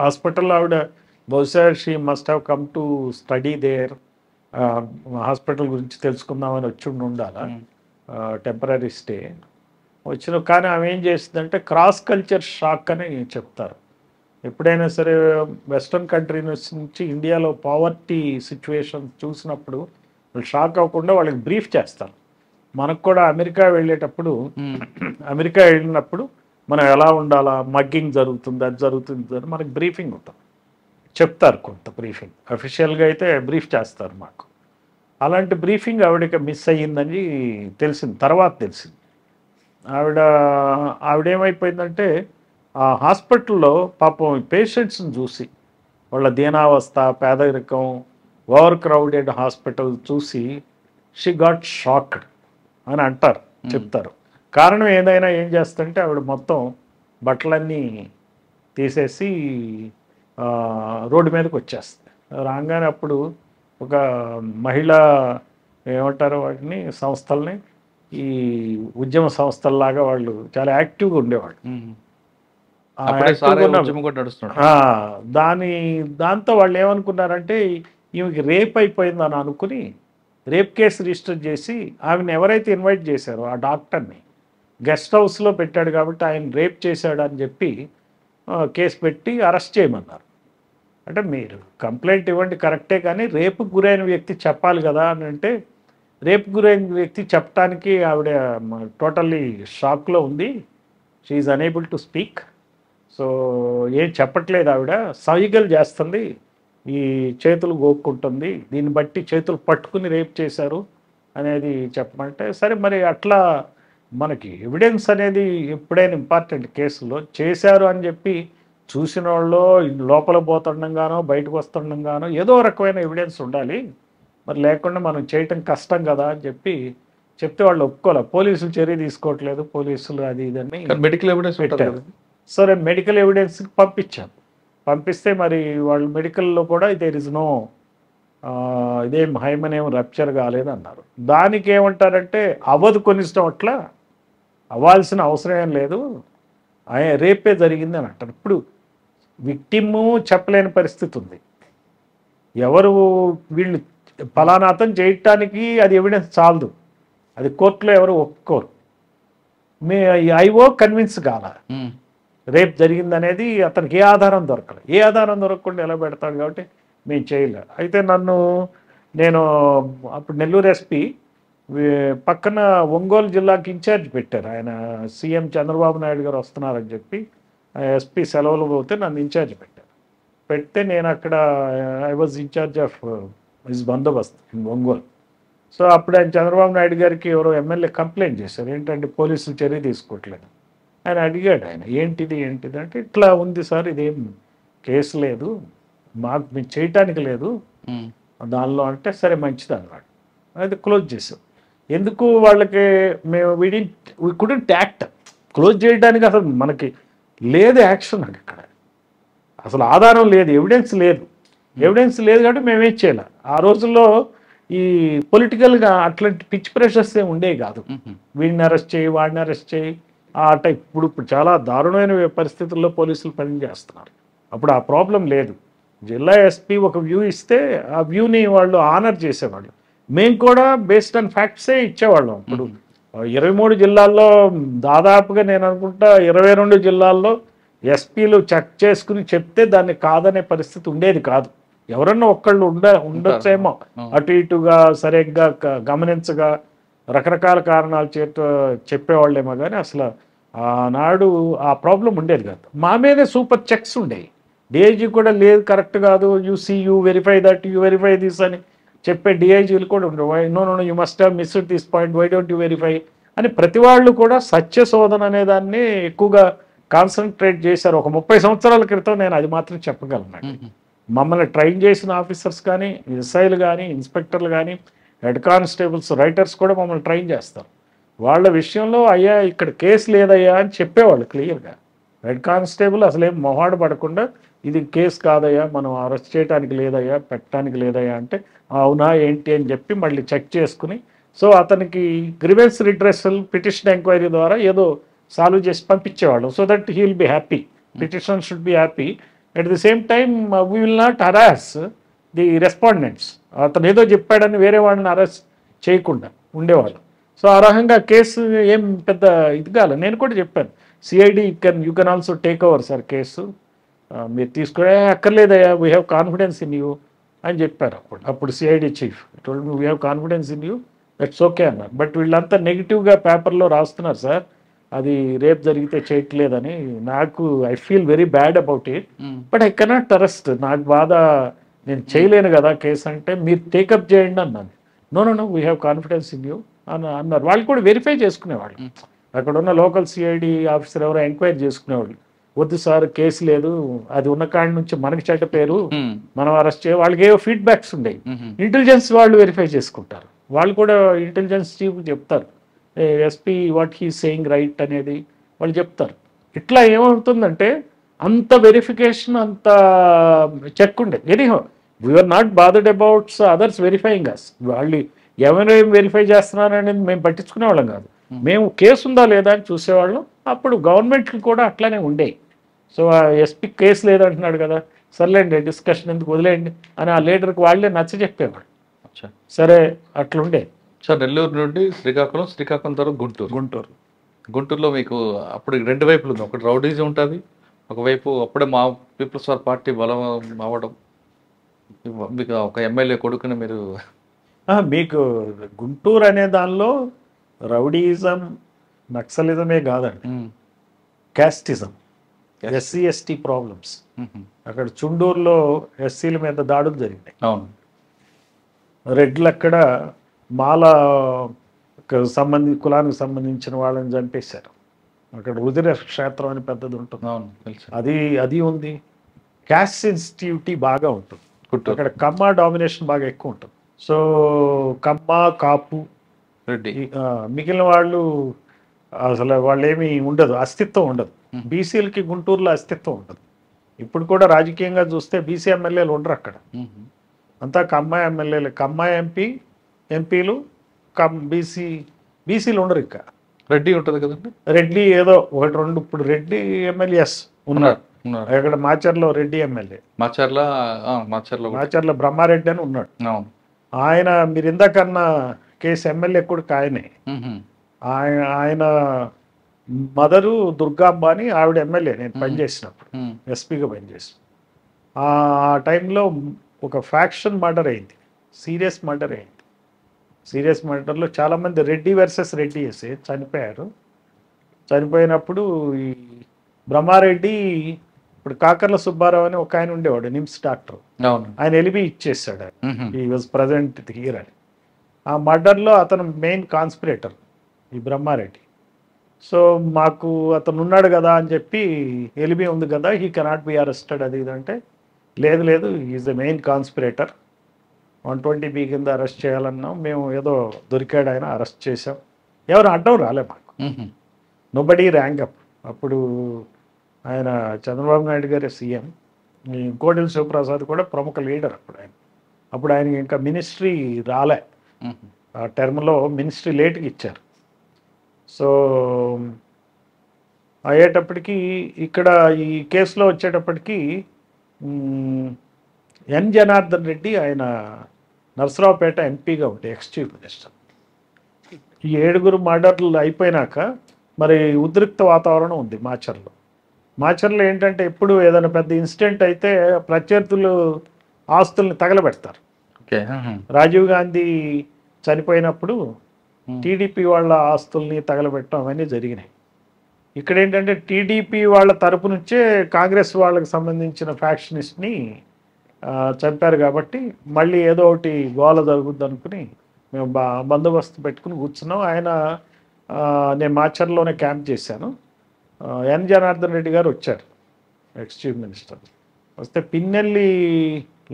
హాస్పిటల్ ఆవిడ బహుశా she must have come to study there, hospital గురించి తెలుసుకుందామని వచ్చి ఉండాలా, టెంపరీ స్టే వచ్చిన. కానీ ఆమె ఏం చేసిందంటే క్రాస్ కల్చర్ షాక్ అని చెప్తారు. ఎప్పుడైనా సరే వెస్ట్రన్ కంట్రీ నుంచి ఇండియాలో పావర్టీ సిచ్యువేషన్ చూసినప్పుడు వాళ్ళు షాక్ అవ్వకుండా వాళ్ళకి బ్రీఫ్ చేస్తారు. మనకు కూడా అమెరికా వెళ్ళేటప్పుడు, అమెరికా వెళ్ళినప్పుడు మనం ఎలా ఉండాలా, మగ్గింగ్ జరుగుతుంది, అది జరుగుతుంది అని మనకి బ్రీఫింగ్ ఉంటుంది, చెప్తారు. కొంత బ్రీఫింగ్ అఫీషియల్గా అయితే బ్రీఫ్ చేస్తారు మాకు. అలాంటి బ్రీఫింగ్ ఆవిడకి మిస్ అయ్యిందని తెలిసింది, తర్వాత తెలిసింది. ఆవిడేమైపోయిందంటే ఆ హాస్పిటల్లో పాపం పేషెంట్స్ని చూసి, వాళ్ళ దీనావస్థ, పేదరికం, ఓవర్ క్రౌడెడ్ హాస్పిటల్ చూసి షీ గాట్ షాక్డ్ అని అంటారు, చెప్తారు. కారణం ఏదైనా ఏం చేస్తుంటే ఆవిడ మొత్తం బట్టలన్నీ తీసేసి రోడ్డు మీదకి వచ్చేస్తుంది. రాగానే అప్పుడు ఒక మహిళా ఏమంటారు వాటిని, సంస్థల్ని, ఈ ఉద్యమ సంస్థల్లాగా వాళ్ళు చాలా యాక్టివ్గా ఉండేవాళ్ళు. దాంతో వాళ్ళు ఏమనుకున్నారంటే ఈమెకి రేప్ అయిపోయిందని అనుకుని రేప్ కేసు రిజిస్టర్ చేసి ఆమెను ఎవరైతే ఇన్వైట్ చేశారో ఆ డాక్టర్ని గెస్ట్ హౌస్లో పెట్టాడు కాబట్టి ఆయన రేప్ చేశాడు అని చెప్పి కేసు పెట్టి అరెస్ట్ చేయమన్నారు. అంటే మీరు కంప్లైంట్ ఇవ్వండి కరెక్టే, కానీ రేపుకు గురైన వ్యక్తి చెప్పాలి కదా అని అంటే, రేపు గురైన వ్యక్తి చెప్పడానికి ఆవిడ టోటల్లీ షాక్లో ఉంది. She is unable to speak. So ఏం చెప్పట్లేదు, ఆవిడ సైగలు చేస్తుంది, ఈ చేతులు గోక్కుంటుంది, దీన్ని బట్టి చేతులు పట్టుకుని రేప్ చేశారు అనేది చెప్పమంటే, సరే మరి అట్లా మనకి ఎవిడెన్స్ అనేది ఎప్పుడైనా ఇంపార్టెంట్. కేసులో చేశారు అని చెప్పి చూసిన వాళ్ళు లోపల పోతుండగానో బయటకు వస్తుండగానో ఏదో రకమైన ఎవిడెన్స్ ఉండాలి, మరి లేకుండా మనం చేయటం కష్టం కదా అని చెప్తే వాళ్ళు ఒప్పుకోలే. పోలీసులు చర్య తీసుకోవట్లేదు, పోలీసులు అది ఇదని మెడికల్ ఎవిడెన్స్ పెట్టారు. సరే మెడికల్ ఎవిడెన్స్కి పంపించాను. పంపిస్తే మరి వాళ్ళు మెడికల్లో కూడా దేర్ ఇస్ నో, ఇదేం హైమనేం రప్చర్ కాలేదన్నారు. దానికి ఏమంటారంటే అవ్వదు, కొనిష్టం అట్లా అవ్వాల్సిన అవసరం ఏం లేదు, రేపే జరిగింది అని అంటారు. ఇప్పుడు విక్టిము చెప్పలేని పరిస్థితి ఉంది, ఎవరు వీళ్ళు ఫలానా అతను చేయటానికి అది ఎవిడెన్స్ చాలదు, అది కోర్టులో ఎవరు ఒప్పుకోరు. ఐఓ కన్విన్స్ కాల రేప్ జరిగిందనేది, అతనికి ఏ ఆధారం దొరకలేదు. ఏ ఆధారం దొరకకుండా ఎలా పెడతాడు కాబట్టి మేము చేయలే. అయితే నేను అప్పుడు నెల్లూరు ఎస్పీ పక్కన ఒంగోలు జిల్లాకి ఇన్ఛార్జ్ పెట్టారు. ఆయన సీఎం చంద్రబాబు నాయుడు గారు వస్తున్నారని చెప్పి ఎస్పీ సెలవులు పోతే నన్ను ఇన్ఛార్జ్ పెట్టారు. పెడితే నేను అక్కడ I was incharge of his బందోబస్త్ ఇన్ ఒంగోలు. సో అప్పుడు ఆయన చంద్రబాబు నాయుడు గారికి ఎవరో ఎమ్మెల్యే కంప్లైంట్ చేశారు, ఏంటంటే పోలీసులు చర్య తీసుకోవట్లేదు. ఆయన అడిగాడు, ఆయన ఏంటిది అంటే, ఇట్లా ఉంది సార్, ఇదేం కేసు లేదు, మాకు మేము చేయటానికి లేదు దానిలో అంటే, సరే మంచిది అన్నాడు. అది క్లోజ్ చేసాం. ఎందుకు వాళ్ళకి మేము వీ కుడెంట్ యాక్ట్, క్లోజ్ చేయడానికి అసలు మనకి లేదు యాక్షన్. అది ఇక్కడ అసలు ఆధారం లేదు, ఎవిడెన్స్ లేదు కాబట్టి మేమేం చేయాలి. ఆ రోజుల్లో ఈ పొలిటికల్గా అట్లాంటి పిచ్ ప్రెషర్స్ ఏమి ఉండేవి కాదు, వీడిని అరెస్ట్ చేయి వాడిని అరెస్ట్ చేయి ఆ టైప్. ఇప్పుడు చాలా దారుణమైన పరిస్థితుల్లో పోలీసులు పనిచేస్తున్నారు. అప్పుడు ఆ ప్రాబ్లం లేదు. జిల్లా ఎస్పీ ఒక వ్యూ ఇస్తే ఆ వ్యూని వాళ్ళు ఆనర్ చేసేవాళ్ళు. మేము కూడా బేస్డ్ ఆన్ ఫ్యాక్ట్సే ఇచ్చేవాళ్ళం. ఇప్పుడు 23 జిల్లాల్లో దాదాపుగా నేను అనుకుంటా 22 జిల్లాల్లో ఎస్పీలు చెక్ చేసుకుని చెప్తే దాన్ని కాదనే పరిస్థితి ఉండేది కాదు. ఎవరన్నా ఒక్కళ్ళు ఉండొచ్చేమో అటు ఇటుగా సరిగ్గా గమనించగా రకరకాల కారణాల చేత చెప్పేవాళ్ళేమో, కానీ అసలు ఆనాడు ఆ ప్రాబ్లం ఉండేది కాదు. మా మీదే సూపర్ చెక్స్ ఉండేవి. డిఐజీ కూడా లేదు, కరెక్ట్ కాదు, you verify that, you verify this అని చెప్పే డిఐజీలు కూడా ఉండవు. No you must have missed this point, why don't you verify అని ప్రతి వాళ్ళు కూడా సత్య శోధన అనే దాన్ని ఎక్కువగా కాన్సన్ట్రేట్ చేశారు. ఒక 30 సంవత్సరాల క్రితం నేను అది మాత్రం చెప్పగలను. మమ్మల్ని ట్రైన్ చేసిన ఆఫీసర్స్ కానీ, ఎస్ఐలు కానీ, ఇన్స్పెక్టర్లు కానీ, హెడ్ కానిస్టేబుల్స్, రైటర్స్ కూడా మమ్మల్ని ట్రైన్ చేస్తారు. వాళ్ళ విషయంలో అయ్యా ఇక్కడ కేసు లేదయ్యా అని చెప్పేవాళ్ళు క్లియర్గా. హెడ్ కానిస్టేబుల్ అసలేం మొహాడు పడకుండా ఇది కేసు కాదయ్యా, మనం అరెస్ట్ చేయడానికి లేదయ్యా, పెట్టడానికి లేదయ్యా అంటే అవునా ఏంటి అని చెప్పి మళ్ళీ చెక్ చేసుకుని, సో అతనికి గ్రివెన్స్ రిడ్రెసల్ పిటిషన్ ఎంక్వైరీ ద్వారా ఏదో సాల్వ్ చేసి పంపించేవాళ్ళు, so that he will be happy, petition should be happy. At the same time we will not harass the respondents. అతను ఏదో చెప్పాడని వేరే వాళ్ళని అరెస్ట్ చేయకుండా ఉండేవాళ్ళు. సో ఆ రకంగా కేసు ఏం పెద్ద ఇది కాదు. నేను కూడా చెప్పాను, CID you can also take over sir case, మీరు తీసుకునే అక్కర్లేదయ్యా, we have confidence in you అని చెప్పారు. అప్పుడు CID chief told me we have confidence in you, that's okay అన్నారు. బట్ వీళ్ళంతా నెగిటివ్గా పేపర్లో రాస్తున్నారు సార్, అది రేపు జరిగితే చేయట్లేదని. నాకు I feel very bad about it, but I cannot arrest. నాకు బాధ, నేను చేయలేను కదా కేసు అంటే, మీరు టేకప్ చేయండి అన్నాను. No no no we have confidence in you అని అన్నారు. వాళ్ళు కూడా వెరిఫై చేసుకునేవాళ్ళు, అక్కడ ఉన్న లోకల్ సిఐడి ఆఫీసర్ ఎవరో ఎంక్వైరీ చేసుకునేవాళ్ళు. వద్దు సార్ కేసు లేదు, అది ఉన్న కాడి నుంచి మనకి చెడ్డ పేరు, మనం అరెస్ట్ చేయ, వాళ్ళకి ఏవో ఫీడ్బ్యాక్స్ ఉండేవి. ఇంటెలిజెన్స్ వాళ్ళు వెరిఫై చేసుకుంటారు, వాళ్ళు కూడా ఇంటెలిజెన్స్ చీఫ్ చెప్తారు, SP what he saying right అనేది వాళ్ళు చెప్తారు. ఇట్లా ఏమవుతుందంటే అంత వెరిఫికేషన్, అంత చెక్ ఉండేది. Anyhow we are not bothered about others verifying us. వాళ్ళు ఎవరేం వెరిఫై చేస్తున్నారు అనేది మేము పట్టించుకునే వాళ్ళం కాదు, మేము కేసు ఉందా లేదా అని చూసేవాళ్ళం. అప్పుడు గవర్నమెంట్కి కూడా అట్లానే ఉండేవి. సో ఆ ఎస్పీ కేసు లేదంటున్నాడు కదా, సర్లేండి డిస్కషన్ ఎందుకు వదిలేయండి అని ఆ లీడర్కి వాళ్ళే నచ్చ చెప్పేవాళ్ళు. సరే అట్లుండే సార్. నెల్లూరు నుండి శ్రీకాకుళం, శ్రీకాకుళం తర్వాత గుంటూరులో మీకు అప్పుడు రెండు వైపులు ఉంది. ఒకటి రౌడీజం ఉంటుంది, ఒకవైపు అప్పుడే మా పీపుల్స్ వార్ పార్టీ బలం అవ్వడం, మీకు ఒక ఎమ్మెల్యే కొడుకుని మీరు మీకు గుంటూరు అనే దానిలో రౌడీయిజం, నక్సలిజమే కాదండి, క్యాస్టిజం, ఎస్సీ ఎస్టీ ప్రాబ్లమ్స్. అక్కడ చుండూరులో ఎస్సీల మీద దాడులు జరిగినాయి. అవును, రెడ్లు అక్కడ మాల కులానికి సంబంధించిన వాళ్ళని చంపేశారు. అక్కడ రుద్ర క్షేత్రం అని పెద్దది ఉంటుంది. అవును తెలుసు. అది ఉంది. క్యాస్ట్ సెన్సిటివిటీ బాగా ఉంటుంది అక్కడ, కమ్మ డామినేషన్ బాగా ఎక్కువ ఉంటుంది. సో కమ్మ, కాపు, రెడ్డి, మిగిలిన వాళ్ళు అసలు వాళ్ళేమీ ఉండదు, అస్తిత్వం ఉండదు. బీసీలకి గుంటూరులో అస్తిత్వం ఉండదు. ఇప్పుడు కూడా రాజకీయంగా చూస్తే బీసీ ఎమ్మెల్యేలు ఉండరు అక్కడ, అంతా కమ్మ ఎమ్మెల్యేలు, కమ్మ ఎంపీలు, బీసీలు ఉండరు. ఇక రెడ్డి ఉంటుంది కదండి, రెడ్డి ఏదో ఒకటి రెండు. ఇప్పుడు రెడ్డి ఎమ్మెల్యేస్ ఉన్నారు ఇక్కడ మాచర్లో, రెడ్డి ఎమ్మెల్యే మాచర్ల బ్రహ్మారెడ్డి అని ఉన్నాడు. ఆయన మీరు ఇందాకన్నా కేసు ఎమ్మెల్యే కూడా ఆయనే. ఆయన మదరు దుర్గాంబ అని ఆవిడ ఎమ్మెల్యే నేను పనిచేసినప్పుడు, ఎస్పీగా పనిచేసి. ఆ టైంలో ఒక ఫ్యాక్షన్ మర్డర్ అయింది, సీరియస్ మర్డర్ అయింది. సీరియస్ మర్డర్లో చాలామంది రెడ్డి వర్సెస్ రెడ్డి వేసి చనిపోయారు. చనిపోయినప్పుడు ఈ బ్రహ్మారెడ్డి, ఇప్పుడు కాకర్ల సుబ్బారావు అని ఒక ఆయన ఉండేవాడు, నిమ్స్ డాక్టర్, ఆయన ఎలిబి ఇచ్చేసాడు, ఈ వాజ్ ప్రజెంట్ హియర్ అని. ఆ మర్డర్లో అతను మెయిన్ కాన్స్పిరేటర్ ఈ బ్రహ్మారెడ్డి. సో మాకు అతను ఉన్నాడు కదా అని చెప్పి, ఎలిబి ఉంది కదా, హీ కెనాట్ బి అరెస్టెడ్ అది ఇదంటే, లేదు is the main conspirator, 120B కింద అరెస్ట్ చేయాలన్నాం మేము, ఏదో దొరికాడు ఆయన, అరెస్ట్ చేసాం. ఎవరు అడ్డం రాలే మాకు, నోబడీ ర్యాంక్ అప్. అప్పుడు ఆయన చంద్రబాబు నాయుడు గారి సీఎం, కోడెల శివప్రసాద్ కూడా ప్రముఖ లీడర్ అప్పుడు ఆయనకి ఇంకా మినిస్ట్రీ రాలే, ఆ టర్మ్లో మినిస్ట్రీ లేట్గా ఇచ్చారు. సో అయ్యేటప్పటికి ఇక్కడ ఈ కేసులో వచ్చేటప్పటికి ఎన్ జనార్దన్ రెడ్డి, ఆయన నరసరావుపేట ఎంపీగా ఉండే ఎక్స్ చీఫ్ మినిస్టర్. ఈ 7 మర్డర్లు అయిపోయినాక మరి ఉద్రిక్త వాతావరణం ఉంది మాచర్లో ఏంటంటే, ఎప్పుడు ఏదైనా పెద్ద ఇన్సిడెంట్ అయితే ప్రత్యర్థులు ఆస్తుల్ని తగలబెడతారు. రాజీవ్ గాంధీ చనిపోయినప్పుడు టీడీపీ వాళ్ళ ఆస్తుల్ని తగలబెట్టడం అవన్నీ జరిగినాయి. ఇక్కడ ఏంటంటే టీడీపీ వాళ్ళ తరపు నుంచే కాంగ్రెస్ వాళ్ళకి సంబంధించిన ఫ్యాక్షనిస్ట్ని చంపారు కాబట్టి మళ్ళీ ఏదో ఒకటి గోల జరుగుద్ది అనుకుని మేము బందోబస్తు పెట్టుకుని కూర్చున్నాం. నేను మాచర్లోనే క్యాంప్ చేశాను. ఎన్ జనార్దన్ రెడ్డి గారు వచ్చారు, ఎక్స్ చీఫ్ మినిస్టర్. వస్తే పిన్నెల్లి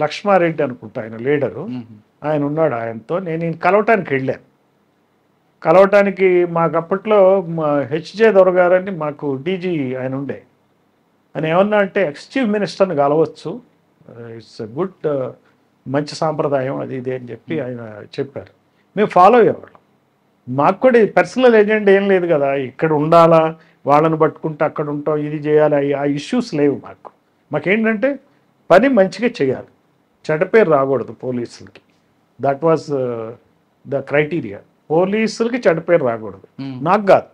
లక్ష్మారెడ్డి అనుకుంటా ఆయన లీడరు, ఆయన ఉన్నాడు. ఆయనతో నేను కలవటానికి వెళ్ళాను. కలవటానికి మాకు అప్పట్లో హెచ్జే దొరగారని మాకు డీజీ ఆయన ఉండే, అని ఏమన్నా అంటే చీఫ్ మినిస్టర్ని కలవచ్చు, ఇట్స్ గుడ్, మంచి సాంప్రదాయం అది ఇది అని చెప్పి ఆయన చెప్పారు. మేము ఫాలో అయ్యేవాళ్ళం. మాకు కూడా పర్సనల్ ఎజెండా ఏం లేదు కదా, ఇక్కడ ఉండాలా, వాళ్ళని పట్టుకుంటే అక్కడ ఉంటాం, ఇది చేయాలి, ఆ ఇష్యూస్ లేవు మాకు. మాకేంటంటే పని మంచిగా చేయాలి, చెడ్డ పేరు రాకూడదు పోలీసులకి. That was the criteria. పోలీసులకి చెడ్డ పేరు రాకూడదు, నాకు కాదు,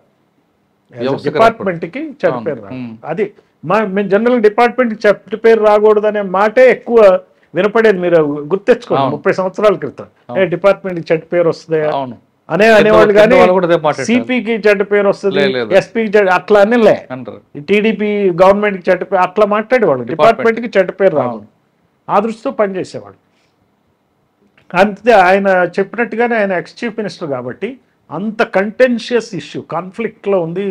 డిపార్ట్మెంట్కి చెడ్డ పేరు రాకూడదు. అది మేము జనరల్ డిపార్ట్మెంట్కి చెడ్డ పేరు రాకూడదు అనే మాటే ఎక్కువ వినపడేది. మీరు గుర్తెచ్చుకోండి, 30 సంవత్సరాల క్రితం డిపార్ట్మెంట్కి చెడ్డ పేరు వస్తుంది అనేవాళ్ళు, కానీ సిపికి చెడ్డ పేరు వస్తుంది, ఎస్పీకి చెడ్డ అట్లా అనిలే, టీడీపీ గవర్నమెంట్కి చెడ్డ పేరు అట్లా మాట్లాడేవాళ్ళు. డిపార్ట్మెంట్కి చెడ్డ పేరు రాకూడదు ఆ దృష్టితో పనిచేసేవాళ్ళు. అంతే ఆయన చెప్పినట్టుగానే ఆయన ఎక్స్ చీఫ్ మినిస్టర్ కాబట్టి అంత కంటెన్షియస్ ఇష్యూ కాన్ఫ్లిక్ట్లో ఉంది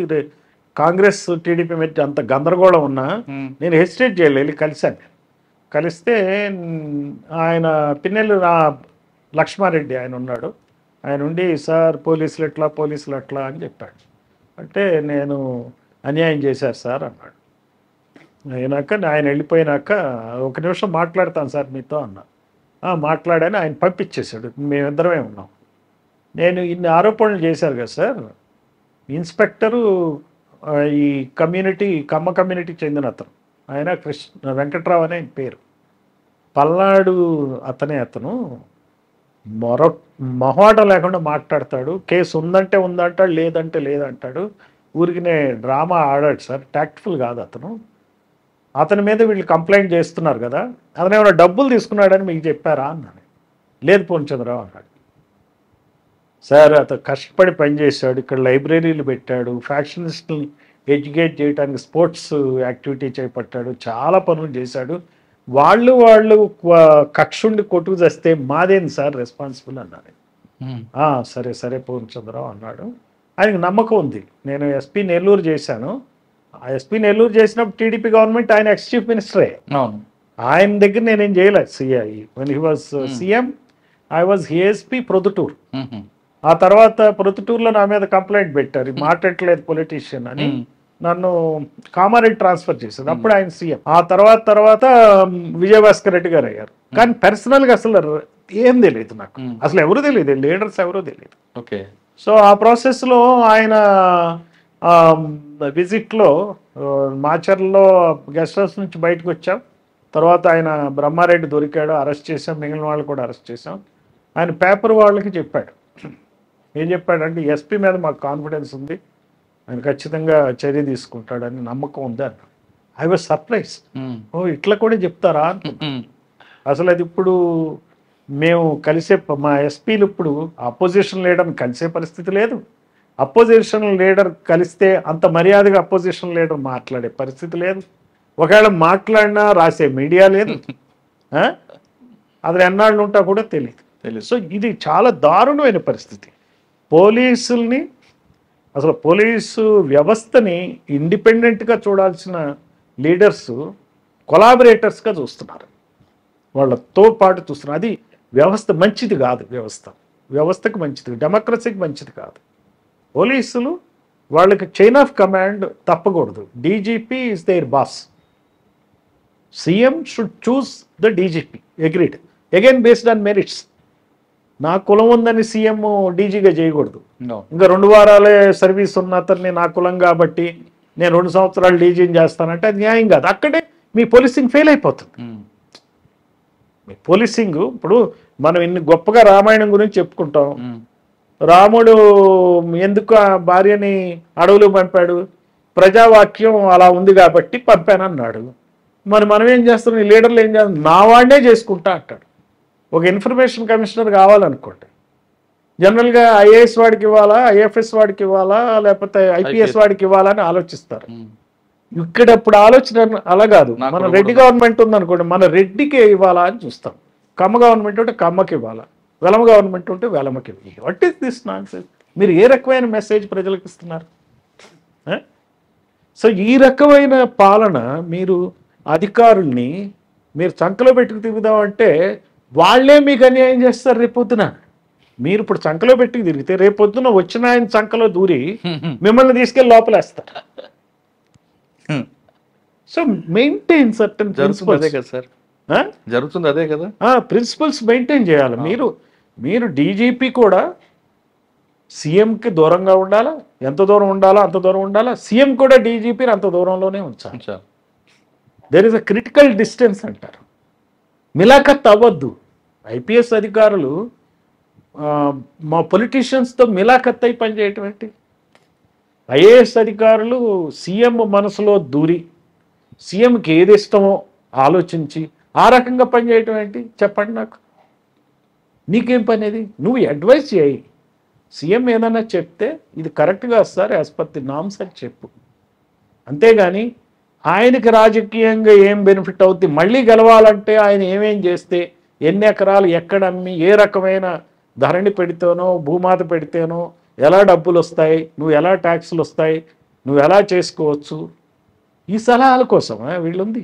కాంగ్రెస్ టీడీపీ మధ్య, అంత గందరగోళం ఉన్నా నేను హెసిటేట్ చేయలేదు, వెళ్ళి కలిశాను. కలిస్తే ఆయన పిన్నెల్లి లక్ష్మారెడ్డి ఆయన ఉన్నాడు, ఆయన ఉండి సార్ పోలీసులు ఎట్లా అని చెప్పాడు. అంటే నేను అన్యాయం చేశారు సార్ అన్నాడు. అయినాక ఆయన వెళ్ళిపోయినాక 1 నిమిషం మాట్లాడతాను సార్ మీతో అన్నా. మాట్లాడాను, ఆయన పంపించేశాడు. మేమిద్దరమే ఉన్నాం. నేను ఇన్ని ఆరోపణలు చేశారు కదా సార్, ఇన్స్పెక్టరు ఈ కమ్యూనిటీ కమ్మ కమ్యూనిటీకి చెందిన అతను, ఆయన వెంకట్రావు అనే పేరు, పల్నాడు అతను మొహమాటం లేకుండా మాట్లాడతాడు. కేసు ఉందంటే ఉందంటాడు, లేదంటే లేదంటాడు. ఊరికినే డ్రామా ఆడాడు సార్, ట్యాక్ట్ఫుల్ కాదు అతను. అతని మీద వీళ్ళు కంప్లైంట్ చేస్తున్నారు కదా, అతను ఏమైనా డబ్బులు తీసుకున్నాడని మీకు చెప్పారా అన్నాను. లేదు పూర్ణచంద్రరావు అన్నాడు. సార్ అతను కష్టపడి పనిచేశాడు, ఇక్కడ లైబ్రరీలు పెట్టాడు, ఫ్యాక్షనిస్ట్ని ఎడ్యుకేట్ చేయడానికి స్పోర్ట్స్ యాక్టివిటీ చేపట్టాడు, చాలా పనులు చేశాడు. వాళ్ళు కక్షుండి కొట్టుకు చేస్తే మాదేంది సార్ రెస్పాన్సిబుల్ అన్నాడు. సరే పూర్ణచంద్రరావు అన్నాడు. ఆయనకు నమ్మకం ఉంది. నేను ఎస్పీ నెల్లూరు చేశాను, ఆ ఎస్పీ నెల్లూరు చేసినప్పుడు టీడీపీ గవర్నమెంట్ ఆయన ఎక్స్ చీఫ్ మినిస్టరే. ఆయన దగ్గర నేనేం చేయలేదు. CI when he was CM I was ASP Proddatur. ఆ తర్వాత ప్రొద్దుటూరులో నా మీద కంప్లైంట్ పెట్టారు, మాట్లాడలేదు పొలిటీషియన్ అని, నన్ను కామారెడ్డి ట్రాన్స్ఫర్ చేశారు. అప్పుడు ఆయన సీఎం. ఆ తర్వాత విజయభాస్కర్ రెడ్డి గారు అయ్యారు. కానీ పర్సనల్గా అసలు ఏం తెలియదు నాకు, అసలు ఎవరు తెలియదు, లీడర్స్ ఎవరో తెలియదు. ఓకే. సో ఆ ప్రాసెస్లో ఆయన విజిట్లో మాచర్లో గెస్ట్ హౌస్ నుంచి బయటకు వచ్చాం. తర్వాత ఆయన బ్రహ్మారెడ్డి దొరికాడు, అరెస్ట్ చేసాం, మిగిలిన వాళ్ళు కూడా అరెస్ట్ చేసాం. ఆయన పేపర్ వాళ్ళకి చెప్పాడు. ఏం చెప్పాడంటే ఎస్పీ మీద మాకు కాన్ఫిడెన్స్ ఉంది, ఆయన ఖచ్చితంగా చర్య తీసుకుంటాడని నమ్మకం ఉంది అన్న. I was surprise. ఇట్లా కూడా చెప్తారా. అసలు అది ఇప్పుడు మేము కలిసే మా ఎస్పీలు ఇప్పుడు అపోజిషన్ లీడర్ని కలిసే పరిస్థితి లేదు. అపోజిషన్ లీడర్ కలిస్తే అంత మర్యాదగా అపోజిషన్ లీడర్ మాట్లాడే పరిస్థితి లేదు. ఒకవేళ మాట్లాడినా రాసే మీడియా లేదు. అది ఎన్నాళ్ళు ఉంటా కూడా తెలియదు. సో ఇది చాలా దారుణమైన పరిస్థితి. పోలీసుల్ని, అసలు పోలీసు వ్యవస్థని ఇండిపెండెంట్గా చూడాల్సిన లీడర్స్ కొలాబరేటర్స్గా చూస్తున్నారు, వాళ్ళతో పాటు చూస్తున్నారు. అది వ్యవస్థ మంచిది కాదు, వ్యవస్థకు మంచిది, డెమోక్రసీకి మంచిది కాదు. పోలీసులు వాళ్ళకి చైన్ ఆఫ్ కమాండ్ తప్పకూడదు. DGP is their boss. CM should choose the DGP, agreed, again based on merits. నా కులం ఉందని సీఎం డీజీగా చేయకూడదు. ఇంకా 2 వారాలే సర్వీస్ ఉన్న అతన్ని నా కులం కాబట్టి నేను 2 సంవత్సరాలు డీజీని చేస్తానంటే అది న్యాయం కాదు. అక్కడే మీ పోలీసింగ్ ఫెయిల్ అయిపోతుంది. మీ పోలీసింగ్ ఇప్పుడు మనం ఇన్ని గొప్పగా రామాయణం గురించి చెప్పుకుంటాం. రాముడు ఎందుకు ఆ భార్యని అడవులు పంపాడు, ప్రజావాక్యం అలా ఉంది కాబట్టి పంపానన్నాడు. మనం ఏం చేస్తున్నాం, ఈ లీడర్లు ఏం చేస్తాం, నా వాడినే చేసుకుంటా అంటాడు. ఒక ఇన్ఫర్మేషన్ కమిషనర్ కావాలనుకోండి, జనరల్గా ఐఏఎస్ వాడికి ఇవ్వాలా, ఐఎఫ్ఎస్ వాడికి ఇవ్వాలా, లేకపోతే ఐపీఎస్ వాడికి ఇవ్వాలా అని ఆలోచిస్తారు. ఇక్కడ ఇప్పుడు ఆలోచన అలా కాదు. మన రెడ్డి గవర్నమెంట్ ఉందనుకోండి, మన రెడ్డికి ఇవ్వాలా అని చూస్తాం. కమ్మ గవర్నమెంట్ ఉంటే కమ్మకి ఇవ్వాలా, వెలమ గవర్నమెంట్ ఉంటే వెలమకి ఇవ్వాలి. What is this nonsense? మీరు ఏ రకమైన మెసేజ్ ప్రజలకు ఇస్తున్నారు? సో ఈ రకమైన పాలన, మీరు అధికారుల్ని మీరు చంకలో పెట్టుకు తిరుగుదామంటే వాళ్ళే మీకు అన్యాయం చేస్తారు రేపొద్దున. మీరు ఇప్పుడు చంకలో పెట్టుకు తిరిగితే రేపొద్దున వచ్చిన ఆయన చంకలో దూరి మిమ్మల్ని తీసుకెళ్ళి లోపలేస్తారు. సో మెయింటైన్ సర్టన్ జరుగుతుంది అదే కదా సార్, జరుగుతుంది అదే కదా. ప్రిన్సిపల్స్ మెయింటైన్ చేయాలి. మీరు డీజీపీ కూడా సీఎంకి దూరంగా ఉండాలా, ఎంత దూరం ఉండాలో అంత దూరం ఉండాలా, సీఎం కూడా డీజీపీని అంత దూరంలోనే ఉంచాలి. There is a critical distance అంటారు. మిలాఖత్ అవ్వద్దు. ఐపీఎస్ అధికారులు మా పొలిటీషియన్స్తో మిలాఖత్ అయి పనిచేయటం ఏంటి? ఐఏఎస్ అధికారులు సీఎం మనసులో దూరి సీఎంకి ఏది ఇష్టమో ఆలోచించి ఆ రకంగా పనిచేయటం ఏంటి? చెప్పండి నాకు. నీకేం పని అది? నువ్వు అడ్వైస్ చేయి. సీఎం ఏదైనా చెప్తే ఇది కరెక్ట్గా sir as per the norms అని చెప్పు. అంతేగాని ఆయనకి రాజకీయంగా ఏం బెనిఫిట్ అవుద్ది, మళ్ళీ గెలవాలంటే ఆయన ఏమేం చేస్తే, ఎన్ని ఎకరాలు ఎక్కడ అమ్మి, ఏ రకమైన ధరణి పెడితేనో భూమాత పెడితేనో ఎలా డబ్బులు వస్తాయి, నువ్వు ఎలా ట్యాక్సులు వస్తాయి, నువ్వు ఎలా చేసుకోవచ్చు, ఈ సలహాల కోసం వీళ్ళుంది.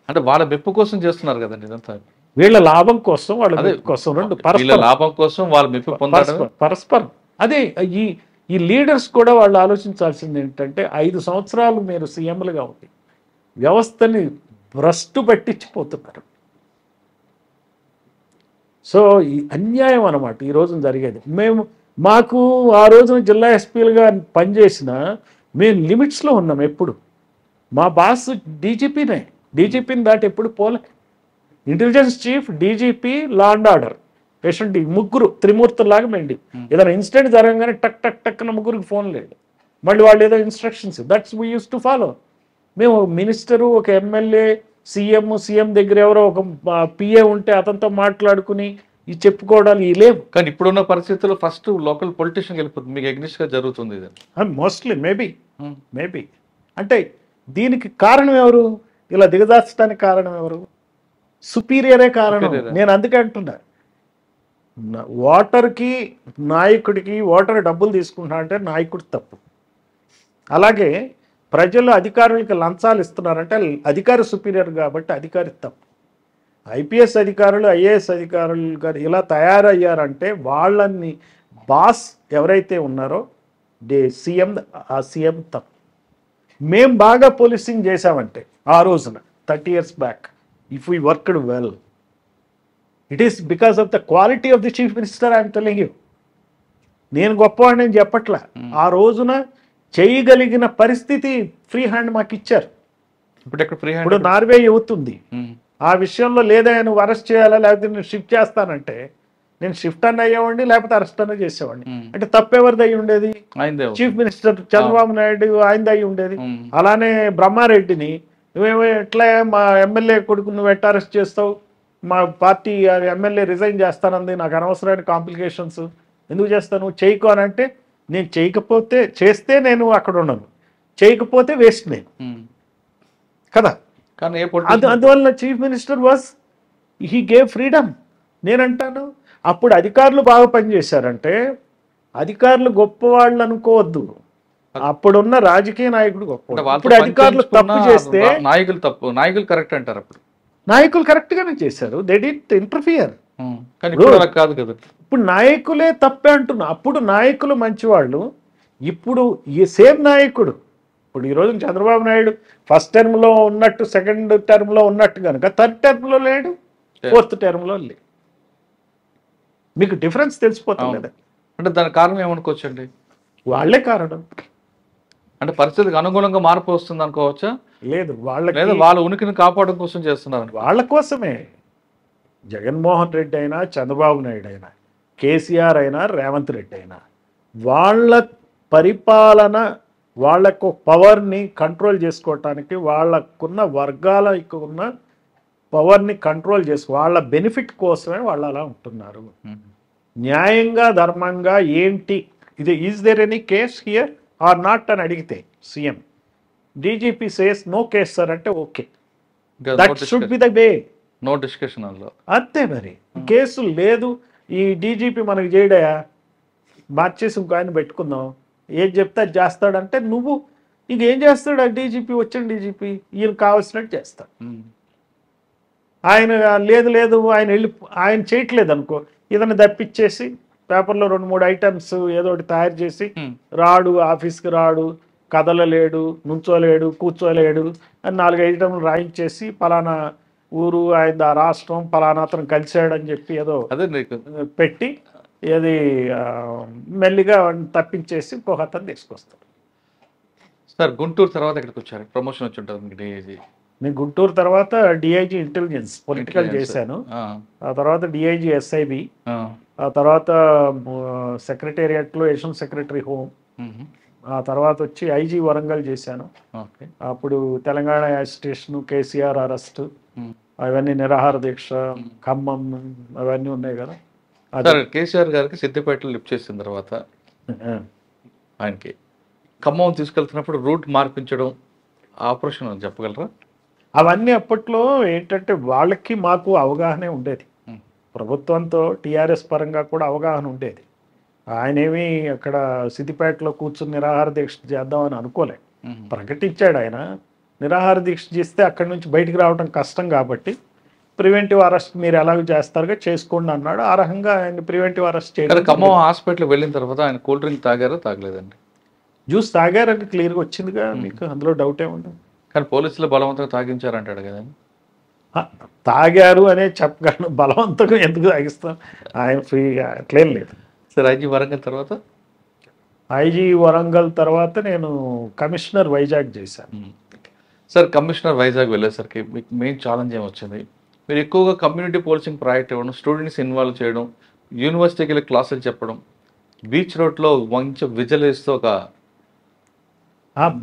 అంటే వాళ్ళ మెప్పు కోసం చేస్తున్నారు కదండి ఇదంతా. వీళ్ళ లాభం కోసం, వాళ్ళ మెప్పు కోసం, రెండు లాభం కోసం వాళ్ళ మెప్పు పొందడం పరస్పరం. అదే ఈ లీడర్స్ కూడా వాళ్ళు ఆలోచించాల్సింది ఏంటంటే 5 సంవత్సరాలు మీరు సీఎంలుగా ఉంది, వ్యవస్థని భ్రష్టు పట్టించిపోతున్నారు. సో ఈ అన్యాయం అన్నమాట ఈ రోజున జరిగేది. మాకు ఆ రోజున జిల్లా ఎస్పీలుగా పనిచేసిన మేము లిమిట్స్లో ఉన్నాం. ఎప్పుడు మా బాస్ డీజీపీని దాటి ఎప్పుడు పోలే. Intelligence chief, DGP, law and order, patient, ముగ్గురు త్రిమూర్తుల్లాగా మెండి. ఏదైనా ఇన్సిడెంట్ జరగగానే టక్ టక్ టక్ అన్న ముగ్గురికి ఫోన్ లేదు. మళ్ళీ వాళ్ళు ఏదో instructions, that's we use to follow. మేము మినిస్టరు, ఒక ఎమ్మెల్యే, సీఎం దగ్గర ఎవరో ఒక పిఏ ఉంటే అతనితో మాట్లాడుకుని ఈ చెప్పుకోవడాలు ఈ లేవు. కానీ ఇప్పుడున్న పరిస్థితుల్లో ఫస్ట్ లోకల్ పొలిటీషియన్ వెళ్ళిపోతుంది, మీకు ఎగ్నిస్ట్గా జరుగుతుంది ఇది. మోస్ట్లీ మేబీ అంటే దీనికి కారణం ఎవరు? ఇలా దిగజార్చడానికి కారణం ఎవరు? సుపీరియరే కారణం. నేను అందుకే అంటున్నా, ఓటర్కి నాయకుడికి ఓటర్ డబ్బులు తీసుకుంటున్నా అంటే నాయకుడు తప్పు. అలాగే ప్రజలు అధికారులకి లంచాలు ఇస్తున్నారంటే అధికారి సుపీరియర్ కాబట్టి అధికారి తప్పు. ఐపీఎస్ అధికారులు, ఐఏఎస్ అధికారులు గారు ఇలా తయారయ్యారంటే వాళ్ళని బాస్ ఎవరైతే ఉన్నారో ఆ సీఎం తప్పు. మేం బాగా పోలీసింగ్ చేశామంటే ఆ రోజున 30 years back, if we worked well, it is because of the quality of the chief minister. I'm telling you. నేను గొప్పవాడిని అని చెప్పట్లా. ఆ రోజున చేయగలిగిన పరిస్థితి ఫ్రీ హ్యాండ్ మాకు ఇచ్చారు. ఇప్పుడు నార్వే యూత్ ఉంది, ఆ విషయంలో లేదా నువ్వు అరెస్ట్ చేయాలా లేకపోతే నేను షిఫ్ట్ చేస్తానంటే నేను షిఫ్ట్ అన్న అయ్యేవాడిని, లేకపోతే అరెస్ట్ అన్న చేసేవాడిని. అంటే తప్పెవరిది అయ్యి ఉండేది? చీఫ్ మినిస్టర్ చంద్రబాబు నాయుడు ఆయనది అయ్యి ఉండేది. అలానే బ్రహ్మారెడ్డిని నువ్వేమో ఎట్లా మా ఎమ్మెల్యే కొడుకు నువ్వు ఎట్లా అరెస్ట్ చేస్తావు, మా పార్టీ ఎమ్మెల్యే రిజైన్ చేస్తానంది, నాకు అనవసరమైన కాంప్లికేషన్స్ ఎందుకు చేస్తాను, చేయకు అని అంటే, నేను చేయకపోతే చేస్తే నేను అక్కడ ఉండను, చేయకపోతే వేస్ట్ నేను కదా. అందువల్ల chief minister he gave freedom. నేనంటాను అప్పుడు అధికారులు బాగా పనిచేశారంటే అధికారులు గొప్పవాళ్ళు అనుకోవద్దు, అప్పుడున్న రాజకీయ నాయకుడు గొప్ప. ఇప్పుడు అధికారులు తప్పు చేస్తే నాయకులు కరెక్ట్ అంటారు. అప్పుడు నాయకులు కరెక్ట్ గానే చేశారు, దే డిడ్ ఇంటర్ఫియర్. కాదు కదా, ఇప్పుడు నాయకులే తప్పే అంటున్నా. అప్పుడు నాయకులు మంచివాళ్ళు, ఇప్పుడు ఈ సేమ్ నాయకుడు. ఇప్పుడు ఈరోజు చంద్రబాబు నాయుడు ఫస్ట్ టర్మ్లో ఉన్నట్టు సెకండ్ టర్మ్లో ఉన్నట్టు కనుక థర్డ్ టర్మ్లో లేడు, ఫోర్త్ టర్మ్లో లేడు. మీకు డిఫరెన్స్ తెలిసిపోతుంది కదా. అంటే దానికి కారణం ఏమనుకోవచ్చండి? వాళ్లే కారణం. అంటే పరిస్థితికి అనుగుణంగా మార్పు వస్తుంది అనుకోవచ్చా? లేదు, వాళ్ళ ఉనికిని కాపాడడం కోసం చేస్తున్నారు. వాళ్ళ కోసమే జగన్మోహన్ రెడ్డి అయినా, చంద్రబాబు నాయుడు అయినా, కేసీఆర్ అయినా, రేవంత్ రెడ్డి అయినా, వాళ్ళ పరిపాలన, వాళ్లకు పవర్ని కంట్రోల్ చేసుకోవటానికి, వాళ్ళకున్న వర్గాలకు ఉన్న పవర్ని కంట్రోల్ చేసుకో, వాళ్ళ బెనిఫిట్ కోసమే వాళ్ళు అలా ఉంటున్నారు. న్యాయంగా ధర్మంగా ఏంటి ఇది, is there any case here or not అని అడిగితే CM, DGP says no case sir అంటే okay, that should be the way, no discussion. అంతే. మరి కేసు లేదు, ఈ డీజీపీ మనకి చేయడయా, మార్చేసి ఇంకో ఆయన పెట్టుకుందాం, ఏం చెప్తే అది చేస్తాడంటే నువ్వు ఇక ఏం చేస్తాడు? ఆ డీజీపీ వచ్చిన డీజీపీ ఈయన కావాల్సినట్టు చేస్తాడు. ఆయన లేదు ఆయన చేయట్లేదు అనుకో, ఇతను తప్పించేసి పేపర్లో 2-3 ఐటమ్స్ ఏదో ఒకటి తయారు చేసి రాడు, ఆఫీస్కి రాడు, కదలలేడు, నుంచోలేడు, కూర్చోలేడు అని 4 ఐటెంలు రాయించేసి పలానా ఊరు ఆయన రాష్ట్రం పలానా అతను కలిశాడని చెప్పి ఏదో అదే నీకు పెట్టి ఏది మెల్లిగా వాడిని తప్పించేసి ఇంకొక అతను తీసుకొస్తాడు. సార్ గుంటూరు తర్వాత ఎక్కడికి వచ్చారు? ప్రమోషన్ వచ్చి ఉంటుంది మీకు డిఐజీ. నేను గుంటూరు తర్వాత డిఐజీ ఇంటెలిజెన్స్ పొలిటికల్ చేశాను. ఆ తర్వాత డిఐజీ ఎస్ఐబి, ఆ తర్వాత సెక్రటేరియట్లో అడిషనల్ సెక్రటరీ హోమ్, ఆ తర్వాత వచ్చి ఐజీ వరంగల్ చేశాను. అప్పుడు తెలంగాణ యాజిటేషన్, కేసీఆర్ అరెస్ట్, అవన్నీ నిరాహార దీక్ష, ఖమ్మం అవన్నీ ఉన్నాయి కదా. సార్ కేసీఆర్ గారికి సిద్దిపేటలో లిఫ్ట్ చేసిన తర్వాత ఆయనకి ఖమ్మం తీసుకెళ్తున్నప్పుడు రూట్ మార్పించడం ఆపరేషన్ అని చెప్పగలరా? అవన్నీ అప్పట్లో ఏంటంటే వాళ్ళకి మాకు అవగాహనే ఉండేది, ప్రభుత్వంతో టీఆర్ఎస్ పరంగా కూడా అవగాహన ఉండేది. ఆయనేమి అక్కడ సిద్దిపేటలో కూర్చుని నిరాహార దీక్ష చేద్దామని అనుకోలే. ప్రకటించాడు ఆయన, నిరాహార దీక్ష చేస్తే అక్కడి నుంచి బయటికి రావడం కష్టం కాబట్టి ప్రివెంటివ్ అరెస్ట్ మీరు ఎలాగ చేస్తారుగా చేసుకోండి అన్నాడు. ఆ రకంగా ఆయన ప్రివెంటివ్ అరెస్ట్ చేయడం. ఖమ్మం హాస్పిటల్ వెళ్ళిన తర్వాత ఆయన కూల్ డ్రింక్ తాగారా తాగలేదండి? జ్యూస్ తాగారని క్లియర్గా వచ్చిందిగా మీకు, అందులో డౌట్ ఏముంది. కానీ పోలీసులు బలవంతంగా తాగించారంటాడు కదండి. తాగారు అనే చెప్పగలను, బలవంతంగా ఎందుకు తాగిస్తాం, ఆయన ఫ్రీగా అట్లేం లేదు. సార్ ఐజీ వరంగల్ తర్వాత? ఐజీ వరంగల్ తర్వాత నేను కమిషనర్ వైజాగ్ చేశాను. సార్ కమిషనర్ వైజాగ్ వెళ్ళేసరికి మీకు మెయిన్ ఛాలెంజ్ ఏమొచ్చింది? మీరు ఎక్కువగా కమ్యూనిటీ పోలీసింగ్ ప్రయారిటీ ఇవ్వడం, స్టూడెంట్స్ ఇన్వాల్వ్ చేయడం, యూనివర్సిటీకి వెళ్ళి క్లాసులు చెప్పడం, బీచ్ రోడ్లో మంచి విజిల్ వేస్తూ ఒక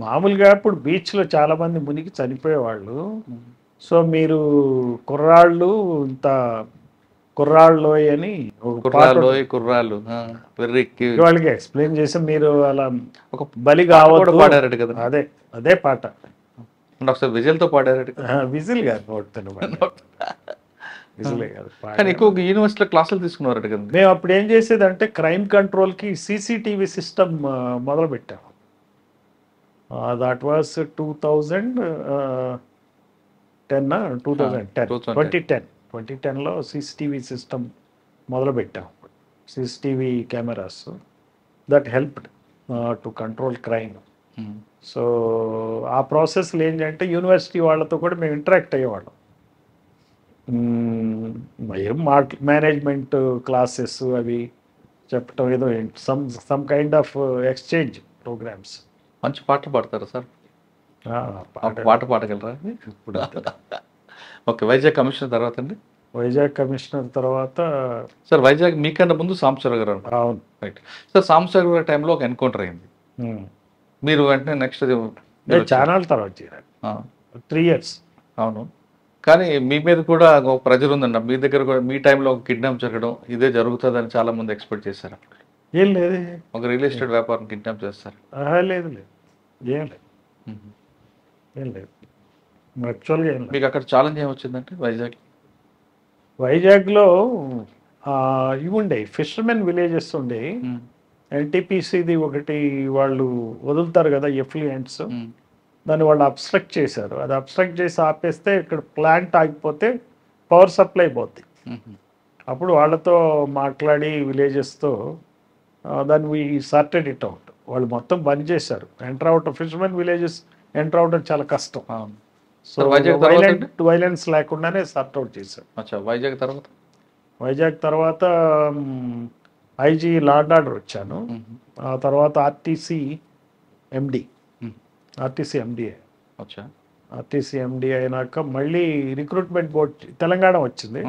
మామూలుగా ఇప్పుడు బీచ్లో చాలామంది మునిగి చనిపోయేవాళ్ళు. సో మీరు కుర్రాళ్ళు ఇంత కుర్రాళ్ళు అని కుర్రాళ్ళు వాళ్ళకి ఎక్స్ప్లెయిన్ చేసి మీరు అలా ఒక బలి కావద్దు పాడారట కదా. అదే అదే పాట ఒకసారి విజిల్తో పాడారట. విజిల్ కాదు, విజిలే కాదు. కానీ ఎక్కువ యూనివర్సిటీలో క్లాసులు తీసుకున్నారట కదా. మేము అప్పుడు ఏం చేసేదంటే క్రైమ్ కంట్రోల్కి సీసీటీవీ సిస్టమ్ మొదలు పెట్టాము. దట్ వాస్ 2010లో సీసీటీవీ సిస్టమ్ మొదలుపెట్టాం. CCTV cameras that helped to control crime. So ఆ ప్రాసెస్లో ఏంటంటే యూనివర్సిటీ వాళ్ళతో కూడా మేము ఇంటరాక్ట్ అయ్యేవాళ్ళం. ఏం మేనేజ్మెంట్ క్లాసెస్ అవి చెప్పటం, ఏదో some kind of exchange programmes. మంచి పాటలు పాడతారా సార్? పాట పాడగలరా ఇప్పుడు? ఓకే, వైజాగ్ కమిషనర్ తర్వాత అండి? వైజాగ్ కమిషనర్ తర్వాత సార్ వైజాగ్ మీకన్నా ముందు సాంబశివరావు గారు. అవును, రైట్. సార్ సాంబశివరావు గారి టైంలో ఒక ఎన్కౌంటర్ అయింది, మీరు వెంటనే నెక్స్ట్ ఛానల్ తర్వాత 3 years. అవును, కానీ మీ మీద కూడా ఒక ప్రెజర్ ఉందండి, మీ దగ్గర కూడా మీ టైంలో ఒక కిడ్నాప్ జరగడం ఇదే జరుగుతుందని చాలా మంది ఎక్స్పెక్ట్ చేశారు. ఏం లేదు, ఒక రియల్ ఎస్టేట్ వ్యాపారం కిడ్నాప్ చేస్తారు. లేదు లేదు, ఏం లేదు, ఏం లేదు. యాక్చువల్గా ఏం లేదు. మీకు అక్కడ ఛాలెంజ్ ఏమొచ్చిందంటే వైజాగ్లో ఇవి ఉండే ఫిషర్మెన్ విలేజెస్ ఉండే, ఎన్టీపీసీది ఒకటి వాళ్ళు వదులుతారు కదా ఎఫ్లుయెంట్స్, దాన్ని వాళ్ళు అబ్స్ట్రక్ట్ చేశారు. అది అబ్స్ట్రక్ట్ చేసి ఆపేస్తే ఇక్కడ ప్లాంట్ ఆగిపోతే పవర్ సప్లై పోద్ది. అప్పుడు వాళ్ళతో మాట్లాడి విలేజెస్తో దాన్ని వీ సార్టెడ్ ఇట్ అవుట్. వాళ్ళు మొత్తం బంద్ చేశారు. Enter out fishermen villages enter అవడం చాలా కష్టం. సో వైలెన్స్ లేకుండానే సార్ట్ అవుట్ చేశారు. వైజాగ్ తర్వాత ఐజీ లా అండ్ ఆర్డర్ వచ్చాను. ఆ తర్వాత ఆర్టీసీ ఎండి అయినాక మళ్ళీ రిక్రూట్మెంట్ బోర్డ్ తెలంగాణ వచ్చింది,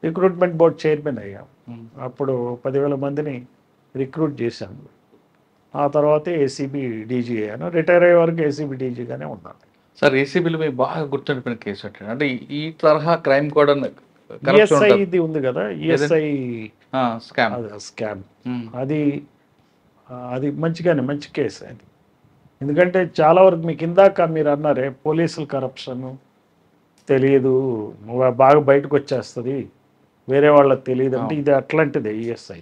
రిక్రూట్మెంట్ బోర్డ్ చైర్మన్ అయ్యాం. అప్పుడు 10,000 మందిని రిక్రూట్ చేశాను. ఆ తర్వాత ఏసీబీ డీజీ అయ్యాను. రిటైర్ అయ్యే వరకు ఏసీబీ డీజీగానే ఉన్నాను. సార్ ఏసీబీలో మీకు బాగా గుర్తుండిపోయిన కేసు అంటే ఈ తరహా క్రైమ్ కూడా ఈఎస్ఐ ఇది ఉంది కదా, ఈఎస్ఐ స్కామ్, అది మంచి కేసు అది. ఎందుకంటే చాలా వరకు మీకు ఇందాక మీరు అన్నారే పోలీసుల కరప్షన్ తెలియదు, బాగా బయటకు వచ్చేస్తుంది, వేరే వాళ్ళకి తెలియదు అంటే ఇది అట్లాంటిదే. ఈఎస్ఐ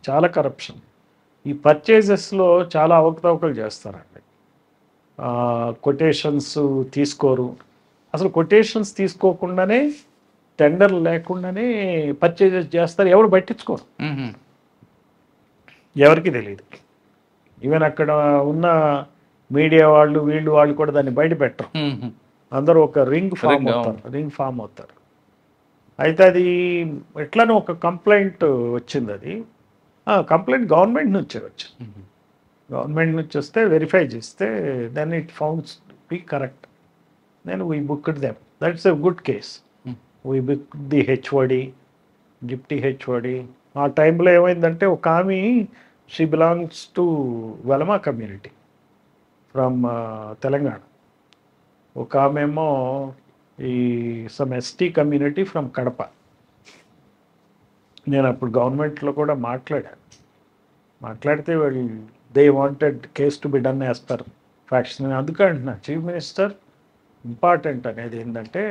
చాలా కరప్షన్. ఈ పర్చేజెస్లో చాలా అవకతవకలు చేస్తారండి. కొటేషన్స్ తీసుకోరు, అసలు కొటేషన్స్ తీసుకోకుండానే టెండర్ లేకుండానే పర్చేజెస్ చేస్తారు, ఎవరు పట్టించుకోరు, ఎవరికి తెలియదు. ఈవెన్ అక్కడ ఉన్న మీడియా వాళ్ళు వాళ్ళు కూడా దాన్ని బయట పెట్టరు. అందరూ ఒక రింగ్ ఫామ్ అవుతారు. అయితే అది ఎట్లనో ఒక కంప్లైంట్ వచ్చింది. అది కంప్లైంట్ గవర్నమెంట్ నుంచి వచ్చింది. గవర్నమెంట్ నుంచి వస్తే వెరిఫై చేస్తే then it founds be correct. then we booked them. That's a good case. We booked the HOD, deputy HOD. ఆ టైంలో ఏమైందంటే ఒక ఆమె she belongs to Velama community from Telangana, ఒక ఆమె ఏమో ఈ some ST community from Kadapa. నేను అప్పుడు గవర్నమెంట్లో కూడా మాట్లాడితే వాళ్ళు they wanted case to be done as per facts. నేను అందుకే అంటున్నా, చీఫ్ మినిస్టర్ ఇంపార్టెంట్ అనేది ఏంటంటే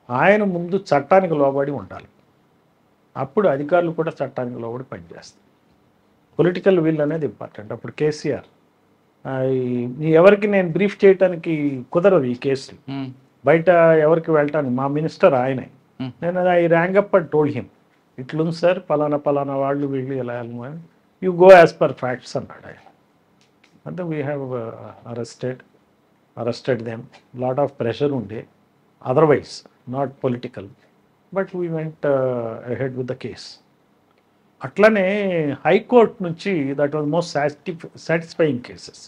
ఆయన ముందు చట్టానికి లోబడి ఉండాలి. అప్పుడు అధికారులు కూడా చట్టానికి లోబడి పనిచేస్తారు. పొలిటికల్ విల్ అనేది ఇంపార్టెంట్. అప్పుడు కేసీఆర్ ఎవరికి నేను బ్రీఫ్ చేయడానికి కుదరదు ఈ కేసు, బయట ఎవరికి వెళ్ళటానికి. మా మినిస్టర్ ఆయనే. నేను I rang up and told him, ఇట్లుంది సార్, పలానా వాళ్ళు వీళ్ళు ఎలా వెళ్ళమని, you go as per facts అన్నాడు ఆయన. అంటే we have arrested them. Lot of pressure unde, otherwise not political, but we went ahead with the case. అట్లనే హైకోర్టు నుంచి that was most satisfying cases.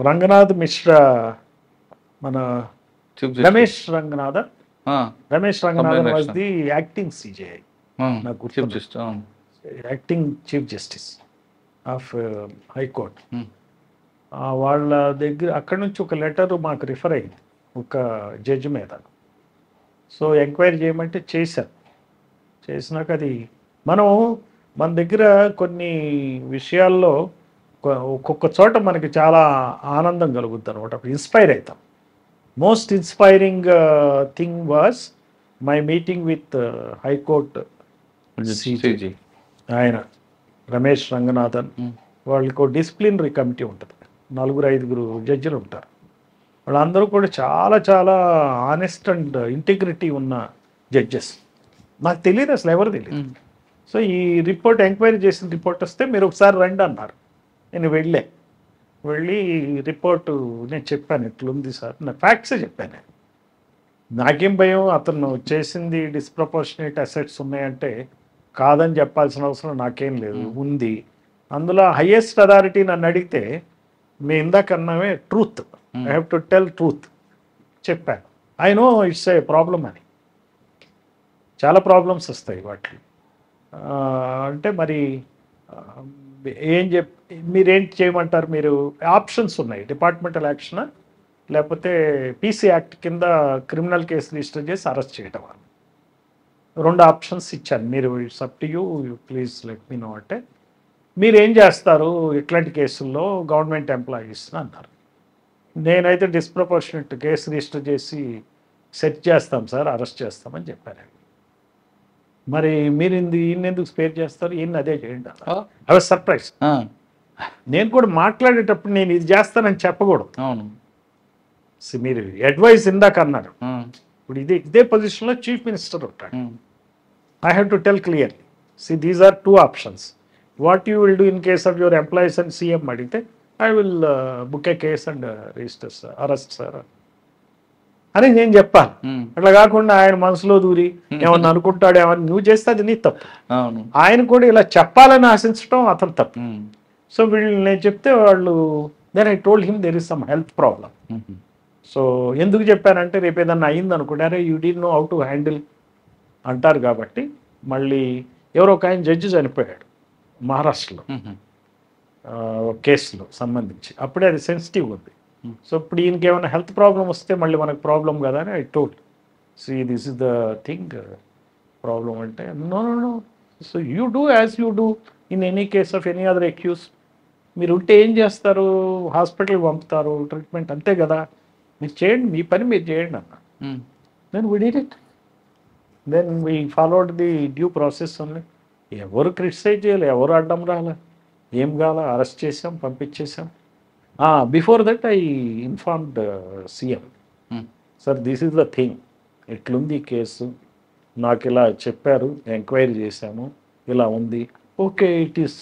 Ranganath Mishra, మన Ramesh Ranganathan was the acting CJI, నాకు గుర్తు, acting chief justice of high court. వాళ్ళ దగ్గర అక్కడి నుంచి ఒక లెటర్ మాకు రిఫర్ అయింది ఒక జడ్జి మీద. సో ఎంక్వైరీ చేయమంటే చేసినాక అది మన దగ్గర కొన్ని విషయాల్లో ఒక్కొక్క చోట మనకి చాలా ఆనందం కలుగుద్ది అనమాట, ఇన్స్పైర్ అవుతాం. Most inspiring thing was my meeting with high court CG, ఆయన రమేష్ రంగనాథన్. వాళ్ళకు డిసిప్లినరీ కమిటీ ఉంటుంది, 4-5 జడ్జిలు ఉంటారు. వాళ్ళందరూ కూడా చాలా చాలా ఆనెస్ట్ అండ్ ఇంటిగ్రిటీ ఉన్న జడ్జెస్. నాకు తెలియదు, అసలు ఎవరు తెలియదు. సో ఈ రిపోర్ట్, ఎంక్వైరీ చేసిన రిపోర్ట్ వస్తే మీరు ఒకసారి రండి అన్నారు. నేను వెళ్ళి రిపోర్టు నేను చెప్పాను, ఇట్లుంది సార్, నా ఫ్యాక్ట్సే చెప్పాను. నాకేం భయం, అతను చేసింది డిస్ప్రపోర్షనేట్ అసెట్స్ ఉన్నాయంటే కాదని చెప్పాల్సిన అవసరం నాకేం లేదు, ఉంది. అందులో హైయెస్ట్ అథారిటీ నన్ను అడిగితే మీ ఇందాకన్నామే truth, I have to tell truth చెప్పాను. I know it's a problem అని, చాలా ప్రాబ్లమ్స్ వస్తాయి వాటికి. అంటే మరి మీరేంటి చేయమంటారు? మీరు ఆప్షన్స్ ఉన్నాయి, డిపార్ట్మెంటల్ యాక్షన్ లేకపోతే పీసీ యాక్ట్ కింద క్రిమినల్ కేసు రిజిస్టర్ చేసి అరెస్ట్ చేయటం. 2 ఆప్షన్స్ ఇచ్చాను, మీరు it's up to you, please let me know అంటే. మీరేం చేస్తారు ఇట్లాంటి కేసుల్లో గవర్నమెంట్ ఎంప్లాయీస్ అన్నారు. నేనైతే డిస్ప్రపోర్షనేట్ కేసు రిజిస్టర్ చేసి సెట్ చేస్తాం సార్, అరెస్ట్ చేస్తామని చెప్పాను. మరి మీరు ఈయనెందుకు స్పేర్ చేస్తారు, ఈయన అదే చేయండి. I was surprise. నేను కూడా మాట్లాడేటప్పుడు నేను ఇది చేస్తానని చెప్పకూడదు. మీరు అడ్వైస్ ఇందాక అన్నారు, ఇప్పుడు ఇదే పొజిషన్లో చీఫ్ మినిస్టర్ ఉంటాడు. I have to tell clearly, see these are 2 options. What you will do in case of your employees అని సీఎం అడిగితే, I will book a case and register sir, arrest sir అని నేను చెప్పాలి. అట్లా కాకుండా ఆయన మనసులో దూరి ఏమన్నా అనుకుంటాడు, ఏమన్నా నువ్వు చేస్తే అది నీ తప్పు. ఆయన కూడా ఇలా చెప్పాలని ఆశించడం అతను తప్పు. సో వీళ్ళు నేను చెప్తే వాళ్ళు, then I told him there is some health problem. So ఎందుకు చెప్పానంటే రేపు ఏదన్నా అయింది అనుకుంటారే, you don't know how to handle అంటారు. కాబట్టి మళ్ళీ ఎవరో ఒక ఆయన జడ్జి చనిపోయాడు మహారాష్ట్రలో కేసులో సంబంధించి, అప్పుడే అది సెన్సిటివ్ ఉంది. సో ఇప్పుడు ఈయనకి ఏమైనా హెల్త్ ప్రాబ్లం వస్తే మళ్ళీ మనకు ప్రాబ్లం కదా అని I told, see this is the thing problem అంటే, no. So you do as you do in any case of any other accuse. మీరు ఉంటే ఏం చేస్తారు, హాస్పిటల్కి పంపుతారు, ట్రీట్మెంట్, అంతే కదా, మీరు చేయండి, మీ పని మీరు చేయండి అన్న. Then we did it, then we followed the due process only. ఎవరు క్రిటిసైజ్ చేయాలి, ఎవరు అడ్డం రాలే, ఏం కావాలా, అరెస్ట్ చేసాం, పంపించేసాం. Before that I informed CM, sir this is the thing, ఇట్లుంది కేసు, నాకు ఇలా చెప్పారు, ఎంక్వైరీ చేశాము, ఇలా ఉంది, ఓకే ఇట్ ఈస్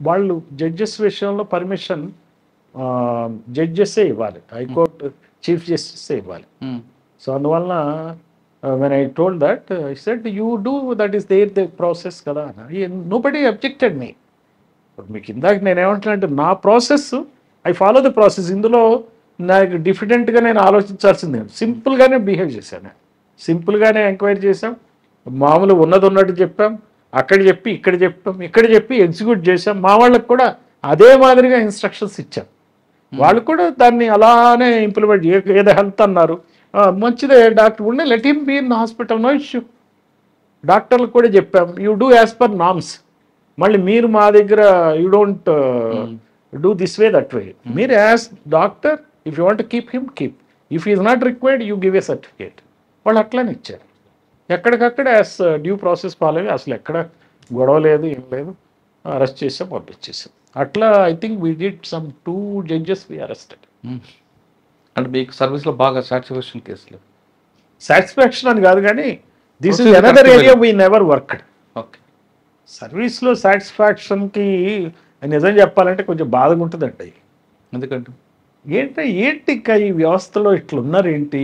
వాళ్ళు జడ్జెస్ విషయంలో పర్మిషన్ జడ్జెస్సే ఇవ్వాలి, హైకోర్టు చీఫ్ జస్టిసే ఇవ్వాలి. సో అందువలన when I told that I said you do that is the process కదా. నో బడీ అబ్జెక్టెడ్ మీ. ఇప్పుడు మీకు ఇందాక నేను ఏమంటున్నానంటే నా process, I follow the process. ఇందులో నాకు డిఫిడెంట్గా నేను ఆలోచించాల్సిందే. సింపుల్గానే బిహేవ్ చేశాను, సింపుల్గానే ఎంక్వైరీ చేశాం, మామూలు ఉన్నది ఉన్నట్టు చెప్పాం, అక్కడ చెప్పి ఇక్కడ చెప్పి ఎగ్జిక్యూట్ చేశాం. మా వాళ్ళకి కూడా అదే మాదిరిగా ఇన్స్ట్రక్షన్స్ ఇచ్చాం. వాళ్ళు కూడా దాన్ని అలానే ఇంప్లిమెంట్. ఏదో హెల్త్ అన్నారు, మంచిదే డాక్టర్ ఉండే, let him be in hospital, no issue. డాక్టర్లకు కూడా చెప్పాం, you do as per norms. మళ్ళీ మీరు మా దగ్గర you don't do this way that way. మీరు as doctor if you want keep him keep, if is not required you give a certificate. వాళ్ళు అట్లానే ఇచ్చారు. ఎక్కడికక్కడ యాజ్ డ్యూ ప్రాసెస్ ఫాలో అయ్యి అసలు ఎక్కడ గొడవ లేదు, ఏం లేదు, అరెస్ట్ చేసాం, పంపించేసాం. అట్లా I think we did some 2 judges we arrested. అంటే మీకు సర్వీస్లో బాగా సాటిస్ఫాక్షన్ కేసులు? సాటిస్ఫాక్షన్ అని కాదు కానీ this is another area we never worked. Okay. సర్వీస్లో సాటిస్ఫాక్షన్కి నిజం చెప్పాలంటే కొంచెం బాధగా ఉంటుందండి. ఎందుకంటే ఏంటి ఇంకా ఈ వ్యవస్థలో ఇట్లున్నారేంటి,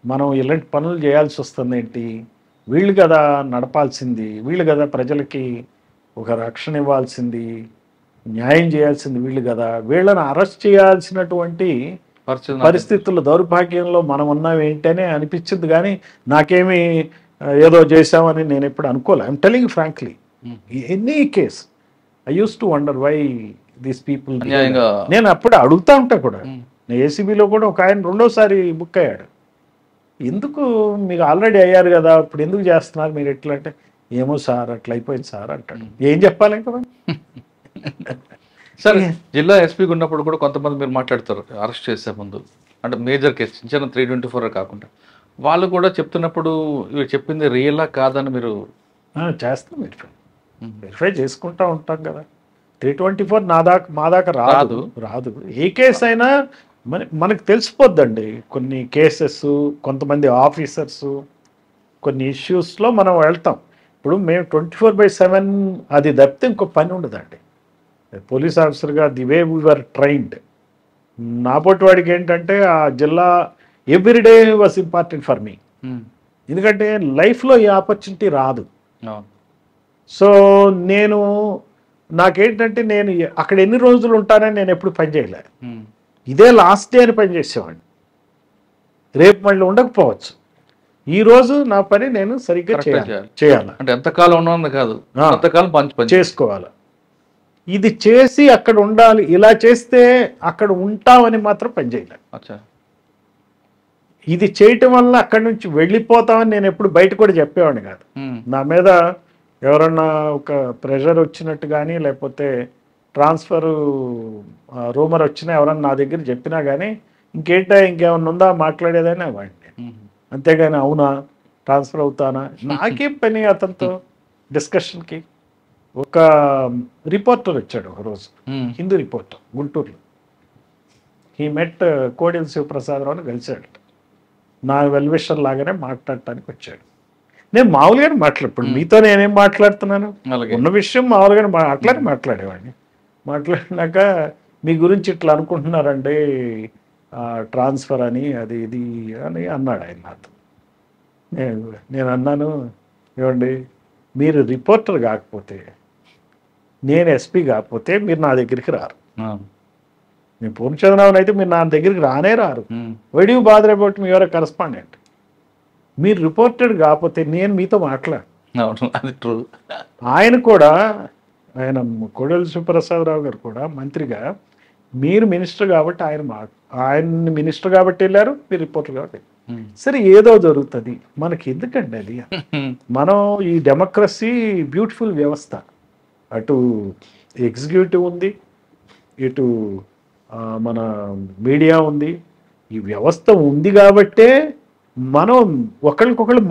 మనం ఇలాంటి పనులు చేయాల్సి వస్తుంది ఏంటి, వీళ్ళు కదా నడపాల్సింది, వీళ్ళు కదా ప్రజలకి ఒక రక్షణ ఇవ్వాల్సింది, న్యాయం చేయాల్సింది వీళ్ళు కదా, వీళ్ళని అరెస్ట్ చేయాల్సినటువంటి పరిస్థితుల్లో దౌర్భాగ్యంలో మనం ఉన్నాం ఏంటనే అనిపించింది. కానీ నాకేమి ఏదో చేశామని నేను ఎప్పుడు అనుకోలే. I'm telling frankly, any case I use to wonder why these people. నేను అప్పుడు అడుగుతా ఉంటా కూడా. ఏసీబీలో కూడా ఒక ఆయన 2వ సారి బుక్ అయ్యాడు. ఎందుకు మీకు ఆల్రెడీ అయ్యారు కదా, ఇప్పుడు ఎందుకు చేస్తున్నారు మీరు ఎట్లా అంటే, ఏమో సార్ అట్లా అయిపోయింది సార్ అంటాడు. ఏం చెప్పాలి కదా సార్. జిల్లా ఎస్పీగా ఉన్నప్పుడు కూడా కొంతమంది మీరు మాట్లాడతారు అరెస్ట్ చేసే ముందు, అంటే మేజర్ కేసు, చిన్న 324 కాకుండా, వాళ్ళు కూడా చెప్తున్నప్పుడు ఇవి చెప్పింది రియలా కాదని మీరు చేస్తాం, వెరిఫై చేసుకుంటా ఉంటాం కదా. 324 మా దాకా రాదు. ఏ కేసు అయినా మనకు తెలిసిపోద్దండి. కొన్ని కేసెస్, కొంతమంది ఆఫీసర్స్, కొన్ని ఇష్యూస్లో మనం వెళ్తాం. ఇప్పుడు మేము 24/7 అది తప్పితే ఇంకో పని ఉండదండి. పోలీస్ ఆఫీసర్గా ది వే వీఆర్ ట్రైన్డ్. నాపోటి వాడికి ఏంటంటే ఆ జిల్లా everyday was important for me. ఎందుకంటే లైఫ్లో ఈ ఆపర్చునిటీ రాదు. సో నాకేంటంటే నేను అక్కడ ఎన్ని రోజులు ఉంటానని నేను ఎప్పుడు పని చేయలే. ఇదే లాస్ట్ డే అని పని చేసేవాడిని. రేపు మళ్ళీ ఉండకపోవచ్చు. ఈరోజు నా పని నేను సరిగ్గా చేయాలి. అంటే ఎంతకాలం ఉన్నది కాదు, ఎంతకాలం చేసుకోవాలి. ఇది చేసి అక్కడ ఉండాలి, ఇలా చేస్తే అక్కడ ఉంటామని మాత్రం పని చేయలేదు. ఇది చేయటం వల్ల అక్కడి నుంచి వెళ్ళిపోతామని నేను ఎప్పుడు బయట కూడా చెప్పేవాడిని కాదు. నా మీద ఎవరన్నా ఒక ప్రెషర్ వచ్చినట్టు కానీ, లేకపోతే ట్రాన్స్ఫర్ రూమర్ వచ్చినా ఎవరన్నా నా దగ్గర చెప్పినా కానీ, ఇంకేమన్నా ఉందా మాట్లాడేదని వాడిని. అంతేగాని అవునా ట్రాన్స్ఫర్ అవుతానా, నాకేం పని అతనితో డిస్కషన్కి. ఒక రిపోర్టర్ వచ్చాడు ఒకరోజు, హిందూ రిపోర్టర్, గుంటూరులో. హీ మెట్ కోడెల శివప్రసాదరావుని కలిశాడు. నా వెల్విషర్ లాగానే మాట్లాడటానికి వచ్చాడు. నేను మామూలుగానే ఇప్పుడు మీతో నేనేం మాట్లాడుతున్నాను, ఉన్న విషయం మామూలుగానే అట్లానే మాట్లాడేవాడిని. మాట్లాడినాక మీ గురించి ఇట్లా అనుకుంటున్నారండి, ట్రాన్స్ఫర్ అని, అది ఇది అని అన్నాడు ఆయన నాతో. నేను అన్నాను, ఏమండి మీరు రిపోర్టర్ కాకపోతే, నేను ఎస్పీ కాకపోతే మీరు నా దగ్గరికి రారు. నేను పూర్ణచంద్రరావుని అయితే మీరు నా దగ్గరికి రారు. Why do you bother about me, your correspondent. మీరు రిపోర్టెడ్ కాకపోతే నేను మీతో మాట్లాడు. ఆయన కూడా, ఆయన కోడెల శివప్రసాదరావు గారు కూడా మంత్రిగా, మీరు మినిస్టర్ కాబట్టి ఆయన మినిస్టర్ కాబట్టి వెళ్ళారు, మీరు రిపోర్టర్ కాబట్టి. సరే ఏదో జరుగుతుంది, మనకి ఎందుకండి అది. మనం ఈ డెమోక్రసీ బ్యూటిఫుల్ వ్యవస్థ. అటు ఎగ్జిక్యూటివ్ ఉంది, ఇటు మన మీడియా ఉంది. ఈ వ్యవస్థ ఉంది కాబట్టే మనం ఒకరికొకళ్ళు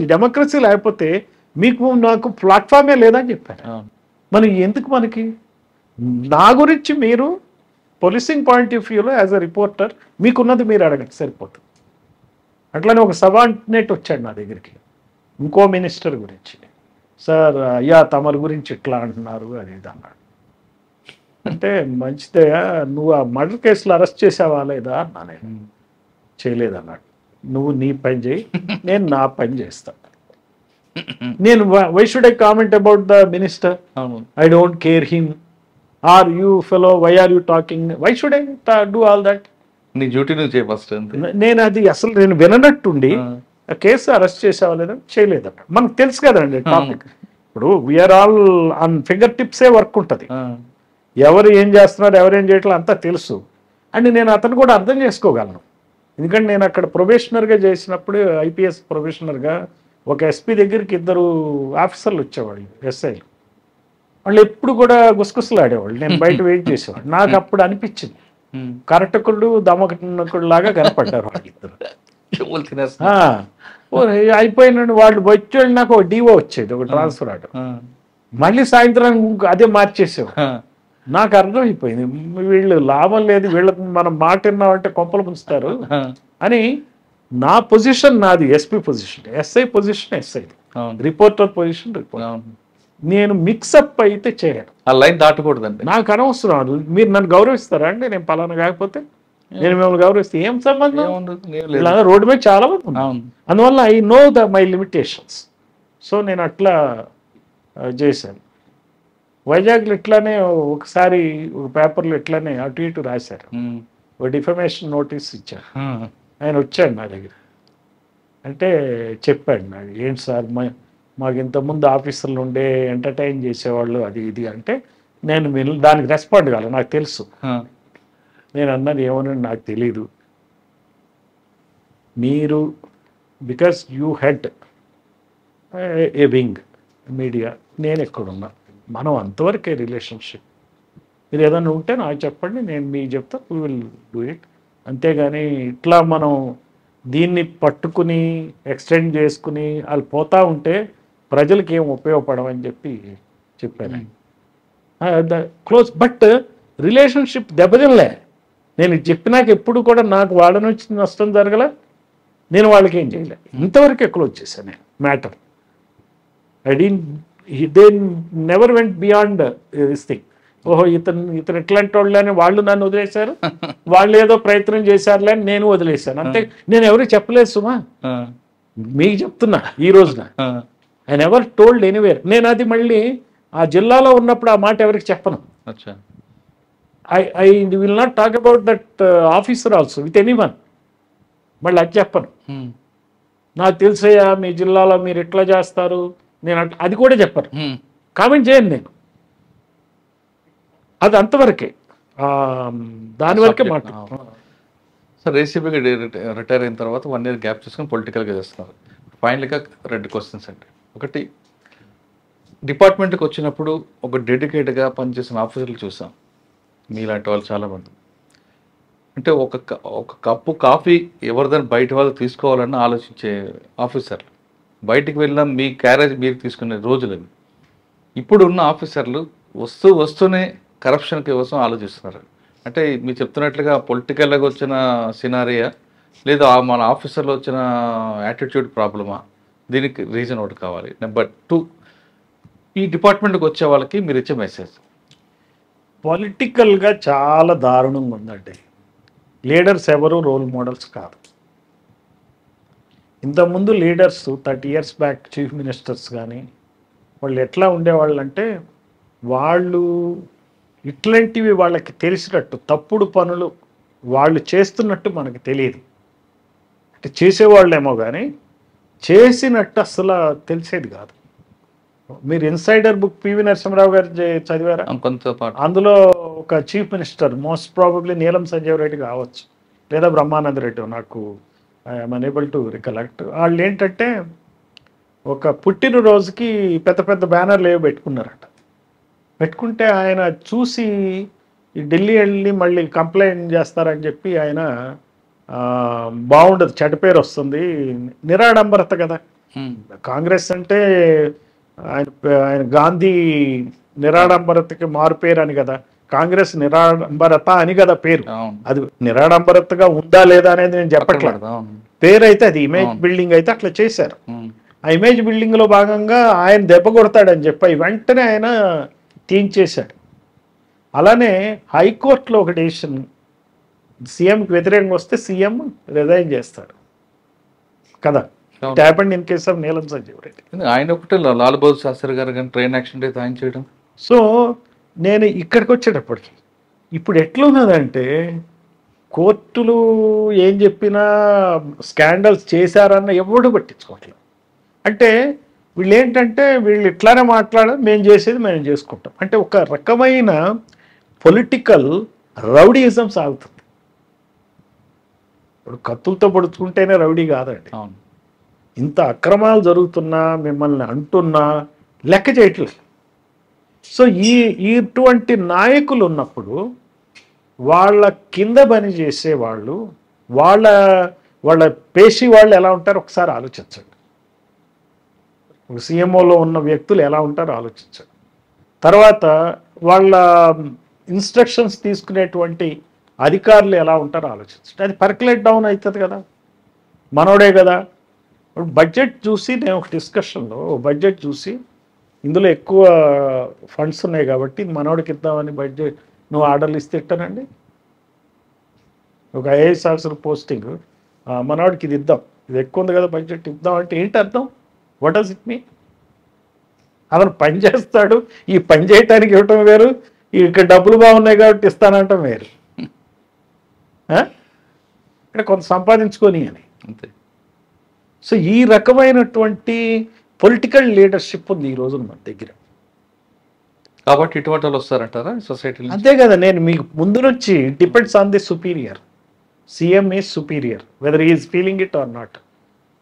ఈ డెమోక్రసీ లేకపోతే మీకు నాకు ప్లాట్ఫామే లేదని చెప్పాను. మనకి నా గురించి మీరు పోలీసింగ్ పాయింట్ ఆఫ్ వ్యూలో యాజ్ అ రిపోర్టర్ మీకున్నది మీరు అడగండి, సరిపోతుంది. అట్లానే ఒక సబార్డినేట్ వచ్చాడు నా దగ్గరికి, ఇంకో మినిస్టర్ గురించి. సార్ అయ్యా తమరి గురించి ఇట్లా అంటున్నారు అది ఇది అన్నాడు. అంటే మంచిదే, నువ్వు ఆ మర్డర్ కేసులో అరెస్ట్ చేసావా లేదా అన్నా. నేను చేయలేదన్నాడు. నువ్వు నీ పని చేయి, నేను నా పని చేస్తాను. నేను why should I comment about the minister? I don't care him or you fellow, why are you talking, why should I do all that? నీ డ్యూటీ నువ్వు చేయ ఫస్ట్. నేను అది అసలు నేను విననట్టుండి ఆ కేసు అరెస్ట్ చేసావా లేదా, చేయలేదట. మనకు తెలుసు కదండి టాపిక్. ఇప్పుడు వీఆర్ ఆల్ ఆన్ ఫింగర్ టిప్సే వర్క్ ఉంటుంది. ఎవరు ఏం చేస్తున్నారు, ఎవరు ఏం చేయట్లేదు అంతా తెలుసు. అండ్ నేను అతను కూడా అర్థం చేసుకోగలను. ఎందుకంటే నేను అక్కడ ప్రొబేషనర్గా చేసినప్పుడు, ఐపీఎస్ ప్రొబేషనర్గా ఒక ఎస్పీ దగ్గరికి 2 ఆఫీసర్లు వచ్చేవాళ్ళు, ఎస్ఐలు. వాళ్ళు ఎప్పుడు కూడా గుసగుసలు ఆడేవాళ్ళు, నేను బయట వెయిట్ చేసేవాళ్ళు. నాకు అప్పుడు అనిపించింది కరటకుళ్ళు దమకటకుళ్ళు లాగా కనపడ్డారు వాళ్ళిద్దరు. అయిపోయినాడు వాళ్ళు వచ్చేవాళ్ళు. నాకు ఒక డివో వచ్చేది, ఒక ట్రాన్స్ఫర్ ఆర్డర్. మళ్ళీ సాయంత్రం అదే మార్చేసేవాడు. నాకు అర్థమైపోయింది వీళ్ళు లాభం లేదు, వీళ్ళకి మనం మాట విన్నామంటే కొంపలు ముంచుతారు అని. నా పొజిషన్ నాది SP position, SI position SI, reporter position reporter. నేను మిక్సప్ అయితే చేయను, ఆ లైన్ దాటకూడదండి. నాకు అనవసరం. మీరు నన్ను గౌరవిస్తారా అండి? నేను పలానా కాకపోతే నేను మిమ్మల్ని గౌరవిస్తే ఏం సంబంధం? రోడ్డు మీద చాలా మంది ఉన్నారు. అందువల్ల I know my limitations. So నేను అట్లా చేశాను. వైజాగ్లో ఇట్లానే ఒకసారి ఒక పేపర్లో ఇట్లానే అటు ఇటు రాశారు, ఒక డిఫమేషన్ నోటీస్ ఇచ్చారు. ఆయన వచ్చాడు నా దగ్గర, అంటే చెప్పాడు నాకు, ఏంటి సార్ మాకు ఇంతకుముందు ఆఫీసర్లు ఉండే ఎంటర్టైన్ చేసేవాళ్ళు అది ఇది అంటే, నేను దానికి రెస్పాండ్ కావాలి, నాకు తెలుసు. నేను అన్నది ఏమోనండి నాకు తెలీదు, మీరు because you head A wing media, నేను ఎక్కడున్నా, మనం అంతవరకే రిలేషన్షిప్. మీరు ఏదైనా ఉంటే నాకు చెప్పండి, నేను మీకు చెప్తా, వీ విల్ డూ ఇట్. అంతేగాని ఇట్లా మనం దీన్ని పట్టుకుని ఎక్స్టెండ్ చేసుకుని వాళ్ళు పోతూ ఉంటే ప్రజలకి ఏం ఉపయోగపడమని చెప్పాను. క్లోజ్, బట్ రిలేషన్షిప్ దెబ్బతినలే. నేను చెప్పినాక ఎప్పుడు కూడా నాకు వాళ్ళ నుంచి నష్టం జరగలే, నేను వాళ్ళకి ఏం చేయలే. ఇంతవరకే క్లోజ్ చేశాను నేను matter. They never went beyond this thing. ఓహో ఇతను ఎట్లాంటి వాళ్ళని వాళ్ళు నన్ను వదిలేశారు, వాళ్ళు ఏదో ప్రయత్నం చేశారులే అని నేను వదిలేశాను అంతే. నేను ఎవరికి చెప్పలేదు సుమా, మీకు చెప్తున్నా ఈ రోజున. I never told anywhere. నేను అది మళ్ళీ ఆ జిల్లాలో ఉన్నప్పుడు ఆ మాట ఎవరికి చెప్పను. I will not talk about that officer also with anyone. మళ్ళీ అది చెప్పను. నాకు తెలుసయ్యా మీ జిల్లాలో మీరు ఎట్లా చేస్తారు, నేను అది కూడా చెప్పను, కామెంట్ చేయను నేను. అది అంతవరకే, దాని వరకే మాట. సార్ ఏసీబీగా రిటైర్ అయిన తర్వాత 1 year గ్యాప్ తీసుకొని పొలిటికల్గా చేస్తున్నారు. ఫైనల్గా 2 questions అండి. ఒకటి, డిపార్ట్మెంట్కి వచ్చినప్పుడు ఒక డెడికేట్గా పనిచేసిన ఆఫీసర్లు చూసాం, మీలాంటి వాళ్ళు చాలామంది. అంటే ఒక కప్పు కాఫీ ఎవరిదని బయట వాళ్ళు తీసుకోవాలని ఆలోచించే ఆఫీసర్లు, బయటికి వెళ్ళిన మీ క్యారేజ్ మీరు తీసుకునే రోజులు అవి. ఇప్పుడు ఉన్న ఆఫీసర్లు వస్తూనే కరప్షన్ కోసం ఆలోచిస్తున్నారు. అంటే మీరు చెప్తున్నట్లుగా పొలిటికల్గా వచ్చిన సినారియా, లేదా మన ఆఫీసర్లో వచ్చిన యాటిట్యూడ్ ప్రాబ్లమా? దీనికి రీజన్ ఒకటి కావాలి. నెంబర్ 2, ఈ డిపార్ట్మెంట్కి వచ్చే వాళ్ళకి మీరు ఇచ్చే మెసేజ్. పొలిటికల్గా చాలా దారుణంగా ఉందండి. లీడర్స్ ఎవరు రోల్ మోడల్స్ కాదు. ఇంతకుముందు leaders 30 years back chief ministers కానీ వాళ్ళు ఎట్లా ఉండేవాళ్ళు అంటే, వాళ్ళు ఇట్లాంటివి వాళ్ళకి తెలిసినట్టు తప్పుడు పనులు వాళ్ళు చేస్తున్నట్టు మనకు తెలియదు. అంటే చేసేవాళ్ళేమో కానీ చేసినట్టు అసలు తెలిసేది కాదు. మీరు ఇన్సైడర్ బుక్ పివి నరసింహరావు గారు చదివారా? కొంతపాటు. అందులో ఒక చీఫ్ మినిస్టర్, మోస్ట్ ప్రాబబ్లీ నీలం సంజీవ్ రెడ్డి కావచ్చు, లేదా బ్రహ్మానంద రెడ్డి, నాకు ఐఎమ్ అనేబుల్ టు రికలెక్ట్. వాళ్ళు ఏంటంటే ఒక పుట్టినరోజుకి పెద్ద పెద్ద బ్యానర్లు ఏవో పెట్టుకున్నారట. పెట్టుకుంటే ఆయన చూసి ఢిల్లీ వెళ్ళి మళ్ళీ కంప్లైంట్ చేస్తారని చెప్పి ఆయన బాగుండదు, చెడ్డ పేరు వస్తుంది, నిరాడంబరత కదా. కాంగ్రెస్ అంటే ఆయన గాంధీ నిరాడంబరతకి మారు పేరు అని కదా, కాంగ్రెస్ నిరాడంబరత అని కదా పేరు. అది నిరాడంబరతగా ఉందా లేదా అనేది నేను చెప్పట్లేదు, పేరు అయితే అది ఇమేజ్ బిల్డింగ్ అయితే అట్లా చేశారు. ఆ ఇమేజ్ బిల్డింగ్లో భాగంగా ఆయన దెబ్బ కొడతాడని చెప్పి వెంటనే ఆయన తీయించేశాడు. అలానే హైకోర్టులో ఒక డెసిషన్, సీఎంకి వ్యతిరేకంగా వస్తే సీఎం రిజైన్ చేస్తాడు కదా. It happened in case of నీలం సంజీవ్ రెడ్డి. ఆయన ఒకటే లాల్ బహదూర్ శాస్త్రి గారు కానీ ట్రైన్ యాక్సిడెంట్ అయితే ఆయన చేయడం. సో నేను ఇక్కడికి వచ్చేటప్పటికి ఇప్పుడు ఎట్లున్నదంటే కోర్టులు ఏం చెప్పినా స్కాండల్స్ చేశారన్న ఎవడు పట్టించుకోవట్లేదు. అంటే వీళ్ళు ఏంటంటే వీళ్ళు ఇట్లానే మాట్లాడాలి, మేము చేసేది మేము చేసుకుంటాం అంటే ఒక రకమైన పొలిటికల్ రౌడీయిజం సాగుతుంది. ఇప్పుడు కత్తులతో పొడుచుకుంటేనే రౌడీ కాదండి. అవును, ఇంత అక్రమాలు జరుగుతున్నా మిమ్మల్ని అంటున్నా లెక్క చేయట్లేదు. సో ఇటువంటి నాయకులు ఉన్నప్పుడు వాళ్ళ కింద పని చేసే వాళ్ళు వాళ్ళ పేషి వాళ్ళు ఎలా ఉంటారో ఒకసారి ఆలోచించండి. ఒక సీఎంఓలో ఉన్న వ్యక్తులు ఎలా ఉంటారో ఆలోచించండి. తర్వాత వాళ్ళ ఇన్స్ట్రక్షన్స్ తీసుకునేటువంటి అధికారులు ఎలా ఉంటారో ఆలోచించండి. అది పర్కులేట్ డౌన్ అవుతుంది కదా, మనోడే కదా. బడ్జెట్ చూసి నేను ఒక డిస్కషన్లో బడ్జెట్ చూసి ఇందులో ఎక్కువ ఫండ్స్ ఉన్నాయి కాబట్టి మనోడికి ఇద్దామని బడ్జెట్ నువ్వు ఆర్డర్లు ఇస్తే ఇట్టానండి. ఒక ఐఏఎస్ ఆఫీసర్ పోస్టింగ్ మనోడికి ఇది ఇద్దాం, ఇది ఎక్కువ ఉంది కదా బడ్జెట్ ఇద్దాం అంటే ఏంటి అర్థం? What does it mean? అతను పని చేస్తాడు, ఈ పని చేయటానికి ఇవ్వటం వేరు, ఇక్కడ డబ్బులు బాగున్నాయి కాబట్టి ఇస్తానంటాం వేరు. అంటే కొంత సంపాదించుకొని అని అంతే. సో ఈ రకమైనటువంటి పొలిటికల్ లీడర్షిప్ ఉంది ఈ రోజున మన దగ్గర. కాబట్టి ఇటువంటి వాళ్ళు వస్తారంటారా సొసైటీ? అంతే కదా, నేను మీకు ముందు నుంచి depends on the superior. CM is superior whether is feeling it or not.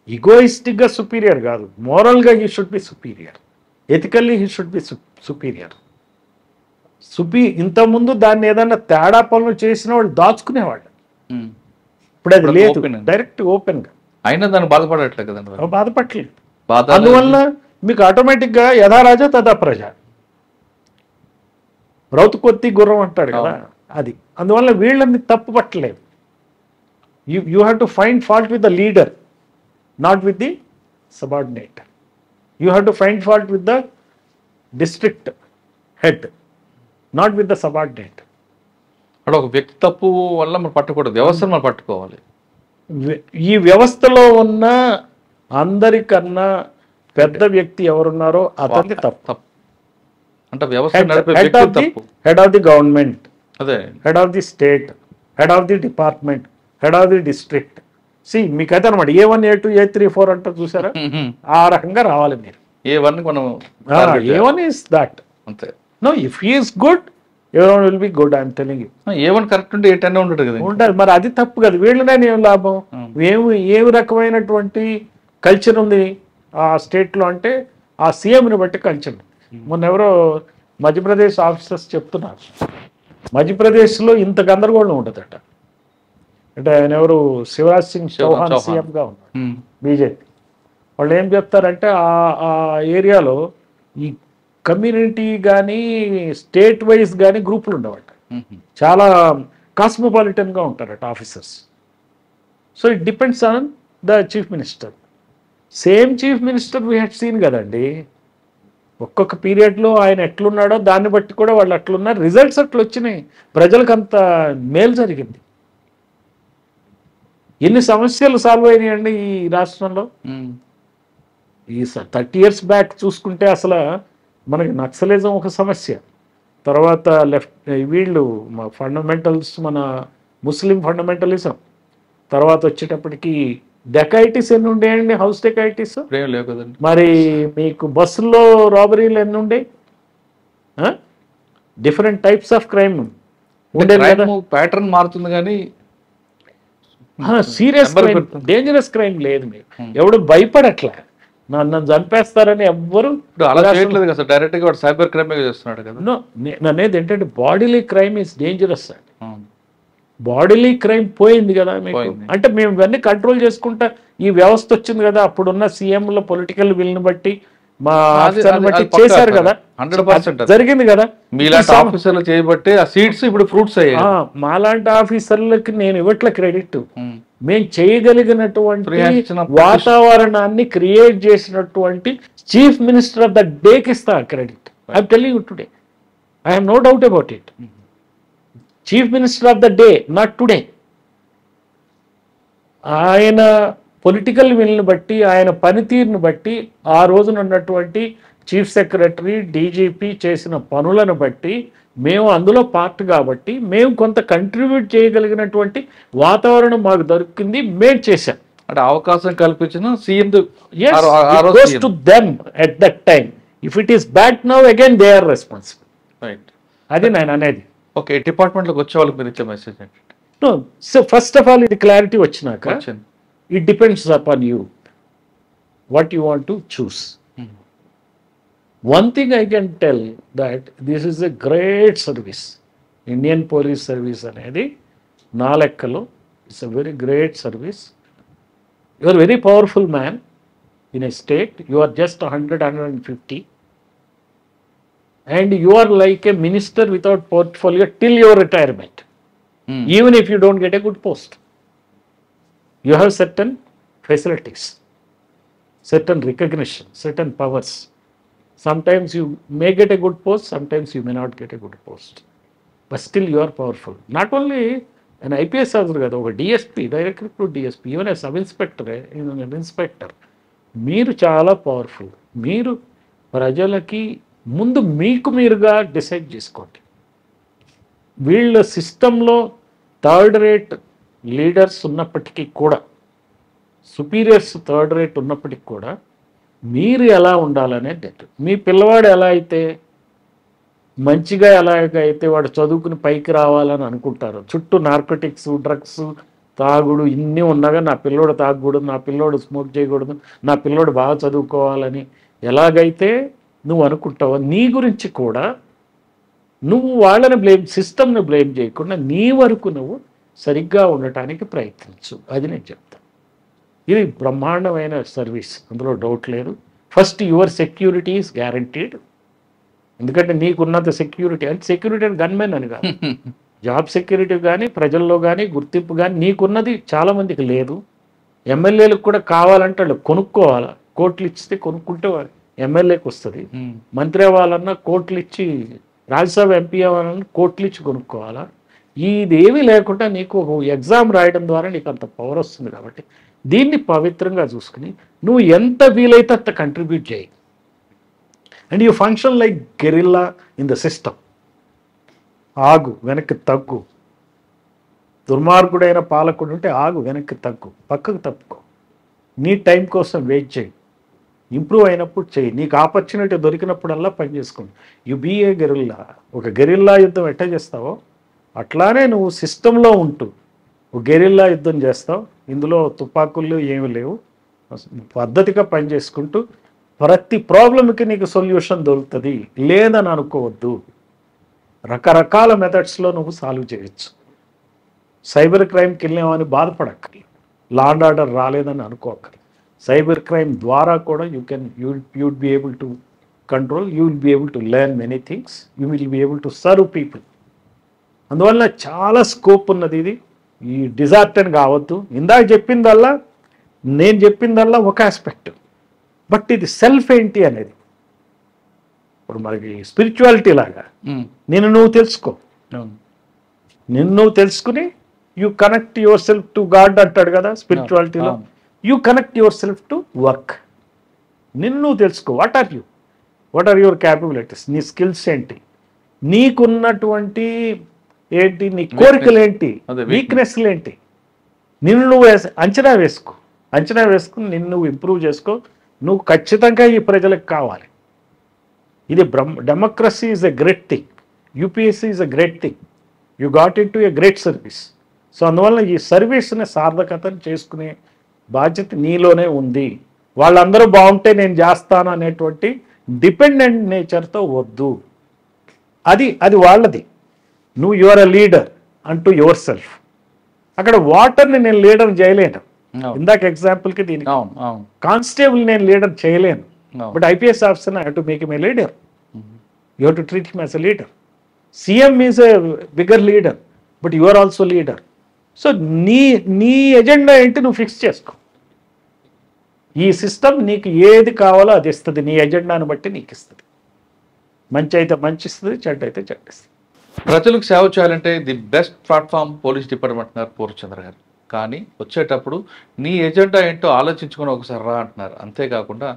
ఈగోయిస్టిక్గా సుపీరియర్ కాదు, మోరల్గా he should be superior, ethically he should be superior. ఇంతకుముందు దాన్ని ఏదన్నా తేడా పనులు చేసిన వాళ్ళు దాచుకునేవాళ్ళు, ఇప్పుడు అది లేదు, డైరెక్ట్ ఓపెన్గా. అయినా దాన్ని బాధపడట్లేదు కదండి, బాధపడలేదు. అందువల్ల మీకు ఆటోమేటిక్గా యథా రాజా తదా ప్రజ, రౌతు కొత్తి గుర్రం అంటాడు కదా అది. అందువల్ల వీళ్ళని తప్పు పట్టలేదు. You have to find fault with the leader, not with the subordinate. You have to find fault with the district head, not with the subordinate. అంటే ఒక వ్యక్తి తప్పు వల్ల మనం పట్టకూడదు, వ్యవస్థను మనం పట్టుకోవాలి. ఈ వ్యవస్థలో ఉన్న అందరికన్నా పెద్ద వ్యక్తి ఎవరున్నారో అతన్ని తప్పు. అంటే వ్యవస్థ హెడ్ ఆఫ్ ది గవర్నమెంట్, అదే head of the state, head of the department, head of the district. మీకైతే అనమాట A1 A2 A3 A4 అంటారు చూసారా, ఆ రకంగా రావాలి మీరు. A1 మనం A1 ఈస్ దాట్. అంతే. No, if he is good every will be good, I'm telling you. A1 correct ఉంటే A10 ఉండదు కదా, ఉంటుంది. మరి అది తప్పు కదా, వీళ్ళనే ఏం లాభం? ఏమి రకమైనటువంటి కల్చర్ ఉంది ఆ స్టేట్లో అంటే ఆ సీఎంని బట్టి కల్చర్. మొన్న ఎవరో మధ్యప్రదేశ్ ఆఫీసర్స్ చెప్తున్నారు, మధ్యప్రదేశ్లో ఇంత గందరగోళం ఉంటుందట. అంటే ఆయన ఎవరు, శివరాజ్ సింగ్ చౌహాన్ సీఎంగా ఉన్నారు బీజేపీ. వాళ్ళు ఏం చెప్తారంటే ఆ ఏరియాలో ఈ కమ్యూనిటీ కానీ స్టేట్ వైజ్ కానీ గ్రూపులు ఉండవట, చాలా కాస్మోపాలిటన్గా ఉంటారట officers. So it depends on the chief minister. Same chief minister we had seen కదండి, ఒక్కొక్క పీరియడ్లో ఆయన ఎట్లున్నాడో దాన్ని బట్టి కూడా వాళ్ళు అట్లున్నారు, రిజల్ట్స్ అట్లా వచ్చినాయి, ప్రజలకు అంత మేలు జరిగింది. ఎన్ని సమస్యలు సాల్వ్ అయినాయండి ఈ రాష్ట్రంలో. ఈ 30 years బ్యాక్ చూసుకుంటే అసలు మనకి నక్సలిజం ఒక సమస్య, తర్వాత వీళ్ళు ఫండమెంటల్స్, మన ముస్లిం ఫండమెంటలిజం, తర్వాత వచ్చేటప్పటికి డెకైటిస్ ఎన్ని ఉండేయండి, హౌస్ డెకైటిస్. మరి మీకు బస్సుల్లో రాబరీలు ఎన్ని ఉండే, డిఫరెంట్ టైప్స్ ఆఫ్ క్రైమ్ ఉండేది కదా. ప్యాటర్న్ మారుతుంది కానీ సీరియస్ క్రైమ్, డేంజరస్ క్రైమ్ లేదు. మీరు ఎవడు భయపడట్లే, నన్ను చంపేస్తారని ఎవ్వరు డైరెక్ట్ గా సైబర్ క్రైమ్ చేస్తున్నాడు కదా. అనేది ఏంటంటే బాడీలీ క్రైమ్ ఈస్ డేంజరస్ అండి. బాడీలీ క్రైమ్ పోయింది కదా మీకు. అంటే మేము ఇవన్నీ కంట్రోల్ చేసుకుంటా ఈ వ్యవస్థ వచ్చింది కదా, అప్పుడున్న సీఎంల పొలిటికల్ విల్ని బట్టి మా ఆఫీసర్ని బట్టి చేశారు కదా, 100% జరిగింది కదా. మీలాంటి ఆఫీసర్లు చేయబట్టి ఆ సీట్స్ ఇప్పుడు ఫ్రూట్స్ అయ్యాయి. మాలాంటి ఆఫీసర్లకి నేను ఇవ్వట్లే క్రెడిట్, మేము చేయగలిగినటువంటి Free hand ఇచ్చిన వాతావరణాన్ని క్రియేట్ చేసినటువంటి చీఫ్ మినిస్టర్ ఆఫ్ ద డేకి ఇస్తా credit. I'm telling you today, I have no doubt about it. Chief minister of the day, not today. ఆయన పొలిటికల్ విల్ని బట్టి, ఆయన పనితీరుని బట్టి, ఆ రోజున ఉన్నటువంటి చీఫ్ సెక్రటరీ, డీజీపీ చేసిన పనులను బట్టి, మేము అందులో పార్ట్ కాబట్టి మేము కొంత కంట్రిబ్యూట్ చేయగలిగినటువంటి వాతావరణం మాకు దొరికింది, మేము చేశాం. అంటే అవకాశం కల్పించిన CM to them at that time. If it is bad now again they are responsible. Right. అది నేను అనేది. ఓకే, డిపార్ట్మెంట్లోకి వచ్చే వాళ్ళకి మీరు ఇచ్చే మెసేజ్ ఏంటంటే? సో ఫస్ట్ ఆఫ్ ఆల్ ఇది క్లారిటీ వచ్చినాక it depends upon you what you want to choose. One thing I can tell that this is a great service. Indian Police Service anedi na lekkalo it's a very great service. You are a very powerful man in a state. You are just 150 and you are like a minister without portfolio till your retirement, even if you don't get a good post. You have certain facilities, certain recognition, certain powers. Sometimes you may get a good post, sometimes you may not get a good post. But still you are powerful. Not only an IPS officer, or DSP, director to DSP, even a sub-inspector, even an inspector. మీరు చాలా powerful. మీరు ప్రజలకి ముందు మీకు మీరుగా decide చేసుకోండి. వీళ్ళ సిస్టంలో థర్డ్ రేట్ లీడర్స్ ఉన్నప్పటికీ కూడా, సుపీరియర్స్ థర్డ్ రేట్ ఉన్నప్పటికీ కూడా మీరు ఎలా ఉండాలనేది. మీ పిల్లవాడు ఎలా అయితే మంచిగా ఎలాగైతే వాడు చదువుకుని పైకి రావాలని అనుకుంటారు, చుట్టూ నార్కోటిక్స్, డ్రగ్స్, తాగుడు ఇన్ని ఉన్నాగా నా పిల్లోడు తాగకూడదు, నా పిల్లోడు స్మోక్ చేయకూడదు, నా పిల్లోడు బాగా చదువుకోవాలని ఎలాగైతే నువ్వు అనుకుంటావో, నీ గురించి కూడా నువ్వు వాళ్ళని సిస్టమ్ని బ్లేమ్ చేయకుండా నీ వరకు నువ్వు సరిగ్గా ఉండటానికి ప్రయత్నించు. అది నేను చెప్తాను. ఇది బ్రహ్మాండమైన సర్వీస్, అందులో డౌట్ లేదు. First your security is guaranteed. ఎందుకంటే నీకున్నంత సెక్యూరిటీ, అంటే సెక్యూరిటీ అని గన్మెన్ అని కాదు, జాబ్ సెక్యూరిటీ కానీ ప్రజల్లో కానీ గుర్తింపు కానీ నీకున్నది చాలామందికి లేదు. ఎమ్మెల్యేలకు కూడా కావాలంటే వాళ్ళు కొనుక్కోవాలా, కోట్లు ఇస్తే కొనుక్కుంటే ఎమ్మెల్యేకి వస్తుంది. మంత్రి అవ్వాలన్నా కోట్లు ఇచ్చి, రాజ్యసభ ఎంపీ అవ్వాలన్నా కోట్లు ఇచ్చి కొనుక్కోవాలా. ఇదేమీ లేకుండా నీకు ఒక ఎగ్జామ్ రాయడం ద్వారా నీకు అంత పవర్ వస్తుంది. కాబట్టి దీన్ని పవిత్రంగా చూసుకుని నువ్వు ఎంత వీలైతే అంత కంట్రిబ్యూట్ చేయి. And you function like guerrilla in the system. ఆగు, వెనక్కి తగ్గు. దుర్మార్గుడైన పాలకుడు ఉంటే ఆగు, వెనక్కి తగ్గు, పక్కకు తప్పుకో. నీ టైం కోసం వెయిట్ చేయి. ఇంప్రూవ్ అయినప్పుడు చేయి. నీకు ఆపర్చునిటీ దొరికినప్పుడల్లా పని చేసుకోండి. You be a guerrilla. ఒక గెరిల్లా యుద్ధం ఎట్లా చేస్తావో అట్లానే నువ్వు సిస్టంలో ఉంటూ ఒక గెరిల్లా యుద్ధం చేస్తావు. ఇందులో తుపాకులు ఏమి లేవు. పద్ధతిగా పని చేసుకుంటూ ప్రతి ప్రాబ్లంకి నీకు సొల్యూషన్ దొరుకుతుంది లేదని అనుకోవద్దు. రకరకాల మెథడ్స్లో నువ్వు సాల్వ్ చేయొచ్చు. సైబర్ క్రైమ్కి వెళ్ళామని బాధపడక్కర్లేదు, లా అండ్ ఆర్డర్ రాలేదని అనుకోక్కర్లేదు. సైబర్ క్రైమ్ ద్వారా కూడా you will be able to control, you will be able to learn many things, you will be able to serve people. అందువల్ల చాలా స్కోప్ ఉన్నది. ఇది ఈ డిజార్టన్ కావద్దు. ఇందాక చెప్పిందల్లా, నేను చెప్పిందల్లా ఒక ఆస్పెక్ట్. బట్ ఇది సెల్ఫ్ ఏంటి అనేది, ఇప్పుడు మనకి స్పిరిచువాలిటీ లాగా నిన్ను నువ్వు తెలుసుకో. నిన్ను నువ్వు తెలుసుకుని you connect yourself to God అంటాడు కదా స్పిరిచువాలిటీలో. You connect yourself to work. నిన్ను నువ్వు తెలుసుకో. వాట్ ఆర్ యువర్ క్యాపబిలిటీస్, నీ స్కిల్స్ ఏంటి, నీకున్నటువంటి ఏంటి, నీ కోరికలు ఏంటి, వీక్నెస్లు ఏంటి, నిన్ను నువ్వు అంచనా వేసుకుని నిన్ను నువ్వు ఇంప్రూవ్ చేసుకో. నువ్వు ఖచ్చితంగా ఈ ప్రజలకు కావాలి. ఇది democracy is a great thing, UPSC is a great thing, you got in to a great service. So అందువల్ల ఈ సర్వీస్ని సార్థకతను చేసుకునే బాధ్యత నీలోనే ఉంది. వాళ్ళందరూ బాగుంటే నేను చేస్తాను అనేటువంటి డిపెండెంట్ నేచర్తో వద్దు. అది వాళ్ళది. నువ్వు యువర్ అ లీడర్ అంటూ యువర్ సెల్ఫ్. అక్కడ వాటర్ని నేను లీడర్ చేయలేను. ఇందాక ఎగ్జాంపుల్కి దీనికి కానిస్టేబుల్ నేను లీడర్ చేయలేను. But IPS officer I have to make him a leader. You have to treat him as a leader. CM is a bigger leader, but you are also leader. So నీ నీ agenda ఏంటి నువ్వు fix చేసుకో. ఈ system నీకు ఏది కావాలో అది ఇస్తుంది, నీ ఎజెండాను బట్టి నీకు ఇస్తుంది. మంచి అయితే మంచి ఇస్తుంది, చెడ్డ అయితే చెడ్డ ఇస్తుంది. ప్రజలకు సేవ చేయాలంటే the best platform police department అంటున్నారు పూర్ణచంద్ర గారు. కానీ వచ్చేటప్పుడు నీ ఎజెండా ఏంటో ఆలోచించుకొని ఒకసారి రా అంటున్నారు. అంతేకాకుండా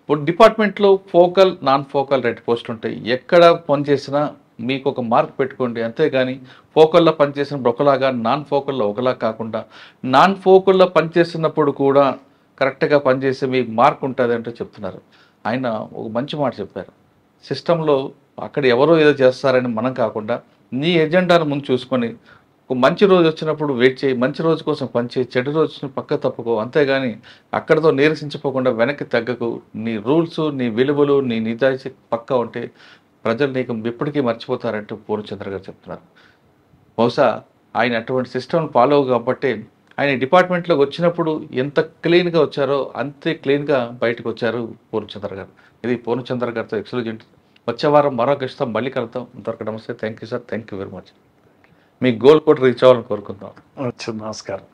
ఇప్పుడు డిపార్ట్మెంట్లో ఫోకల్ నాన్ ఫోకల్ 2 పోస్టులు ఉంటాయి. ఎక్కడ పనిచేసినా మీకు ఒక మార్క్ పెట్టుకోండి. అంతేగాని ఫోకల్లో పనిచేసినప్పుడు ఒకలాగా, నాన్ ఫోకల్లో ఒకలా కాకుండా, నాన్ ఫోకల్లో పనిచేస్తున్నప్పుడు కూడా కరెక్ట్గా పనిచేసి మీకు మార్క్ ఉంటుంది అంటే చెప్తున్నారు. ఆయన ఒక మంచి మాట చెప్పారు. సిస్టంలో అక్కడ ఎవరో ఏదో చేస్తారని మనం కాకుండా నీ ఎజెండాను ముందు చూసుకొని ఒక మంచి రోజు వచ్చినప్పుడు వెయిట్ చేయి, మంచి రోజు కోసం పనిచేయి, చెడు రోజు వచ్చిన పక్క తప్పుకో. అంతేగాని అక్కడితో నీరసించిపోకుండా వెనక్కి తగ్గకు. నీ రూల్స్, నీ విలువలు, నీ నిజాయితీ పక్కా ఉంటే ప్రజలు నీకు ఎప్పటికీ మర్చిపోతారంటూ పూర్ణచంద్ర గారు చెప్తున్నారు. బహుశా ఆయన అటువంటి సిస్టమ్ ఫాలో కాబట్టి ఆయన డిపార్ట్మెంట్లోకి వచ్చినప్పుడు ఎంత క్లీన్గా వచ్చారో అంతే క్లీన్గా బయటకు వచ్చారు పూర్ణచంద్ర గారు. ఇది పూర్ణచంద్ర గారితో ఎక్స్క్లూజివ్. వచ్చే వారం మరో గెస్ట్తో మళ్ళీ కలుద్దాం. అంతవరకు నమస్తే. Thank you sir. Thank you very much. Me goal కూడా రీచ్ అవ్వాలని కోరుకుందాం. నమస్కారం.